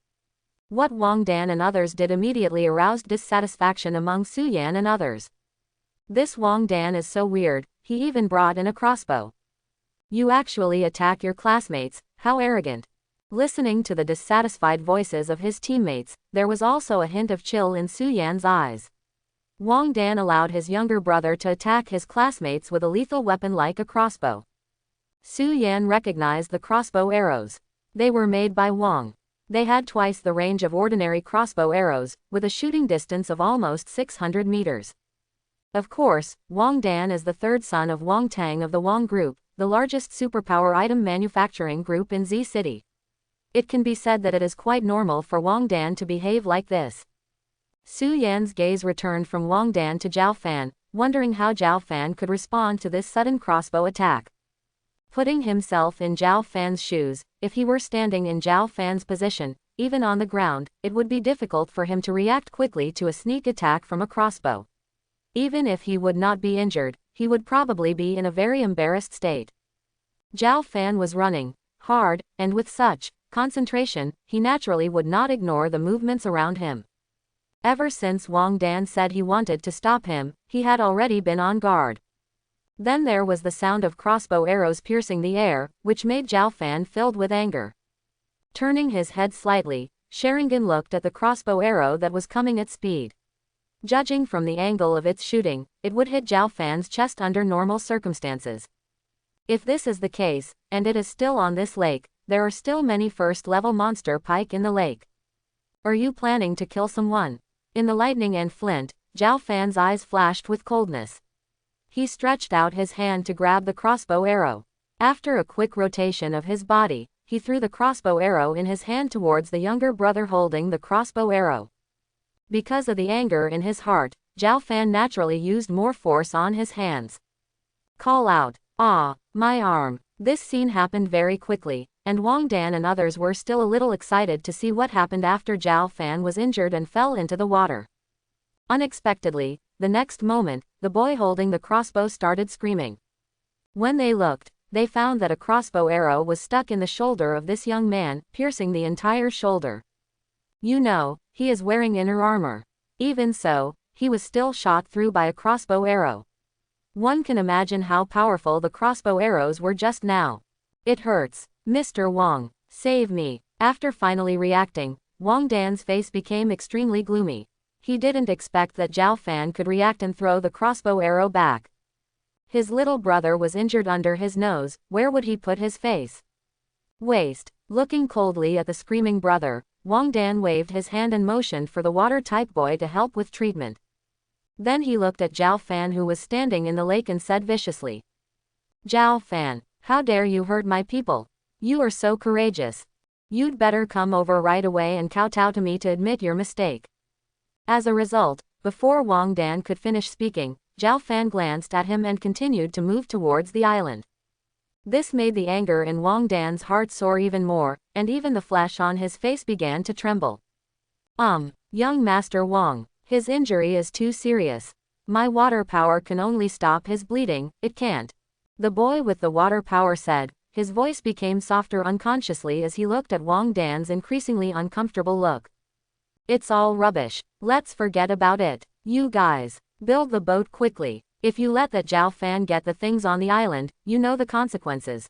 What Wong Dan and others did immediately aroused dissatisfaction among Su Yan and others. This Wong Dan is so weird, he even brought in a crossbow. You actually attack your classmates, how arrogant. Listening to the dissatisfied voices of his teammates, there was also a hint of chill in Su Yan's eyes. Wong Dan allowed his younger brother to attack his classmates with a lethal weapon like a crossbow. Su Yan recognized the crossbow arrows. They were made by Wong. They had twice the range of ordinary crossbow arrows, with a shooting distance of almost 600 meters. Of course, Wong Dan is the third son of Wong Tang of the Wong Group, the largest superpower item manufacturing group in Z City. It can be said that it is quite normal for Wong Dan to behave like this. Su Yan's gaze returned from Wong Dan to Zhao Fan, wondering how Zhao Fan could respond to this sudden crossbow attack. Putting himself in Zhao Fan's shoes, if he were standing in Zhao Fan's position, even on the ground, it would be difficult for him to react quickly to a sneak attack from a crossbow. Even if he would not be injured, he would probably be in a very embarrassed state. Zhao Fan was running hard, and with such concentration, he naturally would not ignore the movements around him. Ever since Wong Dan said he wanted to stop him, he had already been on guard. Then there was the sound of crossbow arrows piercing the air, which made Zhao Fan filled with anger. Turning his head slightly, Sharingan looked at the crossbow arrow that was coming at speed. Judging from the angle of its shooting, it would hit Zhao Fan's chest under normal circumstances. If this is the case, and it is still on this lake, there are still many first-level monster pike in the lake. Are you planning to kill someone? In the lightning and flint, Zhao Fan's eyes flashed with coldness. He stretched out his hand to grab the crossbow arrow. After a quick rotation of his body, he threw the crossbow arrow in his hand towards the younger brother holding the crossbow arrow. Because of the anger in his heart, Zhao Fan naturally used more force on his hands. Call out, "Ah, my arm." This scene happened very quickly, and Wong Dan and others were still a little excited to see what happened after Zhao Fan was injured and fell into the water. Unexpectedly, the next moment, the boy holding the crossbow started screaming. When they looked, they found that a crossbow arrow was stuck in the shoulder of this young man, piercing the entire shoulder. You know, he is wearing inner armor. Even so, he was still shot through by a crossbow arrow. One can imagine how powerful the crossbow arrows were just now. It hurts. Mr. Wong, save me. After finally reacting, Wong Dan's face became extremely gloomy. He didn't expect that Zhao Fan could react and throw the crossbow arrow back. His little brother was injured under his nose, where would he put his face? Waste. Looking coldly at the screaming brother, Wong Dan waved his hand and motioned for the water-type boy to help with treatment. Then he looked at Zhao Fan who was standing in the lake and said viciously, "Zhao Fan, how dare you hurt my people? You are so courageous. You'd better come over right away and kowtow to me to admit your mistake." As a result, before Wong Dan could finish speaking, Zhao Fan glanced at him and continued to move towards the island. This made the anger in Wong Dan's heart soar even more, and even the flesh on his face began to tremble. Young Master Wong, his injury is too serious. My water power can only stop his bleeding, it can't. The boy with the water power said. His voice became softer unconsciously as he looked at Wong Dan's increasingly uncomfortable look. It's all rubbish. Let's forget about it. You guys, build the boat quickly. If you let that Zhao Fan get the things on the island, you know the consequences.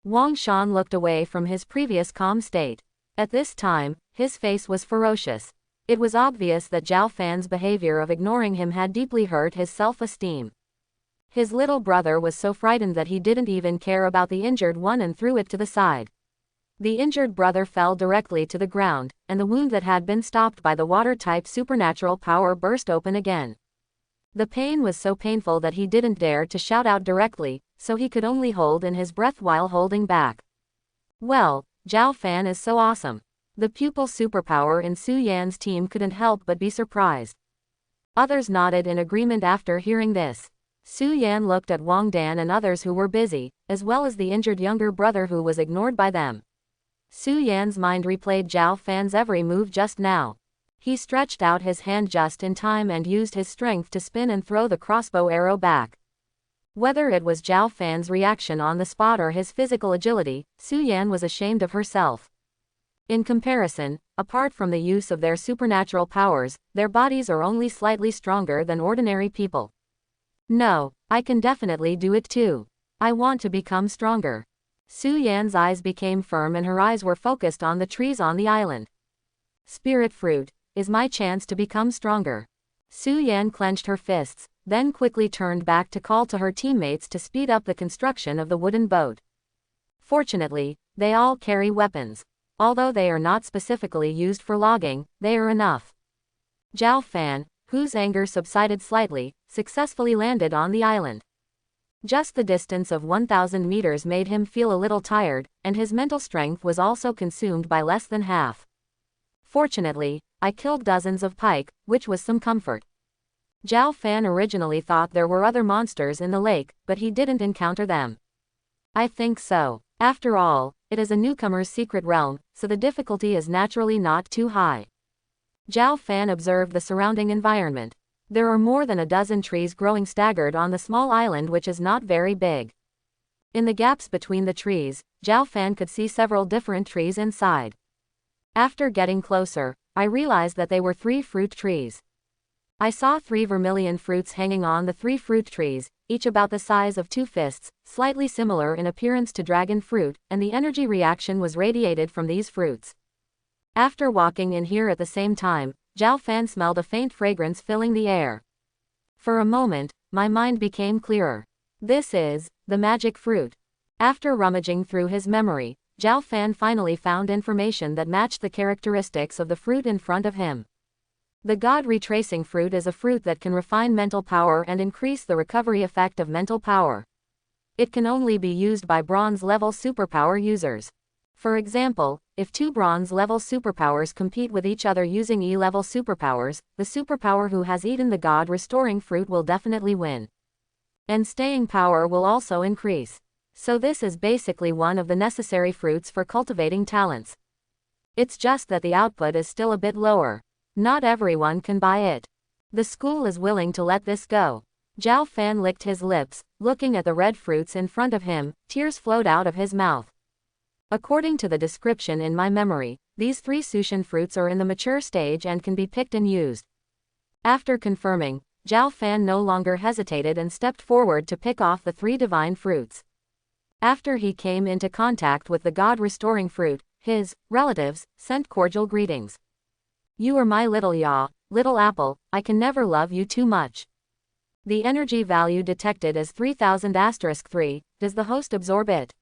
Wang Shan looked away from his previous calm state. At this time, his face was ferocious. It was obvious that Zhao Fan's behavior of ignoring him had deeply hurt his self-esteem. His little brother was so frightened that he didn't even care about the injured one and threw it to the side. The injured brother fell directly to the ground, and the wound that had been stopped by the water-type supernatural power burst open again. The pain was so painful that he didn't dare to shout out directly, so he could only hold in his breath while holding back. Well, Zhao Fan is so awesome. The pupil superpower in Su Yan's team couldn't help but be surprised. Others nodded in agreement after hearing this. Su Yan looked at Wong Dan and others who were busy, as well as the injured younger brother who was ignored by them. Su Yan's mind replayed Zhao Fan's every move just now. He stretched out his hand just in time and used his strength to spin and throw the crossbow arrow back. Whether it was Zhao Fan's reaction on the spot or his physical agility, Su Yan was ashamed of herself. In comparison, apart from the use of their supernatural powers, their bodies are only slightly stronger than ordinary people. No, I can definitely do it too. I want to become stronger. Su Yan's eyes became firm and her eyes were focused on the trees on the island. Spirit fruit is my chance to become stronger. Su Yan clenched her fists, then quickly turned back to call to her teammates to speed up the construction of the wooden boat. Fortunately, they all carry weapons. Although they are not specifically used for logging, they are enough. Zhao Fan, whose anger subsided slightly, successfully landed on the island. Just the distance of 1,000 meters made him feel a little tired, and his mental strength was also consumed by less than half. Fortunately, I killed dozens of pike, which was some comfort. Zhao Fan originally thought there were other monsters in the lake, but he didn't encounter them. I think so. After all, it is a newcomer's secret realm, so the difficulty is naturally not too high. Zhao Fan observed the surrounding environment. There are more than a dozen trees growing staggered on the small island which is not very big. In the gaps between the trees, Zhao Fan could see several different trees inside. After getting closer, I realized that they were 3 fruit trees. I saw 3 vermilion fruits hanging on the 3 fruit trees, each about the size of 2 fists, slightly similar in appearance to dragon fruit, and the energy reaction was radiated from these fruits. After walking in here at the same time, Zhao Fan smelled a faint fragrance filling the air. For a moment, my mind became clearer. This is the magic fruit. After rummaging through his memory, Zhao Fan finally found information that matched the characteristics of the fruit in front of him. The God Retracing Fruit is a fruit that can refine mental power and increase the recovery effect of mental power. It can only be used by bronze-level superpower users. For example, if 2 bronze-level superpowers compete with each other using E-level superpowers, the superpower who has eaten the God Restoring Fruit will definitely win. And staying power will also increase. So this is basically one of the necessary fruits for cultivating talents. It's just that the output is still a bit lower. Not everyone can buy it. The school is willing to let this go. Zhao Fan licked his lips, looking at the red fruits in front of him, tears flowed out of his mouth. According to the description in my memory, these 3 Sushin fruits are in the mature stage and can be picked and used. After confirming, Zhao Fan no longer hesitated and stepped forward to pick off the 3 divine fruits. After he came into contact with the God Restoring Fruit, his relatives sent cordial greetings. "You are my little little apple, I can never love you too much." The energy value detected as 3000*3, does the host absorb it?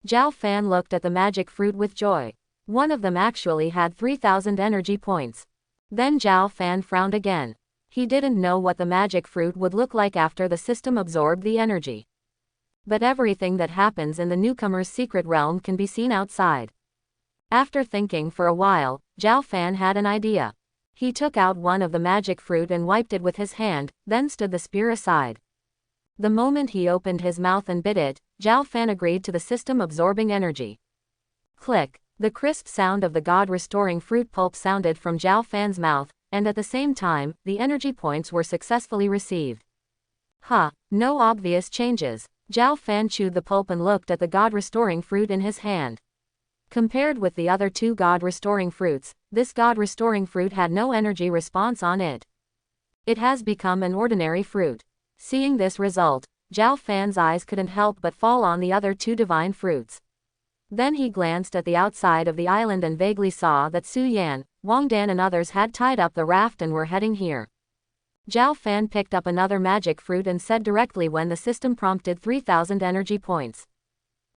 Zhao Fan looked at the magic fruit with joy. One of them actually had 3000 energy points. Then Zhao Fan frowned again. He didn't know what the magic fruit would look like after the system absorbed the energy. But everything that happens in the newcomer's secret realm can be seen outside. After thinking for a while, Zhao Fan had an idea. He took out one of the magic fruit and wiped it with his hand, then stood the spear aside. The moment he opened his mouth and bit it, Zhao Fan agreed to the system absorbing energy. Click. The crisp sound of the God Restoring Fruit pulp sounded from Zhao Fan's mouth, and at the same time, the energy points were successfully received. No obvious changes. Zhao Fan chewed the pulp and looked at the God Restoring Fruit in his hand. Compared with the other 2 God Restoring Fruits, this God Restoring Fruit had no energy response on it. It has become an ordinary fruit. Seeing this result, Zhao Fan's eyes couldn't help but fall on the other 2 divine fruits. Then he glanced at the outside of the island and vaguely saw that Su Yan, Wong Dan and others had tied up the raft and were heading here. Zhao Fan picked up another magic fruit and said directly when the system prompted 3000 energy points.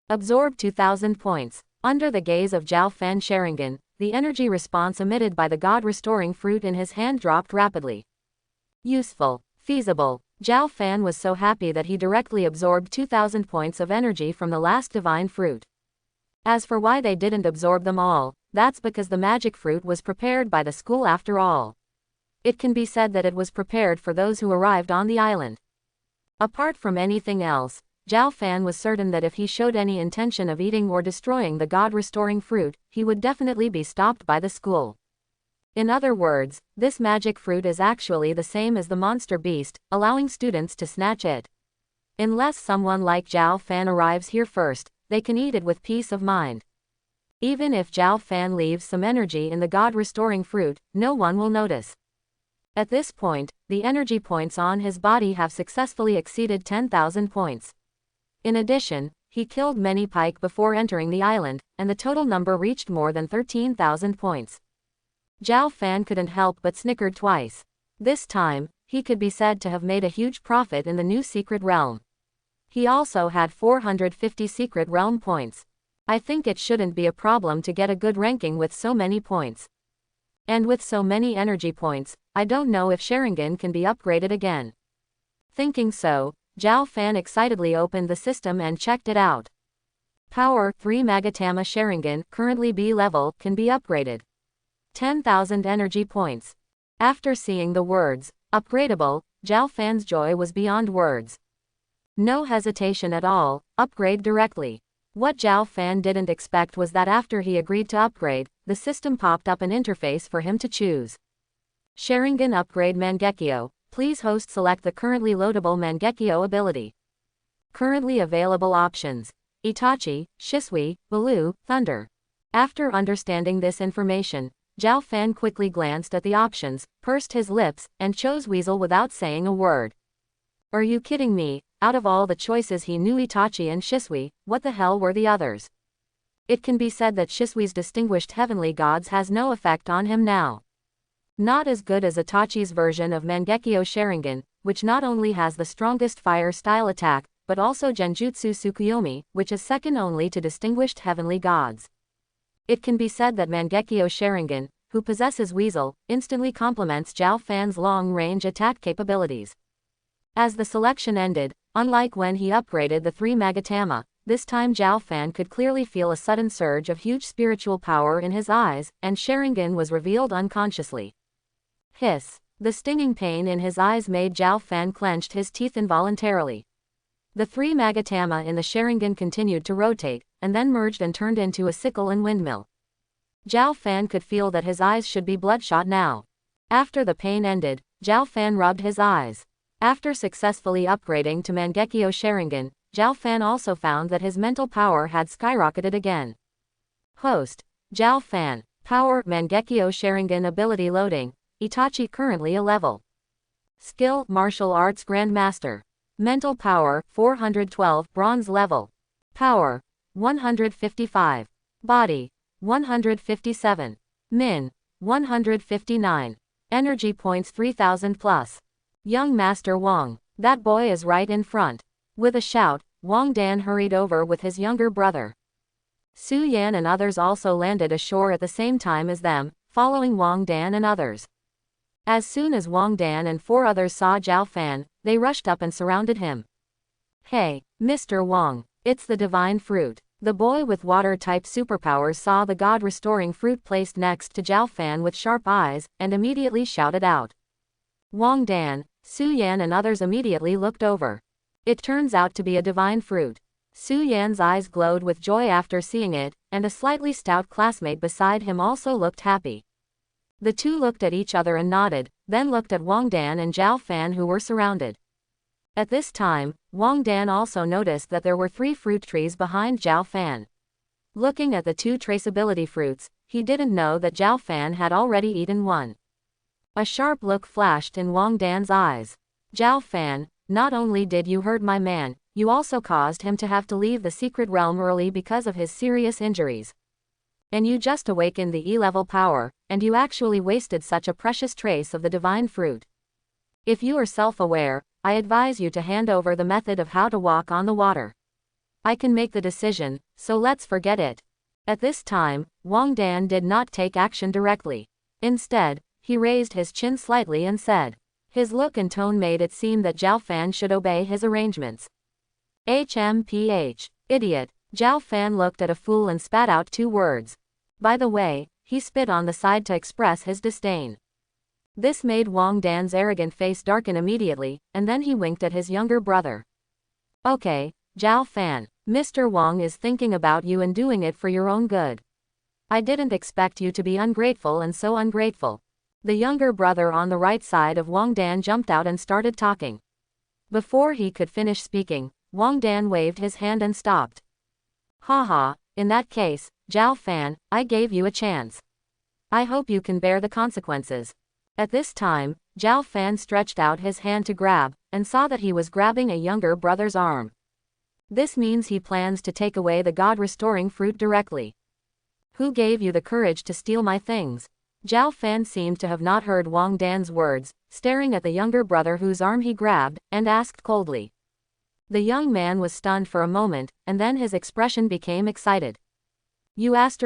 Absorb 2000 points. Under the gaze of Zhao Fan Sharingan, the energy response emitted by the God Restoring Fruit in his hand dropped rapidly. Useful. Feasible. Zhao Fan was so happy that he directly absorbed 2000 points of energy from the last divine fruit. As for why they didn't absorb them all, that's because the magic fruit was prepared by the school after all. It can be said that it was prepared for those who arrived on the island. Apart from anything else, Zhao Fan was certain that if he showed any intention of eating or destroying the God Restoring Fruit, he would definitely be stopped by the school. In other words, this magic fruit is actually the same as the monster beast, allowing students to snatch it. Unless someone like Zhao Fan arrives here first, they can eat it with peace of mind. Even if Zhao Fan leaves some energy in the God Restoring Fruit, no one will notice. At this point, the energy points on his body have successfully exceeded 10,000 points. In addition, he killed many pike before entering the island, and the total number reached more than 13,000 points. Zhao Fan couldn't help but snickered twice. This time, he could be said to have made a huge profit in the new secret realm. He also had 450 secret realm points. I think it shouldn't be a problem to get a good ranking with so many points. And with so many energy points, I don't know if Sharingan can be upgraded again. Thinking so, Zhao Fan excitedly opened the system and checked it out. Power 3 Magatama Sharingan, currently B level, can be upgraded. 10,000 energy points. After seeing the words, upgradable, Zhao Fan's joy was beyond words. No hesitation at all, upgrade directly. What Zhao Fan didn't expect was that after he agreed to upgrade, the system popped up an interface for him to choose. Sharingan Upgrade Mangekyo, please host select the currently loadable Mangekyo ability. Currently available options: Itachi, Shisui, Baloo, Thunder. After understanding this information, Zhao Fan quickly glanced at the options, pursed his lips, and chose Weasel without saying a word. Are you kidding me? out of all the choices he knew Itachi and Shisui, what the hell were the others? It can be said that Shisui's distinguished heavenly gods has no effect on him now. Not as good as Itachi's version of Mangekyo Sharingan, which not only has the strongest fire-style attack, but also Genjutsu Tsukuyomi, which is second only to distinguished heavenly gods. It can be said that Mangekyo Sharingan, who possesses Weasel, instantly complements Zhao Fan's long-range attack capabilities. As the selection ended, unlike when he upgraded the 3 Magatama, this time Zhao Fan could clearly feel a sudden surge of huge spiritual power in his eyes, and Sharingan was revealed unconsciously. Hiss. The stinging pain in his eyes made Zhao Fan clenched his teeth involuntarily. The 3 Magatama in the Sharingan continued to rotate, and then merged and turned into a sickle and windmill. Zhao Fan could feel that his eyes should be bloodshot now. After the pain ended, Zhao Fan rubbed his eyes. After successfully upgrading to Mangekyo Sharingan, Zhao Fan also found that his mental power had skyrocketed again. Host. Zhao Fan. Power Mangekyo Sharingan ability loading. Itachi currently a level. Skill Martial Arts Grandmaster. Mental power 412 bronze level. Power 155. Body 157. Min 159. Energy points 3000 plus. Young Master Wong. That boy is right in front. With a shout, Wong Dan hurried over with his younger brother. Su Yan and others also landed ashore at the same time as them, following Wong Dan and others. As soon as Wong Dan and 4 others saw Zhao Fan, they rushed up and surrounded him. Hey, Mr. Wong, it's the divine fruit. The boy with water-type superpowers saw the god-restoring fruit placed next to Zhao Fan with sharp eyes, and immediately shouted out. Wong Dan, Su Yan and others immediately looked over. It turns out to be a divine fruit. Su Yan's eyes glowed with joy after seeing it, and a slightly stout classmate beside him also looked happy. The two looked at each other and nodded, then looked at Wong Dan and Zhao Fan who were surrounded. At this time, Wong Dan also noticed that there were 3 fruit trees behind Zhao Fan. Looking at the 2 traceability fruits, he didn't know that Zhao Fan had already eaten one. A sharp look flashed in Wong Dan's eyes. Zhao Fan, not only did you hurt my man, you also caused him to have to leave the secret realm early because of his serious injuries. And you just awakened the E-level power, and you actually wasted such a precious trace of the divine fruit. If you are self-aware, I advise you to hand over the method of how to walk on the water. I can make the decision, so let's forget it. At this time, Wong Dan did not take action directly. Instead, he raised his chin slightly and said. His look and tone made it seem that Zhao Fan should obey his arrangements. HMPH. Idiot. Zhao Fan looked at a fool and spat out 2 words. By the way, he spit on the side to express his disdain. This made Wong Dan's arrogant face darken immediately, and then he winked at his younger brother. Okay, Zhao Fan, Mr. Wong is thinking about you and doing it for your own good. I didn't expect you to be ungrateful and so ungrateful. The younger brother on the right side of Wong Dan jumped out and started talking. Before he could finish speaking, Wong Dan waved his hand and stopped. Haha, in that case, Zhao Fan, I gave you a chance. I hope you can bear the consequences. At this time, Zhao Fan stretched out his hand to grab, and saw that he was grabbing a younger brother's arm. This means he plans to take away the god-restoring fruit directly. Who gave you the courage to steal my things? Zhao Fan seemed to have not heard Wong Dan's words, staring at the younger brother whose arm he grabbed, and asked coldly. The young man was stunned for a moment, and then his expression became excited. You ********,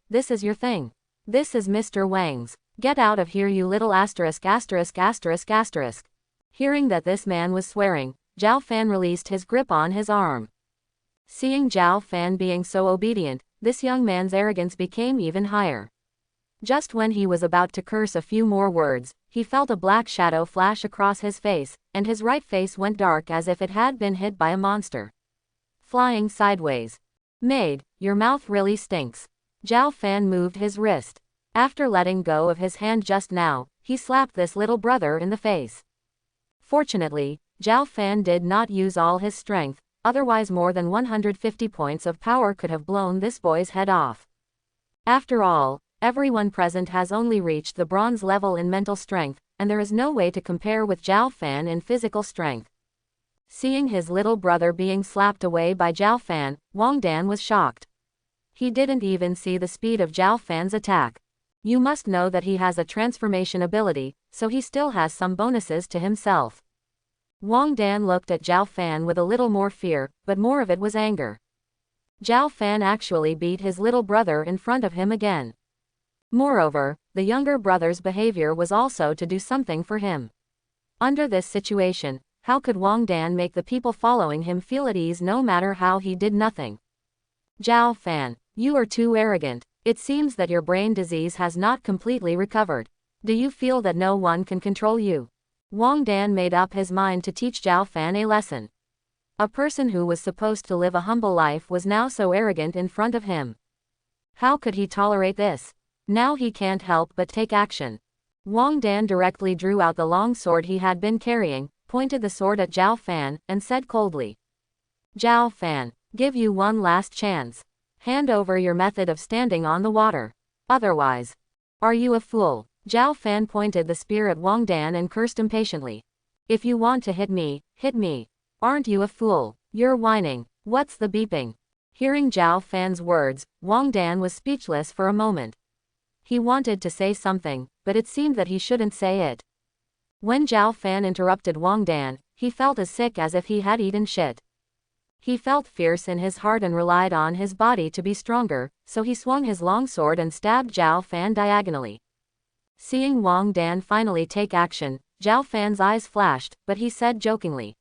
this is your thing. This is Mr. Wang's. Get out of here you little *********. Hearing that this man was swearing, Zhao Fan released his grip on his arm. Seeing Zhao Fan being so obedient, this young man's arrogance became even higher. Just when he was about to curse a few more words, he felt a black shadow flash across his face, and his right face went dark as if it had been hit by a monster. Flying sideways. Maid, your mouth really stinks. Zhao Fan moved his wrist. After letting go of his hand just now, he slapped this little brother in the face. Fortunately, Zhao Fan did not use all his strength, otherwise more than 150 points of power could have blown this boy's head off. After all, everyone present has only reached the bronze level in mental strength, and there is no way to compare with Zhao Fan in physical strength. Seeing his little brother being slapped away by Zhao Fan, Wong Dan was shocked. He didn't even see the speed of Zhao Fan's attack. You must know that he has a transformation ability, so he still has some bonuses to himself. Wong Dan looked at Zhao Fan with a little more fear, but more of it was anger. Zhao Fan actually beat his little brother in front of him again. Moreover, the younger brother's behavior was also to do something for him. Under this situation, how could Wong Dan make the people following him feel at ease no matter how he did nothing? Zhao Fan, you are too arrogant. It seems that your brain disease has not completely recovered. Do you feel that no one can control you? Wong Dan made up his mind to teach Zhao Fan a lesson. A person who was supposed to live a humble life was now so arrogant in front of him. How could he tolerate this? Now he can't help but take action. Wong Dan directly drew out the long sword he had been carrying, pointed the sword at Zhao Fan, and said coldly, Zhao Fan, give you one last chance. Hand over your method of standing on the water. Otherwise. Are you a fool? Zhao Fan pointed the spear at Wong Dan and cursed impatiently. If you want to hit me, hit me. Aren't you a fool? You're whining. What's the beeping? Hearing Zhao Fan's words, Wong Dan was speechless for a moment. He wanted to say something, but it seemed that he shouldn't say it. When Zhao Fan interrupted Wong Dan, he felt as sick as if he had eaten shit. He felt fierce in his heart and relied on his body to be stronger, so he swung his long sword and stabbed Zhao Fan diagonally. Seeing Wong Dan finally take action, Zhao Fan's eyes flashed, but he said jokingly,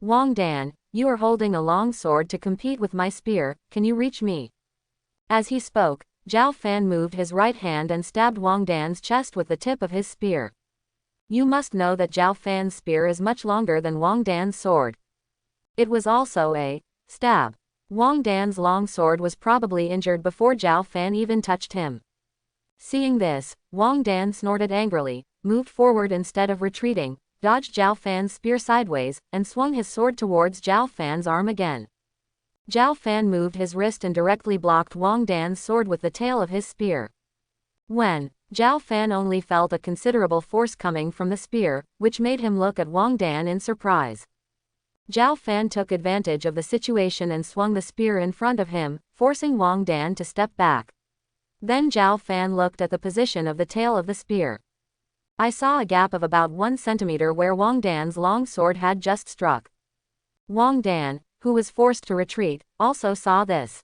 Wong Dan, you are holding a long sword to compete with my spear, can you reach me? As he spoke, Zhao Fan moved his right hand and stabbed Wong Dan's chest with the tip of his spear. You must know that Zhao Fan's spear is much longer than Wong Dan's sword. It was also a stab. Wong Dan's long sword was probably injured before Zhao Fan even touched him. Seeing this, Wong Dan snorted angrily, moved forward instead of retreating, dodged Zhao Fan's spear sideways, and swung his sword towards Zhao Fan's arm again. Zhao Fan moved his wrist and directly blocked Wong Dan's sword with the tail of his spear. When Zhao Fan only felt a considerable force coming from the spear, which made him look at Wong Dan in surprise. Zhao Fan took advantage of the situation and swung the spear in front of him, forcing Wong Dan to step back. Then Zhao Fan looked at the position of the tail of the spear. I saw a gap of about 1 centimeter where Wong Dan's long sword had just struck. Wong Dan, who was forced to retreat, also saw this.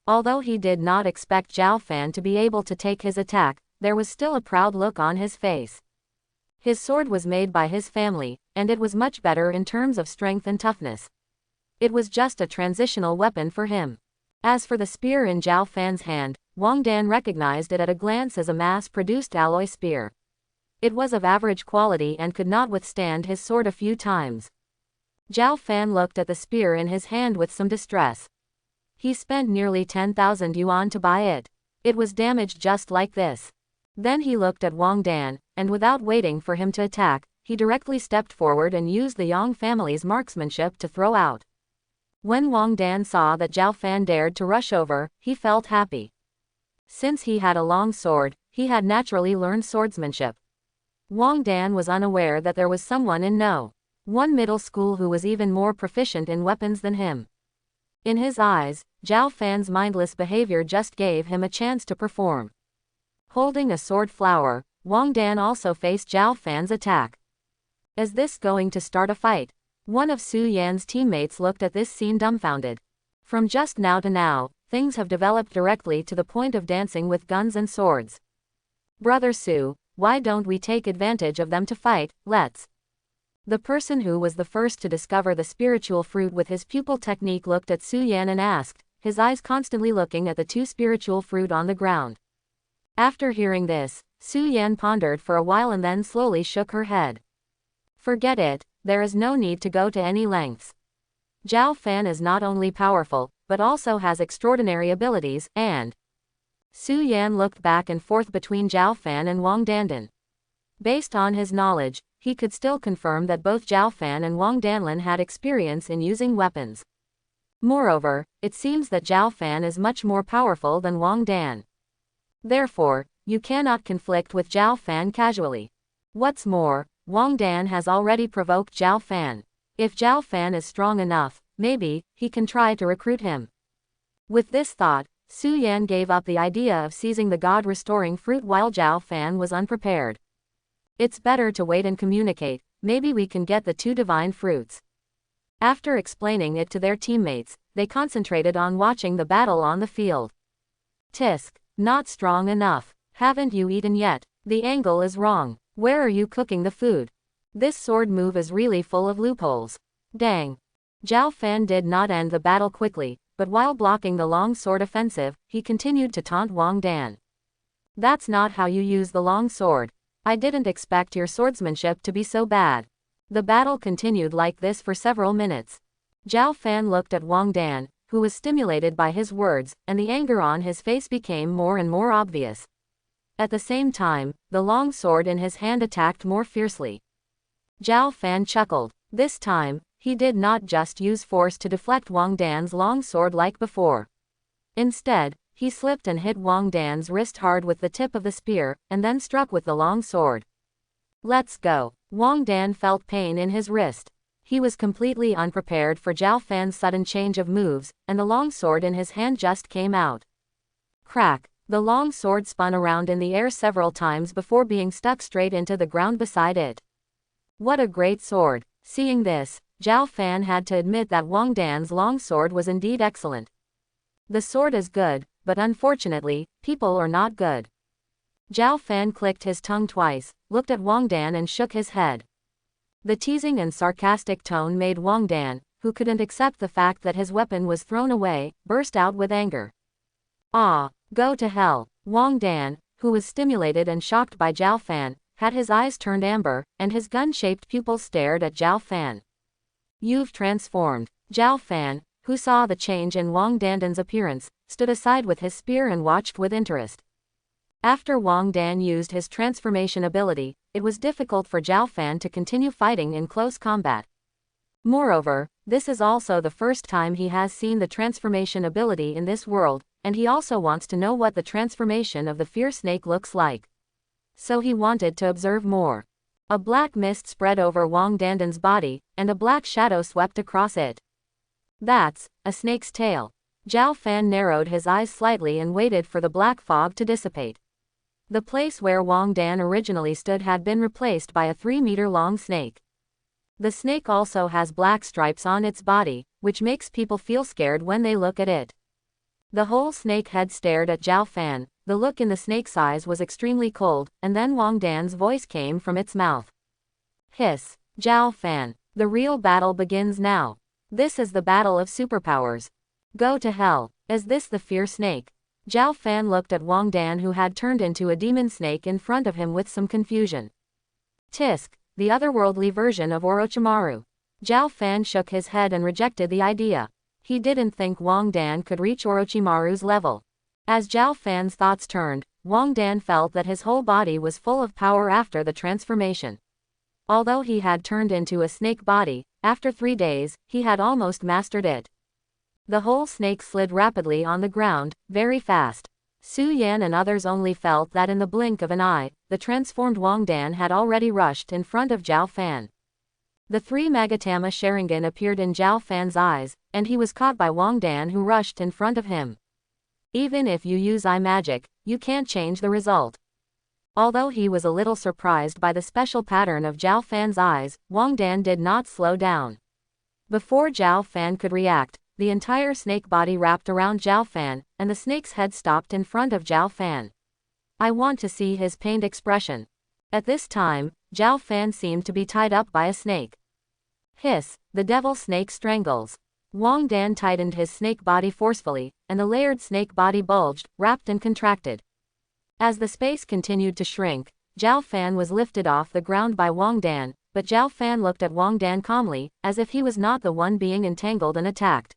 Although he did not expect Zhao Fan to be able to take his attack, there was still a proud look on his face. His sword was made by his family, and it was much better in terms of strength and toughness. It was just a transitional weapon for him. As for the spear in Zhao Fan's hand, Wong Dan recognized it at a glance as a mass-produced alloy spear. It was of average quality and could not withstand his sword a few times. Zhao Fan looked at the spear in his hand with some distress. He spent nearly 10,000 yuan to buy it. It was damaged just like this. Then he looked at Wong Dan, and without waiting for him to attack, he directly stepped forward and used the Yang family's marksmanship to throw out. When Wong Dan saw that Zhao Fan dared to rush over, he felt happy. Since he had a long sword, he had naturally learned swordsmanship. Wong Dan was unaware that there was someone in one middle school who was even more proficient in weapons than him. In his eyes, Zhao Fan's mindless behavior just gave him a chance to perform. Holding a sword flower, Wong Dan also faced Zhao Fan's attack. Is this going to start a fight? One of Su Yan's teammates looked at this scene dumbfounded. From just now to now, things have developed directly to the point of dancing with guns and swords. Brother Su, why don't we take advantage of them to fight, let's. The person who was the first to discover the spiritual fruit with his pupil technique looked at Su Yan and asked, his eyes constantly looking at the 2 spiritual fruit on the ground. After hearing this, Su Yan pondered for a while and then slowly shook her head. Forget it, there is no need to go to any lengths. Zhao Fan is not only powerful, but also has extraordinary abilities, and Su Yan looked back and forth between Zhao Fan and Wong Dan. Based on his knowledge, he could still confirm that both Zhao Fan and Wong Dan had experience in using weapons. Moreover, it seems that Zhao Fan is much more powerful than Wong Dan. Therefore, you cannot conflict with Zhao Fan casually. What's more, Wong Dan has already provoked Zhao Fan. If Zhao Fan is strong enough, maybe he can try to recruit him. With this thought, Su Yan gave up the idea of seizing the god-restoring fruit while Zhao Fan was unprepared. It's better to wait and communicate, maybe we can get the 2 divine fruits. After explaining it to their teammates, they concentrated on watching the battle on the field. Tisk, not strong enough. Haven't you eaten yet? The angle is wrong. Where are you cooking the food? This sword move is really full of loopholes. Dang. Zhao Fan did not end the battle quickly, but while blocking the long sword offensive, he continued to taunt Wong Dan. That's not how you use the long sword. I didn't expect your swordsmanship to be so bad. The battle continued like this for several minutes. Zhao Fan looked at Wong Dan, who was stimulated by his words, and the anger on his face became more and more obvious. At the same time, the long sword in his hand attacked more fiercely. Zhao Fan chuckled. This time, he did not just use force to deflect Wong Dan's long sword like before. Instead, he slipped and hit Wong Dan's wrist hard with the tip of the spear, and then struck with the long sword. Let's go. Wong Dan felt pain in his wrist. He was completely unprepared for Zhao Fan's sudden change of moves, and the long sword in his hand just came out. Crack. The long sword spun around in the air several times before being stuck straight into the ground beside it. What a great sword. Seeing this, Zhao Fan had to admit that Wong Dan's long sword was indeed excellent. The sword is good, but unfortunately, people are not good. Zhao Fan clicked his tongue twice, looked at Wong Dan and shook his head. The teasing and sarcastic tone made Wong Dan, who couldn't accept the fact that his weapon was thrown away, burst out with anger. Ah, go to hell. Wong Dan, who was stimulated and shocked by Zhao Fan, had his eyes turned amber, and his gun-shaped pupils stared at Zhao Fan. You've transformed. Zhao Fan, who saw the change in Wong Dan's appearance, stood aside with his spear and watched with interest. After Wong Dan used his transformation ability, it was difficult for Zhao Fan to continue fighting in close combat. Moreover, this is also the first time he has seen the transformation ability in this world, and he also wants to know what the transformation of the fierce snake looks like. So he wanted to observe more. A black mist spread over Wong Dan's body, and a black shadow swept across it. That's a snake's tail. Zhao Fan narrowed his eyes slightly and waited for the black fog to dissipate. The place where Wong Dan originally stood had been replaced by a 3-meter-long snake. The snake also has black stripes on its body, which makes people feel scared when they look at it. The whole snake head stared at Zhao Fan. The look in the snake's eyes was extremely cold, and then Wong Dan's voice came from its mouth. Hiss. Zhao Fan. The real battle begins now. This is the battle of superpowers. Go to hell. Is this the fierce snake? Zhao Fan looked at Wong Dan, who had turned into a demon snake in front of him, with some confusion. Tisk, the otherworldly version of Orochimaru. Zhao Fan shook his head and rejected the idea. He didn't think Wong Dan could reach Orochimaru's level. As Zhao Fan's thoughts turned, Wong Dan felt that his whole body was full of power after the transformation. Although he had turned into a snake body, after 3 days, he had almost mastered it. The whole snake slid rapidly on the ground, very fast. Su Yan and others only felt that in the blink of an eye, the transformed Wong Dan had already rushed in front of Zhao Fan. The 3 Magatama Sharingan appeared in Zhao Fan's eyes, and he was caught by Wong Dan, who rushed in front of him. Even if you use eye magic, you can't change the result. Although he was a little surprised by the special pattern of Zhao Fan's eyes, Wong Dan did not slow down. Before Zhao Fan could react, the entire snake body wrapped around Zhao Fan, and the snake's head stopped in front of Zhao Fan. I want to see his pained expression. At this time, Zhao Fan seemed to be tied up by a snake. Hiss, the devil snake strangles. Wong Dan tightened his snake body forcefully, and the layered snake body bulged, wrapped and contracted. As the space continued to shrink, Zhao Fan was lifted off the ground by Wong Dan, but Zhao Fan looked at Wong Dan calmly, as if he was not the one being entangled and attacked.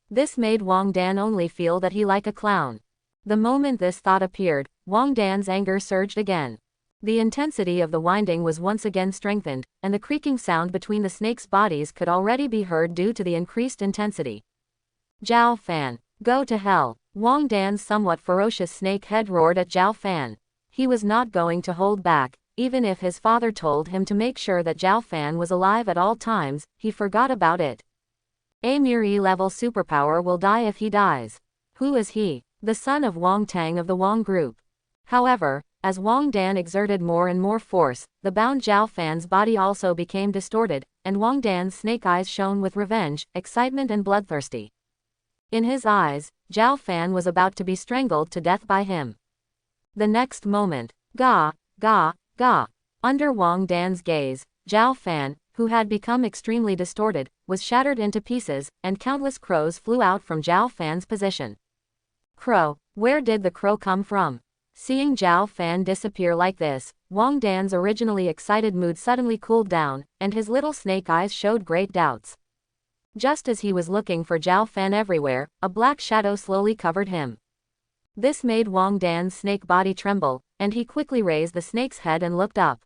This made Wong Dan only feel that he like a clown. The moment this thought appeared, Wong Dan's anger surged again. The intensity of the winding was once again strengthened, and the creaking sound between the snakes' bodies could already be heard due to the increased intensity. Zhao Fan, go to hell. Wong Dan's somewhat ferocious snake head roared at Zhao Fan. He was not going to hold back. even if his father told him to make sure that Zhao Fan was alive at all times, he forgot about it. A mere E-level superpower will die if he dies. Who is he? The son of Wong Tang of the Wong Group. However, as Wong Dan exerted more and more force, the bound Zhao Fan's body also became distorted, and Wong Dan's snake eyes shone with revenge, excitement and bloodthirsty. In his eyes, Zhao Fan was about to be strangled to death by him. The next moment, ga, ga, ga. Under Wong Dan's gaze, Zhao Fan, who had become extremely distorted, was shattered into pieces, and countless crows flew out from Zhao Fan's position. Crow, where did the crow come from? Seeing Zhao Fan disappear like this, Wong Dan's originally excited mood suddenly cooled down, and his little snake eyes showed great doubts. Just as he was looking for Zhao Fan everywhere, a black shadow slowly covered him. This made Wong Dan's snake body tremble, and he quickly raised the snake's head and looked up.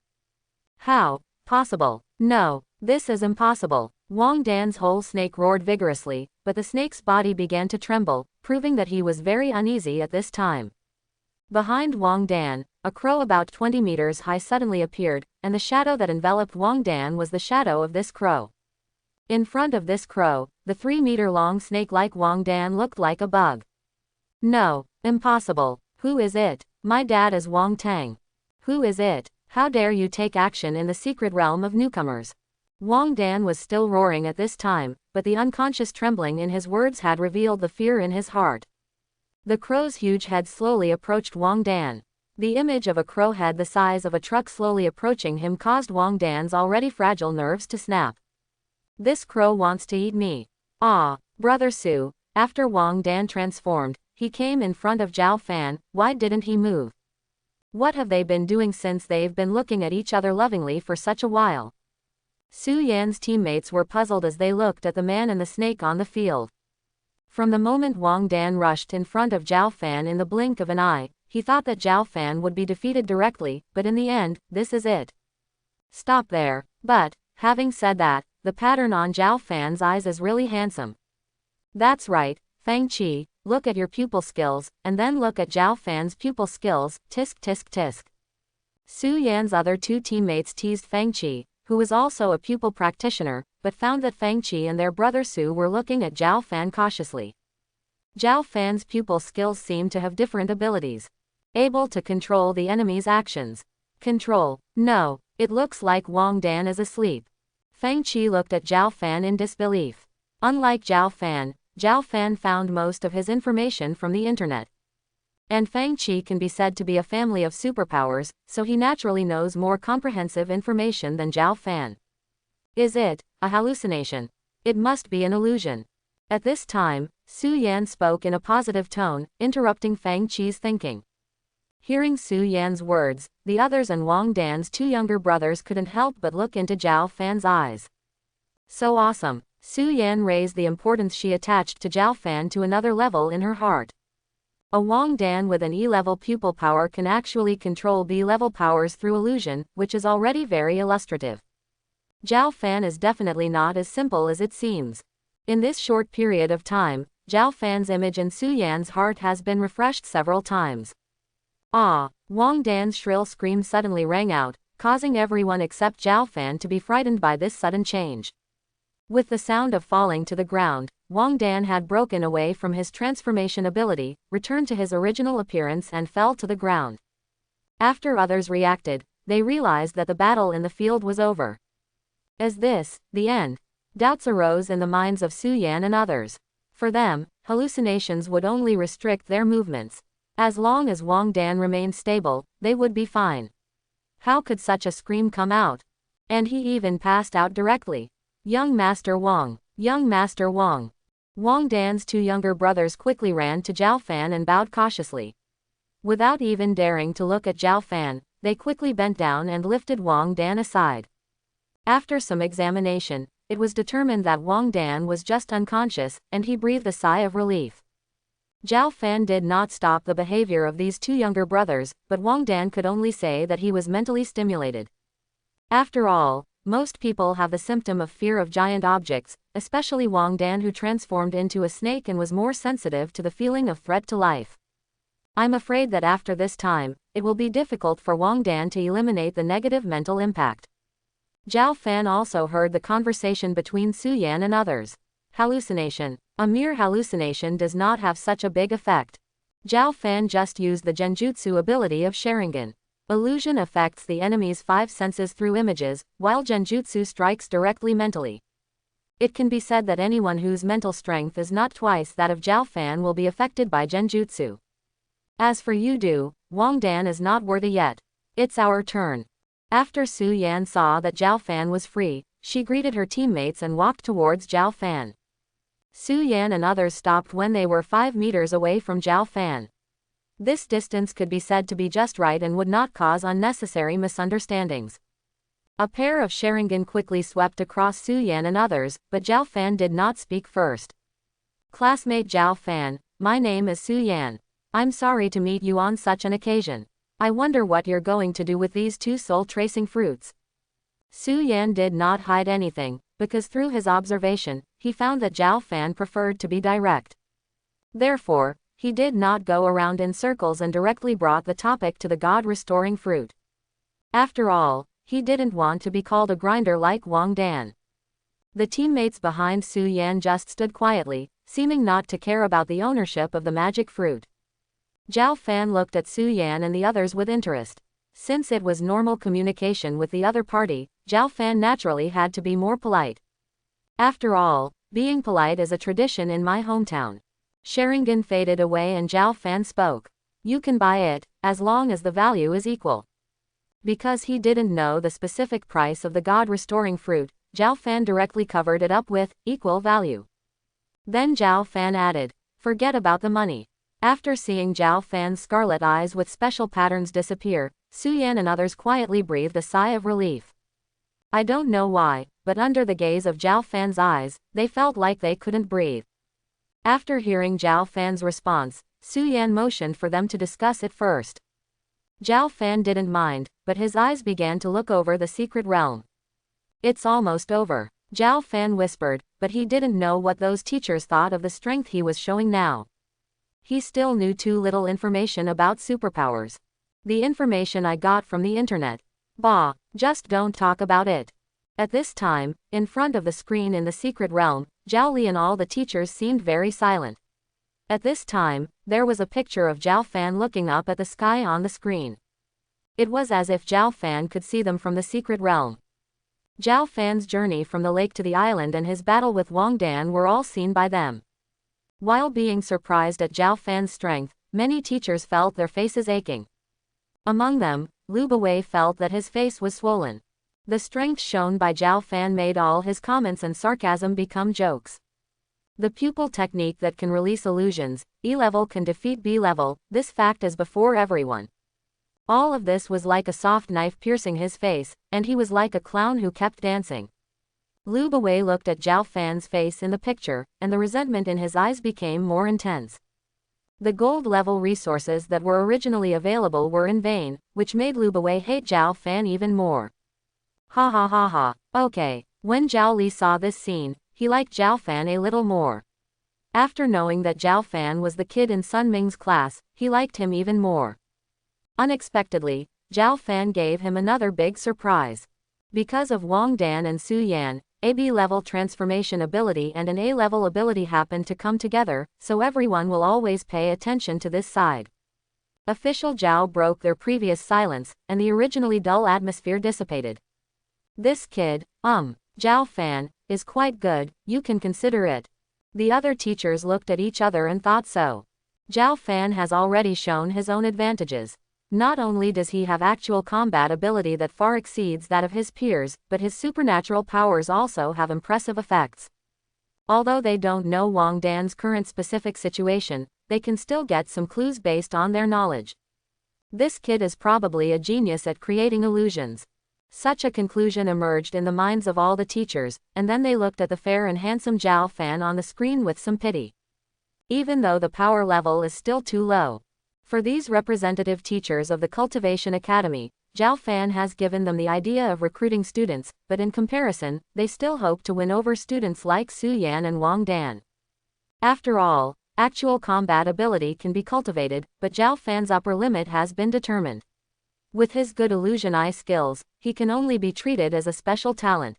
How? Possible? No, this is impossible. Wong Dan's whole snake roared vigorously, but the snake's body began to tremble, proving that he was very uneasy at this time. Behind Wong Dan, a crow about 20 meters high suddenly appeared, and the shadow that enveloped Wong Dan was the shadow of this crow. In front of this crow, the 3-meter-long snake like Wong Dan looked like a bug. No, impossible. Who is it? My dad is Wong Tang. Who is it? How dare you take action in the secret realm of newcomers? Wong Dan was still roaring at this time, but the unconscious trembling in his words had revealed the fear in his heart. The crow's huge head slowly approached Wong Dan. The image of a crow head the size of a truck slowly approaching him caused Wong Dan's already fragile nerves to snap. This crow wants to eat me. Ah, Brother Su. After Wong Dan transformed, he came in front of Zhao Fan. Why didn't he move? What have they been doing since they've been looking at each other lovingly for such a while? Su Yan's teammates were puzzled as they looked at the man and the snake on the field. From the moment Wong Dan rushed in front of Zhao Fan in the blink of an eye, he thought that Zhao Fan would be defeated directly, but in the end, this is it. Stop there. But, having said that, the pattern on Zhao Fan's eyes is really handsome. That's right, Fang Qi, look at your pupil skills, and then look at Zhao Fan's pupil skills, tisk tisk tisk. Su Yan's other two teammates teased Fang Qi, who was also a pupil practitioner, but found that Fang Qi and their brother Su were looking at Zhao Fan cautiously. Zhao Fan's pupil skills seemed to have different abilities. Able to control the enemy's actions. Control. No, it looks like Wong Dan is asleep. Fang Qi looked at Zhao Fan in disbelief. Unlike Zhao Fan found most of his information from the internet. And Fang Qi can be said to be a family of superpowers, so he naturally knows more comprehensive information than Zhao Fan. Is it a hallucination? It must be an illusion. At this time, Su Yan spoke in a positive tone, interrupting Fang Qi's thinking. Hearing Su Yan's words, the others and Wong Dan's two younger brothers couldn't help but look into Zhao Fan's eyes. So awesome. Su Yan raised the importance she attached to Zhao Fan to another level in her heart. A Wong Dan with an E-level pupil power can actually control B-level powers through illusion, which is already very illustrative. Zhao Fan is definitely not as simple as it seems. In this short period of time, Zhao Fan's image in Su Yan's heart has been refreshed several times. Ah! Wong Dan's shrill scream suddenly rang out, causing everyone except Zhao Fan to be frightened by this sudden change. With the sound of falling to the ground, Wong Dan had broken away from his transformation ability, returned to his original appearance and fell to the ground. After others reacted, they realized that the battle in the field was over. Is this the end? Doubts arose in the minds of Su Yan and others. For them, hallucinations would only restrict their movements. As long as Wong Dan remained stable, they would be fine. How could such a scream come out? And he even passed out directly. Young Master Wong. Young Master Wong. Wong Dan's two younger brothers quickly ran to Zhao Fan and bowed cautiously. Without even daring to look at Zhao Fan, they quickly bent down and lifted Wong Dan aside. After some examination, it was determined that Wong Dan was just unconscious, and he breathed a sigh of relief. Zhao Fan did not stop the behavior of these two younger brothers, but Wong Dan could only say that he was mentally stimulated. After all, most people have the symptom of fear of giant objects, especially Wong Dan, who transformed into a snake and was more sensitive to the feeling of threat to life. I'm afraid that after this time, it will be difficult for Wong Dan to eliminate the negative mental impact. Zhao Fan also heard the conversation between Su Yan and others. Hallucination. A mere hallucination does not have such a big effect. Zhao Fan just used the genjutsu ability of Sharingan. Illusion affects the enemy's 5 senses through images, while genjutsu strikes directly mentally. It can be said that anyone whose mental strength is not twice that of Zhao Fan will be affected by genjutsu. As for you, Wong Dan is not worthy yet. It's our turn. After Su Yan saw that Zhao Fan was free, she greeted her teammates and walked towards Zhao Fan. Su Yan and others stopped when they were 5 meters away from Zhao Fan. This distance could be said to be just right and would not cause unnecessary misunderstandings. A pair of Sharingan quickly swept across Su Yan and others, but Zhao Fan did not speak first. Classmate Zhao Fan, my name is Su Yan. I'm sorry to meet you on such an occasion. I wonder what you're going to do with these 2 soul-tracing fruits. Su Yan did not hide anything, because through his observation, he found that Zhao Fan preferred to be direct. Therefore, he did not go around in circles and directly brought the topic to the God-restoring fruit. After all, he didn't want to be called a grinder like Wong Dan. The teammates behind Su Yan just stood quietly, seeming not to care about the ownership of the magic fruit. Zhao Fan looked at Su Yan and the others with interest. Since it was normal communication with the other party, Zhao Fan naturally had to be more polite. After all, being polite is a tradition in my hometown. Sharingan faded away and Zhao Fan spoke. You can buy it, as long as the value is equal. Because he didn't know the specific price of the God-restoring fruit, Zhao Fan directly covered it up with equal value. Then Zhao Fan added, forget about the money. After seeing Zhao Fan's scarlet eyes with special patterns disappear, Su Yan and others quietly breathed a sigh of relief. I don't know why, but under the gaze of Zhao Fan's eyes, they felt like they couldn't breathe. After hearing Zhao Fan's response, Su Yan motioned for them to discuss it first. Zhao Fan didn't mind, but his eyes began to look over the secret realm. It's almost over, Zhao Fan whispered, but he didn't know what those teachers thought of the strength he was showing now. He still knew too little information about superpowers. The information I got from the internet. Bah, just don't talk about it. At this time, in front of the screen in the secret realm, Zhao Li and all the teachers seemed very silent. At this time, there was a picture of Zhao Fan looking up at the sky on the screen. It was as if Zhao Fan could see them from the secret realm. Zhao Fan's journey from the lake to the island and his battle with Wong Dan were all seen by them. While being surprised at Zhao Fan's strength, many teachers felt their faces aching. Among them, Lu Bawei felt that his face was swollen. The strength shown by Zhao Fan made all his comments and sarcasm become jokes. The pupil technique that can release illusions, E-level can defeat B-level, this fact is before everyone. All of this was like a soft knife piercing his face, and he was like a clown who kept dancing. Lu Bawei looked at Zhao Fan's face in the picture, and the resentment in his eyes became more intense. The gold-level resources that were originally available were in vain, which made Lu Bawei hate Zhao Fan even more. Ha ha ha ha, okay. When Zhao Li saw this scene, he liked Zhao Fan a little more. After knowing that Zhao Fan was the kid in Sun Ming's class, he liked him even more. Unexpectedly, Zhao Fan gave him another big surprise. Because of Wong Dan and Su Yan, a B-level transformation ability and an A-level ability happened to come together, so everyone will always pay attention to this side. Official Zhao broke their previous silence, and the originally dull atmosphere dissipated. This kid, Zhao Fan, is quite good, you can consider it. The other teachers looked at each other and thought so. Zhao Fan has already shown his own advantages. Not only does he have actual combat ability that far exceeds that of his peers, but his supernatural powers also have impressive effects. Although they don't know Wong Dan's current specific situation, they can still get some clues based on their knowledge. This kid is probably a genius at creating illusions. Such a conclusion emerged in the minds of all the teachers, and then they looked at the fair and handsome Zhao Fan on the screen with some pity. Even though the power level is still too low. For these representative teachers of the Cultivation Academy, Zhao Fan has given them the idea of recruiting students, but in comparison, they still hope to win over students like Su Yan and Wong Dan. After all, Actual combat ability can be cultivated, but Zhao Fan's upper limit has been determined. With his good illusion eye skills, he can only be treated as a special talent.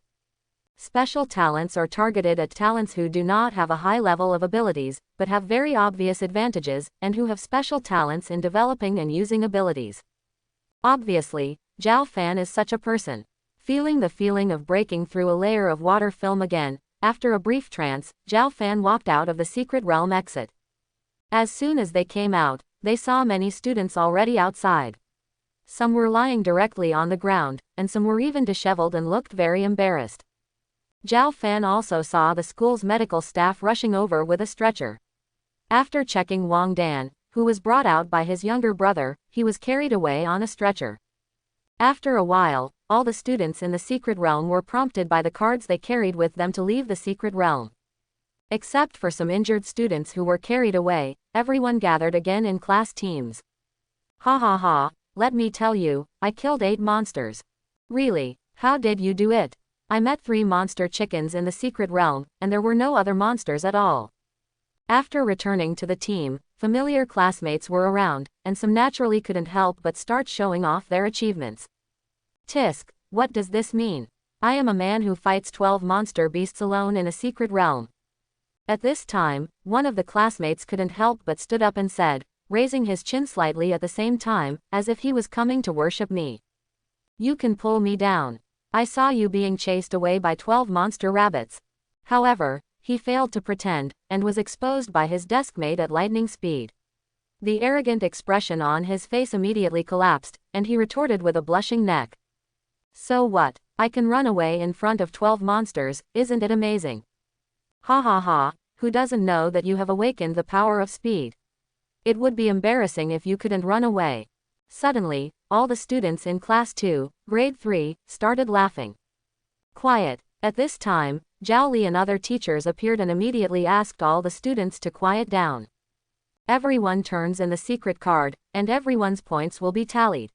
Special talents are targeted at talents who do not have a high level of abilities, but have very obvious advantages, and who have special talents in developing and using abilities. Obviously, Zhao Fan is such a person. Feeling the feeling of breaking through a layer of water film again, after a brief trance, Zhao Fan walked out of the secret realm exit. As soon as they came out, they saw many students already outside. Some were lying directly on the ground, and some were even disheveled and looked very embarrassed. Zhao Fan also saw the school's medical staff rushing over with a stretcher. After checking Wong Dan, who was brought out by his younger brother, he was carried away on a stretcher. After a while, all the students in the secret realm were prompted by the cards they carried with them to leave the secret realm. Except for some injured students who were carried away, everyone gathered again in class teams. Ha ha ha, let me tell you, I killed 8 monsters. Really, how did you do it? I met 3 monster chickens in the secret realm, and there were no other monsters at all. After returning to the team, familiar classmates were around, and some naturally couldn't help but start showing off their achievements. Tisk, what does this mean? I am a man who fights 12 monster beasts alone in a secret realm. At this time, one of the classmates couldn't help but stood up and said, raising his chin slightly at the same time, as if he was coming to worship me. You can pull me down. I saw you being chased away by 12 monster rabbits. However, he failed to pretend, and was exposed by his deskmate at lightning speed. The arrogant expression on his face immediately collapsed, and he retorted with a blushing neck. So what? I can run away in front of 12 monsters, isn't it amazing? Ha ha ha, who doesn't know that you have awakened the power of speed? It would be embarrassing if you couldn't run away. Suddenly, all the students in Class 2, Grade 3, started laughing. Quiet. At this time, Zhao Li and other teachers appeared and immediately asked all the students to quiet down. Everyone turns in the secret card, and everyone's points will be tallied.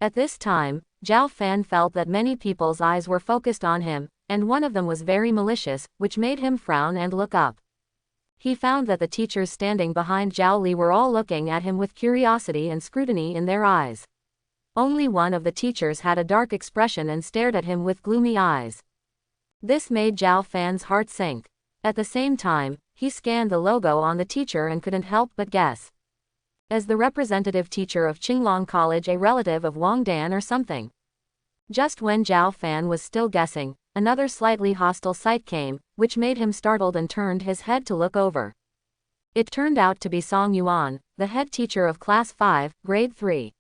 At this time, Zhao Fan felt that many people's eyes were focused on him, and one of them was very malicious, which made him frown and look up. He found that the teachers standing behind Zhao Li were all looking at him with curiosity and scrutiny in their eyes. Only one of the teachers had a dark expression and stared at him with gloomy eyes. This made Zhao Fan's heart sink. At the same time, he scanned the logo on the teacher and couldn't help but guess. As the representative teacher of Qinglong College, a relative of Wong Dan or something. Just when Zhao Fan was still guessing, another slightly hostile sight came, which made him startled and turned his head to look over. It turned out to be Song Yuan, the head teacher of Class 5, Grade 3.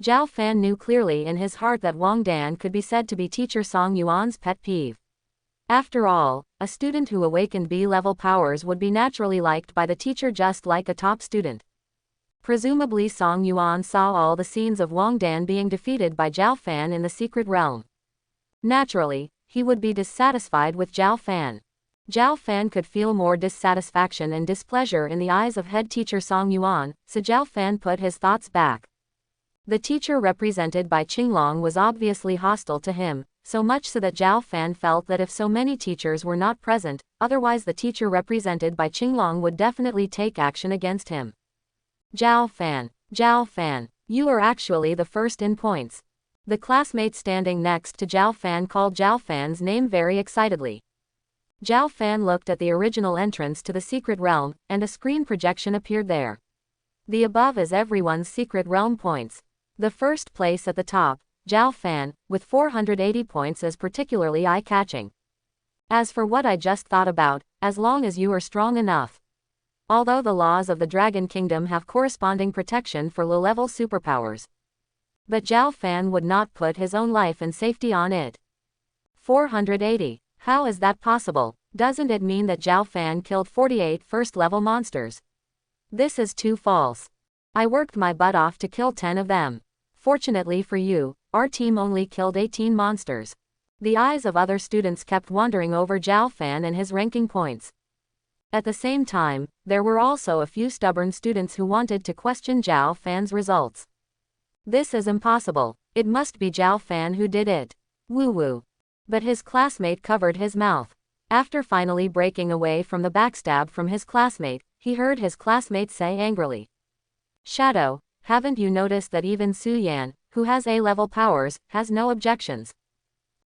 Zhao Fan knew clearly in his heart that Wong Dan could be said to be teacher Song Yuan's pet peeve. After all, a student who awakened B-level powers would be naturally liked by the teacher just like a top student. Presumably Song Yuan saw all the scenes of Wong Dan being defeated by Zhao Fan in the secret realm. Naturally, he would be dissatisfied with Zhao Fan. Zhao Fan could feel more dissatisfaction and displeasure in the eyes of head teacher Song Yuan, so Zhao Fan put his thoughts back. The teacher represented by Qinglong was obviously hostile to him, so much so that Zhao Fan felt that if so many teachers were not present, otherwise the teacher represented by Qinglong would definitely take action against him. Zhao Fan, you are actually the first in points. The classmate standing next to Zhao Fan called Zhao Fan's name very excitedly. Zhao Fan looked at the original entrance to the secret realm, and a screen projection appeared there. The above is everyone's secret realm points. The first place at the top, Zhao Fan, with 480 points, is particularly eye-catching. As for what I just thought about, as long as you are strong enough. Although the laws of the Dragon Kingdom have corresponding protection for low-level superpowers. But Zhao Fan would not put his own life and safety on it. 480. How is that possible? Doesn't it mean that Zhao Fan killed 48 first-level monsters? This is too false. I worked my butt off to kill 10 of them. Fortunately for you, our team only killed 18 monsters. The eyes of other students kept wandering over Zhao Fan and his ranking points. At the same time, there were also a few stubborn students who wanted to question Zhao Fan's results. This is impossible. It must be Zhao Fan who did it. Woo-woo. But his classmate covered his mouth. After finally breaking away from the backstab from his classmate, he heard his classmates say angrily. Shadow, haven't you noticed that even Su Yan, who has A-level powers, has no objections?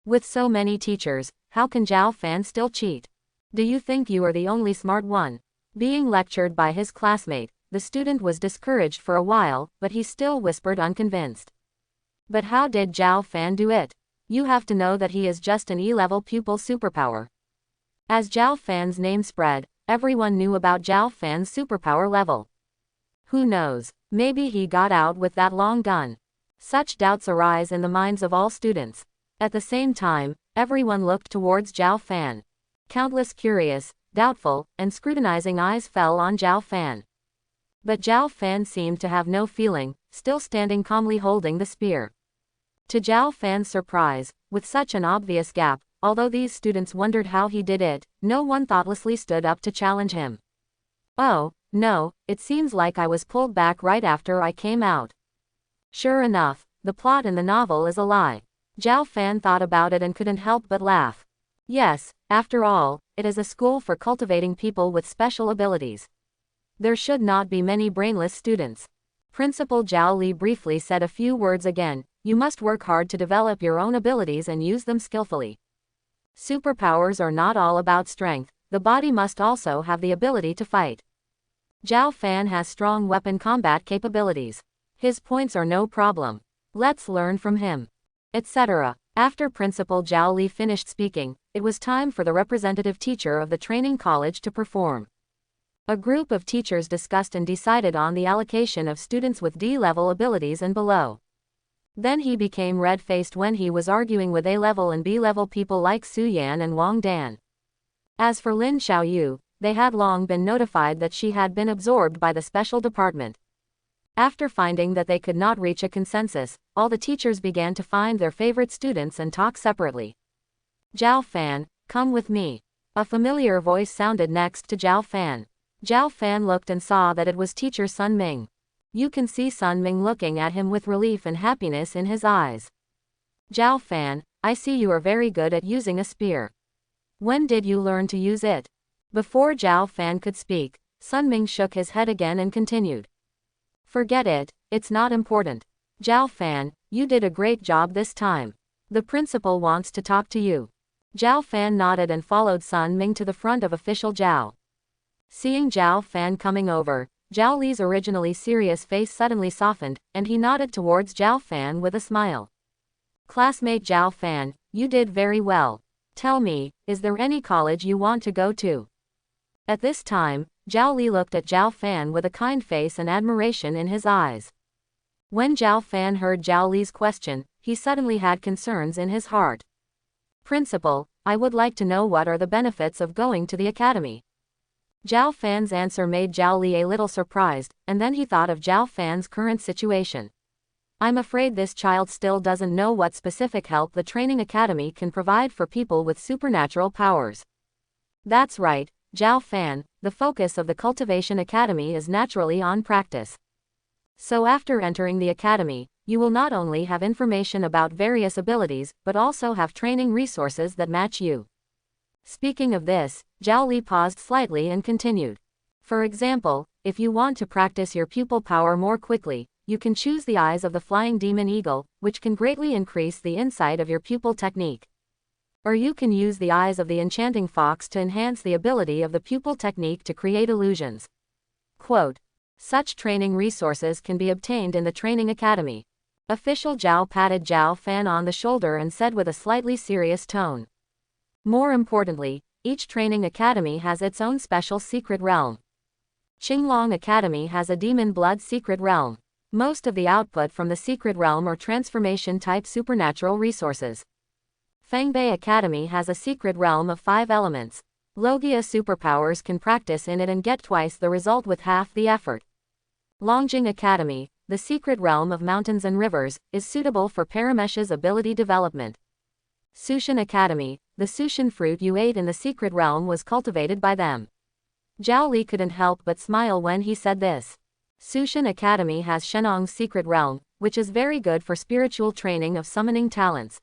With so many teachers, how can Zhao Fan still cheat? Do you think you are the only smart one? Being lectured by his classmate, the student was discouraged for a while, but he still whispered unconvinced. But how did Zhao Fan do it? You have to know that he is just an E-level pupil superpower. As Zhao Fan's name spread, everyone knew about Zhao Fan's superpower level. Who knows, maybe he got out with that long gun. Such doubts arise in the minds of all students. At the same time, everyone looked towards Zhao Fan. Countless curious, doubtful, and scrutinizing eyes fell on Zhao Fan. But Zhao Fan seemed to have no feeling, still standing calmly holding the spear. To Zhao Fan's surprise, with such an obvious gap, although these students wondered how he did it, no one thoughtlessly stood up to challenge him. Oh, no, it seems like I was pulled back right after I came out. Sure enough, the plot in the novel is a lie. Zhao Fan thought about it and couldn't help but laugh. Yes, after all, it is a school for cultivating people with special abilities. There should not be many brainless students. Principal Zhao Li briefly said a few words again. You must work hard to develop your own abilities and use them skillfully. Superpowers are not all about strength, the body must also have the ability to fight. Zhao Fan has strong weapon combat capabilities. His points are no problem. Let's learn from him. Etc. After Principal Zhao Li finished speaking, it was time for the representative teacher of the training college to perform. A group of teachers discussed and decided on the allocation of students with D-level abilities and below. Then he became red-faced when he was arguing with A-level and B-level people like Su Yan and Wong Dan. As for Lin Xiaoyu, they had long been notified that she had been absorbed by the special department. After finding that they could not reach a consensus, all the teachers began to find their favorite students and talk separately. Zhao Fan, come with me. A familiar voice sounded next to Zhao Fan. Zhao Fan looked and saw that it was teacher Sun Ming. You can see Sun Ming looking at him with relief and happiness in his eyes. Zhao Fan, I see you are very good at using a spear. When did you learn to use it? Before Zhao Fan could speak, Sun Ming shook his head again and continued. Forget it, it's not important. Zhao Fan, you did a great job this time. The principal wants to talk to you. Zhao Fan nodded and followed Sun Ming to the front of official Zhao. Seeing Zhao Fan coming over, Zhao Li's originally serious face suddenly softened, and he nodded towards Zhao Fan with a smile. Classmate Zhao Fan, you did very well. Tell me, is there any college you want to go to? At this time, Zhao Li looked at Zhao Fan with a kind face and admiration in his eyes. When Zhao Fan heard Zhao Li's question, he suddenly had concerns in his heart. Principal, I would like to know what are the benefits of going to the academy. Zhao Fan's answer made Zhao Li a little surprised, and then he thought of Zhao Fan's current situation. I'm afraid this child still doesn't know what specific help the training academy can provide for people with supernatural powers. That's right, Zhao Fan, the focus of the Cultivation Academy is naturally on practice. So after entering the academy, you will not only have information about various abilities, but also have training resources that match you. Speaking of this, Zhao Li paused slightly and continued. For example, if you want to practice your pupil power more quickly, you can choose the eyes of the flying demon eagle, which can greatly increase the insight of your pupil technique. Or you can use the eyes of the enchanting fox to enhance the ability of the pupil technique to create illusions. Quote. Such training resources can be obtained in the training academy. Official Zhao patted Zhao Fan on the shoulder and said with a slightly serious tone. More importantly, each training academy has its own special secret realm. Qinglong Academy has a demon blood secret realm. Most of the output from the secret realm are transformation-type supernatural resources. Fangbei Academy has a secret realm of 5 elements. Logia superpowers can practice in it and get twice the result with half the effort. Longjing Academy, the secret realm of mountains and rivers, is suitable for Paramesh's ability development. Sushin Academy, the Sushin fruit you ate in the secret realm was cultivated by them. Zhao Li couldn't help but smile when he said this. Sushin Academy has Shenong's secret realm, which is very good for spiritual training of summoning talents.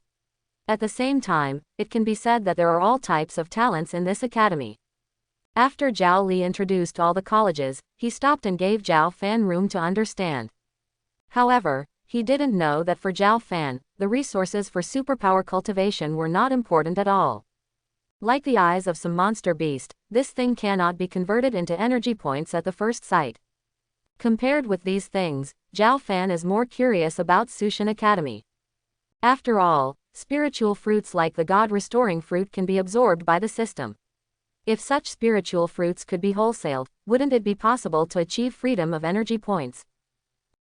At the same time, it can be said that there are all types of talents in this academy. After Zhao Li introduced all the colleges, he stopped and gave Zhao Fan room to understand. However, he didn't know that for Zhao Fan, the resources for superpower cultivation were not important at all. Like the eyes of some monster beast, this thing cannot be converted into energy points at the first sight. Compared with these things, Zhao Fan is more curious about Sushin Academy. After all, spiritual fruits like the God-restoring fruit can be absorbed by the system. If such spiritual fruits could be wholesaled, wouldn't it be possible to achieve freedom of energy points?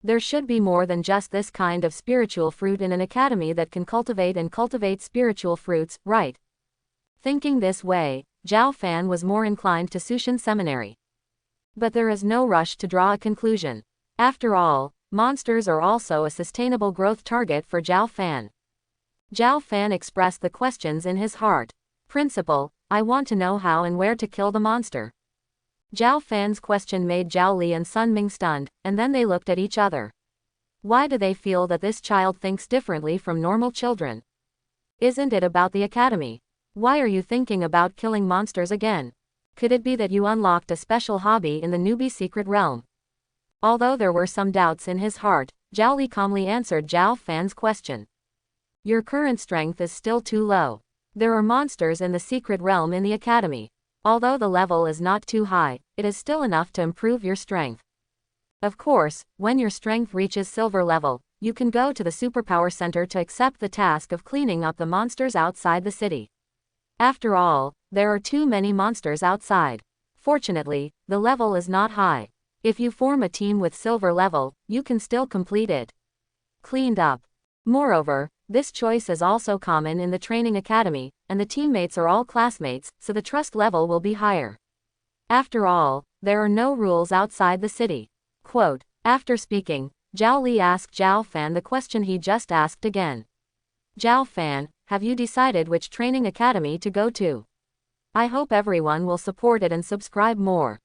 There should be more than just this kind of spiritual fruit in an academy that can cultivate spiritual fruits, right? Thinking this way, Zhao Fan was more inclined to Sushin Seminary. But there is no rush to draw a conclusion. After all, monsters are also a sustainable growth target for Zhao Fan. Zhao Fan expressed the questions in his heart. Principal, I want to know how and where to kill the monster. Zhao Fan's question made Zhao Li and Sun Ming stunned, and then they looked at each other. Why do they feel that this child thinks differently from normal children? Isn't it about the academy? Why are you thinking about killing monsters again? Could it be that you unlocked a special hobby in the newbie secret realm? Although there were some doubts in his heart, Zhao Li calmly answered Zhao Fan's question. Your current strength is still too low. There are monsters in the secret realm in the academy. Although the level is not too high, it is still enough to improve your strength. Of course, when your strength reaches silver level, you can go to the superpower center to accept the task of cleaning up the monsters outside the city. After all, there are too many monsters outside. Fortunately, the level is not high. If you form a team with silver level, you can still complete it. Cleaned up. Moreover, this choice is also common in the training academy, and the teammates are all classmates, so the trust level will be higher. After all, there are no rules outside the city. Quote, after speaking, Zhao Li asked Zhao Fan the question he just asked again. Zhao Fan, have you decided which training academy to go to? I hope everyone will support it and subscribe more.